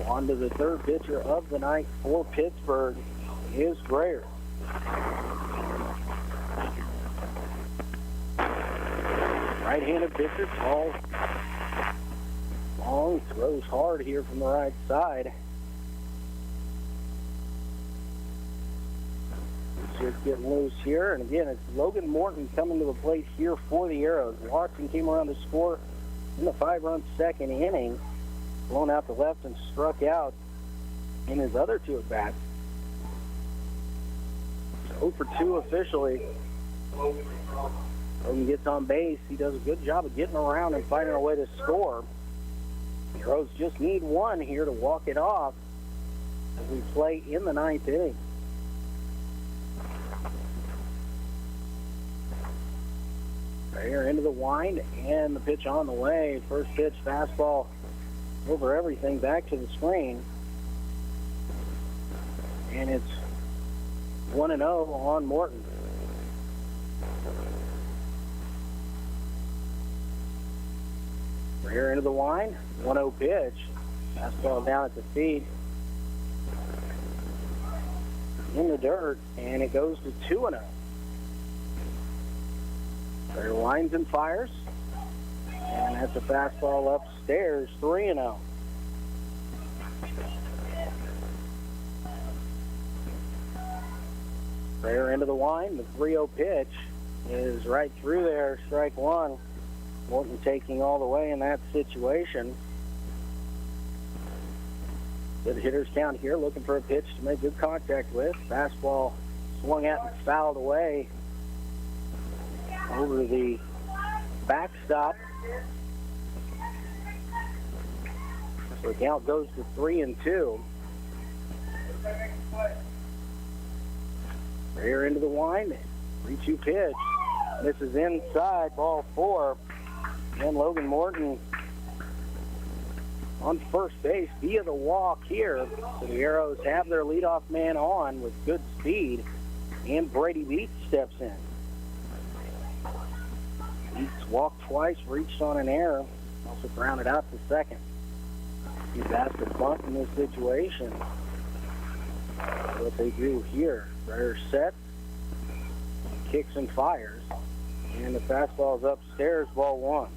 On to the third pitcher of the night for Pittsburgh is Dreyer. Right-handed pitcher, tall, long, throws hard here from the right side. Just getting loose here, and again, it's Logan Morton coming to the plate here for the Arrows. Watson came around to score in the 5-run second inning. Blown out to left and struck out in his other 2 at-bats. 0 for 2 officially. Logan gets on base. He does a good job of getting around and finding a way to score. The Arrows just need 1 here to walk it off as we play in the 9th inning. Right here into the wind and the pitch on the way. First pitch, fastball over everything back to the screen. And it's 1-0 on Morton. We're here into the wind. 1-0 pitch. Fastball down at the feet. In the dirt, and it goes to 2-0. There winds and fires. And that's a fastball upstairs, 3-0. There into the wind. The 3-0 pitch is right through there, strike 1. Morton taking all the way in that situation. Good hitter's count here, looking for a pitch to make good contact with. Fastball swung at and fouled away over the backstop. So the count goes to 3-2. Rear into the wind. 3-2 pitch. This is inside, ball 4. And Logan Morton on first base via the walk here. So the Arrows have their leadoff man on with good speed. And Brady Beats steps in. Beats walked twice, reached on an error. Also grounded out to second. He's asked to bunt in this situation. What they do here. They're set, kicks and fires, and the fastball's upstairs, ball 1.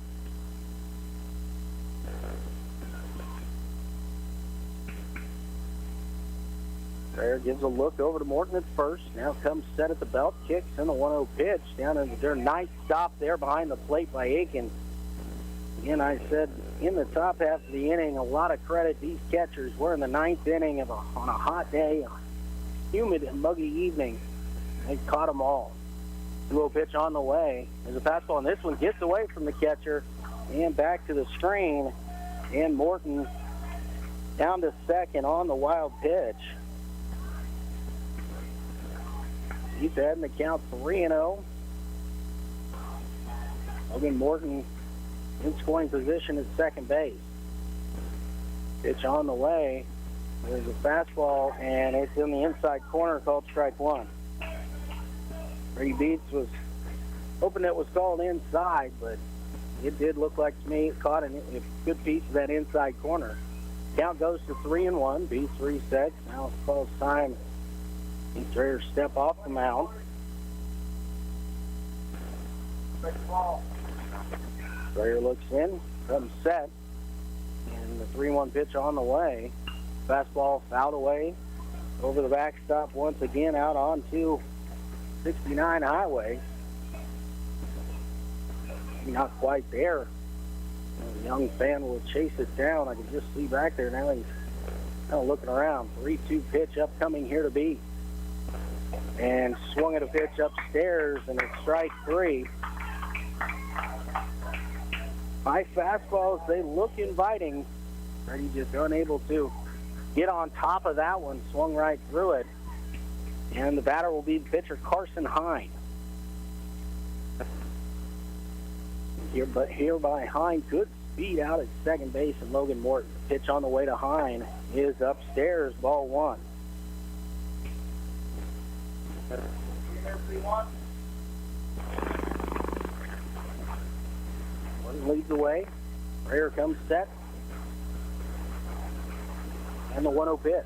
Strayer gives a look over to Morton at first. Now comes set at the belt, kicks in the 1-0 pitch down into their nice stop there behind the plate by Aiken. Again, I said in the top half of the inning, a lot of credit these catchers. We're in the 9th inning on a hot day, a humid and muggy evening. They caught them all. 2-0 pitch on the way. There's a fastball, and this one gets away from the catcher and back to the screen. And Morton down to second on the wild pitch. He's ahead in the count 3-0. Logan Morton in scoring position at second base. Pitch on the way. There's a fastball, and it's in the inside corner, called strike one. Brady Beats was hoping it was called inside, but it did look like to me it caught a good piece of that inside corner. Count goes to 3-1. Beats resets. Now it's close time. Strayer step off the mound. Strayer looks in, comes set, and the 3-1 pitch on the way. Fastball fouled away over the backstop once again out onto 69 Highway. Not quite there. The young fan will chase it down. I can just see back there now. He's kind of looking around. 3-2 pitch upcoming here to Beats. And swung at a pitch upstairs, and it's strike three. 5 fastballs, they look inviting. Brady just unable to get on top of that one, swung right through it. And the batter will be the pitcher, Carson Hine. Hereby Hine, good speed out at second base, and Logan Morton. The pitch on the way to Hine is upstairs, ball one. One leads the way. Strayer comes set. And the 1-0 pitch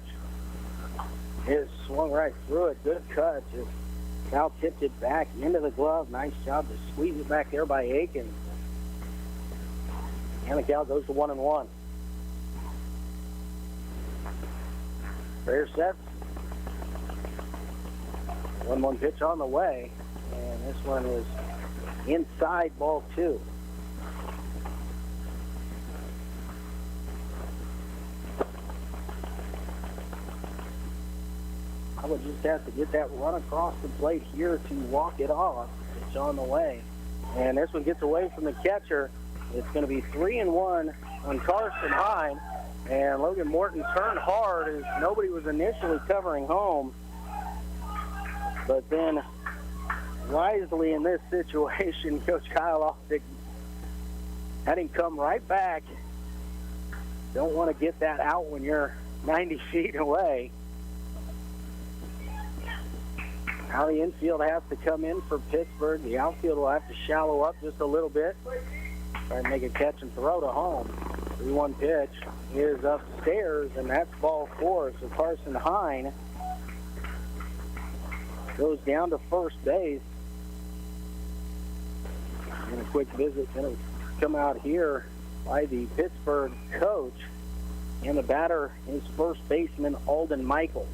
is swung right through it. Good cut. Just Cal tipped it back into the glove. Nice job to squeeze it back there by Aiken. And the Cal goes to 1-1. Strayer sets. 1-1 pitch on the way, and this one is inside, ball two. I would just have to get that run across the plate here to walk it off. Pitch on the way, and this one gets away from the catcher. It's going to be 3-1 on Carson Hine, and Logan Morton turned hard as nobody was initially covering home. But then, wisely in this situation, Coach Kyle Alstic had him come right back. Don't want to get that out when you're 90 feet away. Now the infield has to come in for Pittsburgh. The outfield will have to shallow up just a little bit. Try and make a catch and throw to home. 3-1 pitch is upstairs, and that's ball four. So Carson Hine goes down to first base. And a quick visit going to come out here by the Pittsburgh coach. And the batter is first baseman Alden Michaels.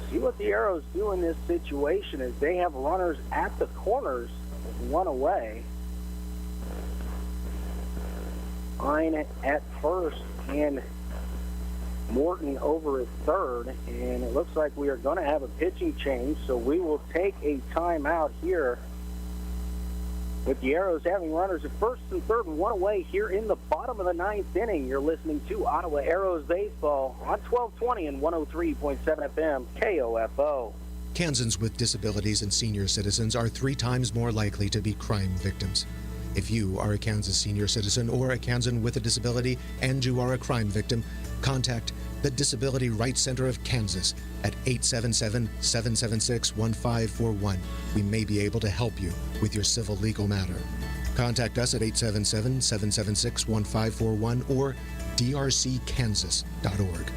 See what the Arrows do in this situation is they have runners at the corners with one away. Hine at first and Morton over at third, and it looks like we are going to have a pitching change, so we will take a timeout here with the Arrows having runners at first and third and one away here in the bottom of the 9th inning. You're listening to Ottawa Arrows Baseball on 1220 and 103.7 FM KOFO. Kansans with disabilities and senior citizens are 3 times more likely to be crime victims. If you are a Kansas senior citizen or a Kansan with a disability and you are a crime victim, contact the Disability Rights Center of Kansas at 877-776-1541. We may be able to help you with your civil legal matter. Contact us at 877-776-1541 or drckansas.org.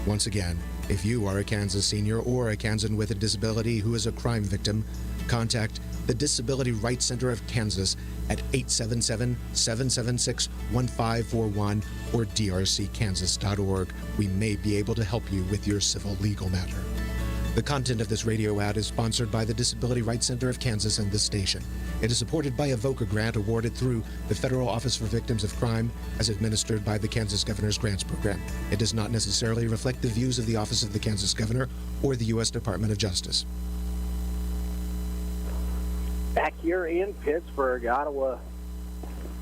Once again, if you are a Kansas senior or a Kansan with a disability who is a crime victim, contact the Disability Rights Center of Kansas at 877-776-1541 or drckansas.org. We may be able to help you with your civil legal matter. The content of this radio ad is sponsored by the Disability Rights Center of Kansas and this station. It is supported by a VOCA grant awarded through the Federal Office for Victims of Crime as administered by the Kansas Governor's Grants Program. It does not necessarily reflect the views of the Office of the Kansas Governor or the U.S. Department of Justice. Back here in Pittsburg, Ottawa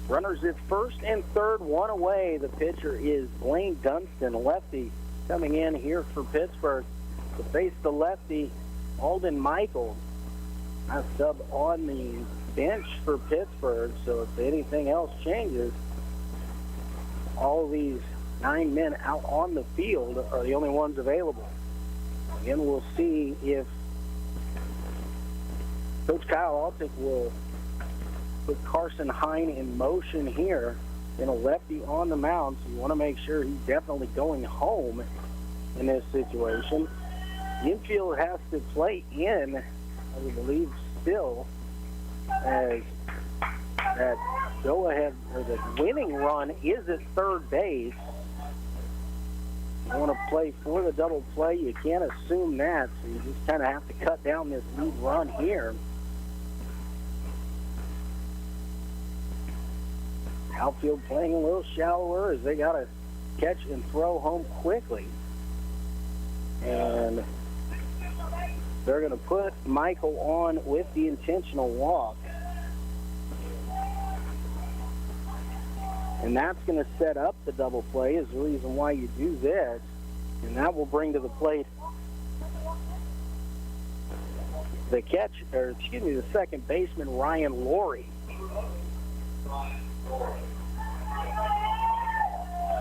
runners at first and third, one away. The pitcher is Blaine Dunstan, lefty, coming in here for Pittsburg. To face the lefty, Alden Michael, a sub on the bench for Pittsburgh, so if anything else changes, all these 9 men out on the field are the only ones available. Again, we'll see if Coach Kyle Altick will put Carson Hine in motion here. In a lefty on the mound, so you want to make sure he's definitely going home in this situation. The infield has to play in, I believe, still, as that go-ahead or the winning run is at third base. You want to play for the double play. You can't assume that, so you just kind of have to cut down this lead run here. Outfield playing a little shallower as they got to catch and throw home quickly. And they're going to put Michael on with the intentional walk. And that's going to set up the double play is the reason why you do this. And that will bring to the plate the the second baseman, Ryan Laurie.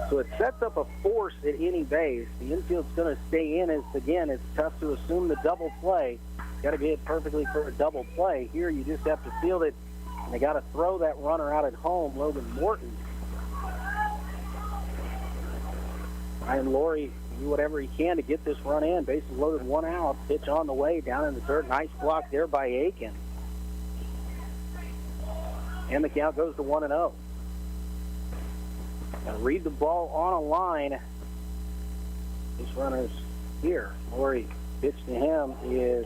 So it sets up a force at any base. The infield's going to stay in as, again, it's tough to assume the double play. Got to get it perfectly for a double play. Here you just have to field it, and they got to throw that runner out at home, Logan Morton. Ryan Laurie do whatever he can to get this run in. Bases loaded, one out. Pitch on the way, down in the dirt. Nice block there by Aiken. And the count goes to 1-0. Got to read the ball on a line. This runner's here. Laurie pitch to him is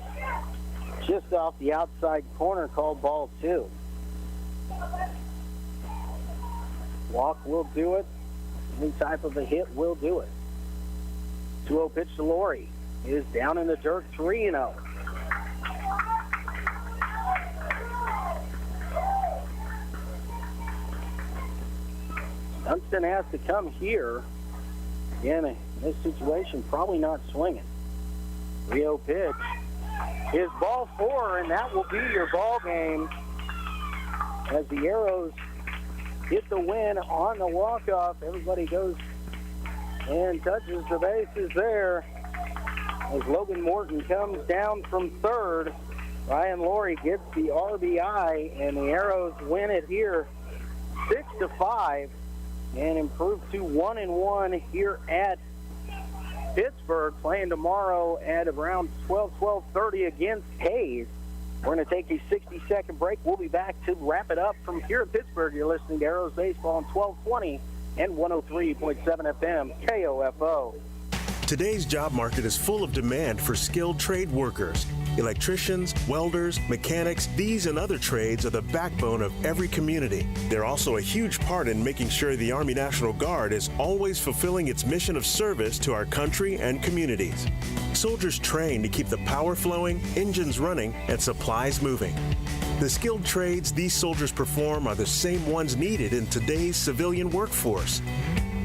just off the outside corner, called ball 2. Walk will do it. Any type of a hit will do it. 2-0 pitch to Laurie. It is down in the dirt, 3-0. Dunstan has to come here. Again, in this situation, probably not swinging. 3-0 pitch is ball 4, and that will be your ball game as the Arrows get the win on the walk-off. Everybody goes and touches the bases there as Logan Morton comes down from third. Ryan Laurie gets the RBI, and the Arrows win it here 6-5. And improve to 1-1 here at Pittsburgh, playing tomorrow at around 12:30 against Hayes. We're going to take a 60-second break. We'll be back to wrap it up from here at Pittsburgh. You're listening to Arrows Baseball on 1220 and 103.7 FM KOFO. Today's job market is full of demand for skilled trade workers. Electricians, welders, mechanics, these and other trades are the backbone of every community. They're also a huge part in making sure the Army National Guard is always fulfilling its mission of service to our country and communities. Soldiers train to keep the power flowing, engines running, and supplies moving. The skilled trades these soldiers perform are the same ones needed in today's civilian workforce.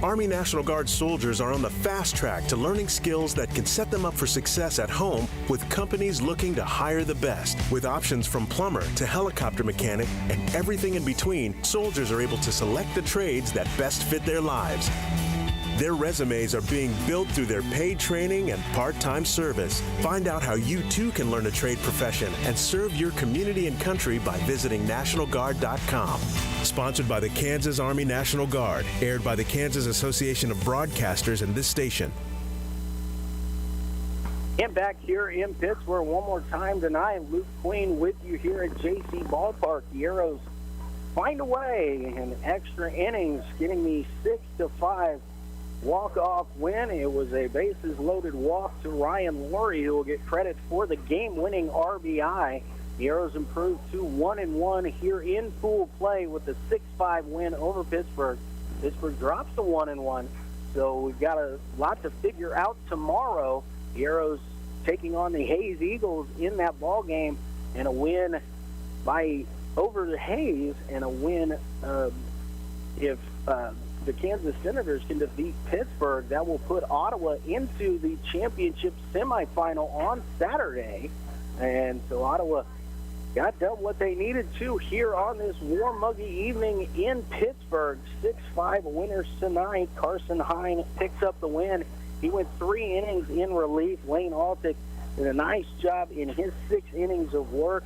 Army National Guard soldiers are on the fast track to learning skills that can set them up for success at home with companies looking to hire the best. With options from plumber to helicopter mechanic and everything in between, soldiers are able to select the trades that best fit their lives. Their resumes are being built through their paid training and part-time service. Find out how you too can learn a trade profession and serve your community and country by visiting NationalGuard.com. Sponsored by the Kansas Army National Guard. Aired by the Kansas Association of Broadcasters and this station. And back here in Pittsburgh one more time tonight. Luke Queen with you here at JC Ballpark. The Arrows find a way in extra innings, getting the 6-5 walk-off win. It was a bases-loaded walk to Ryan Laurie, who will get credit for the game-winning RBI. The Arrows improved to 1-1 here in pool play with the 6-5 win over Pittsburg. Pittsburg drops to 1-1, so we've got a lot to figure out tomorrow. The Arrows taking on the Hayes Eagles in that ball game, and a win over the Hayes, and a win if the Kansas Senators can defeat Pittsburgh. That will put Ottawa into the championship semifinal on Saturday. And so Ottawa got done what they needed to here on this warm, muggy evening in Pittsburgh. 6-5 winners tonight. Carson Hine picks up the win. He went 3 innings in relief. Lane Altick did a nice job in his 6 innings of work,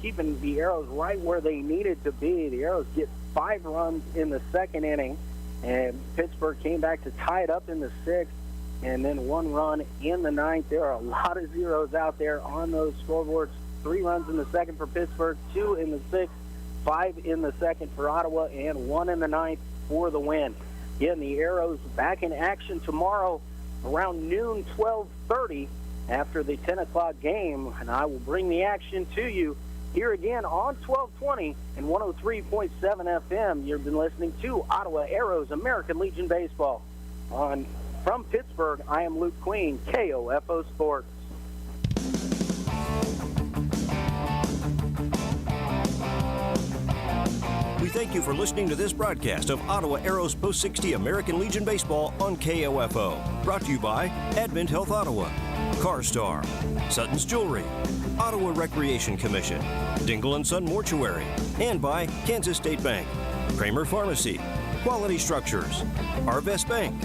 keeping the Arrows right where they needed to be. The Arrows get 5 runs in the 2nd inning, and Pittsburgh came back to tie it up in the 6th, and then 1 run in the 9th. There are a lot of zeros out there on those scoreboards. 3 runs in the 2nd for Pittsburgh, 2 in the 6th, 5 in the 2nd for Ottawa, and 1 in the 9th for the win. Again, the Arrows back in action tomorrow around noon, 12:30 after the 10 o'clock game, and I will bring the action to you here again on 1220 and 103.7 FM. You've been listening to Ottawa Arrows American Legion Baseball. From Pittsburgh, I am Luke Queen, KOFO Sports. We thank you for listening to this broadcast of Ottawa Arrows Post 60 American Legion Baseball on KOFO. Brought to you by Advent Health Ottawa, CarStar, Sutton's Jewelry, Ottawa Recreation Commission, Dingle & Son Mortuary, and by Kansas State Bank, Kramer Pharmacy, Quality Structures, Arvest Bank.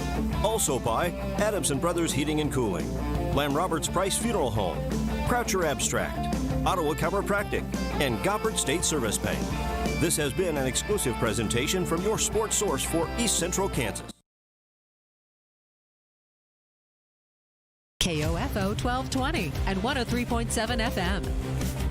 Also by Adamson Brothers Heating and Cooling, Lamb Roberts Price Funeral Home, Croucher Abstract, Ottawa Chiropractic, and Goppert State Service Bank. This has been an exclusive presentation from your sports source for East Central Kansas. KOFO 1220 and 103.7 FM.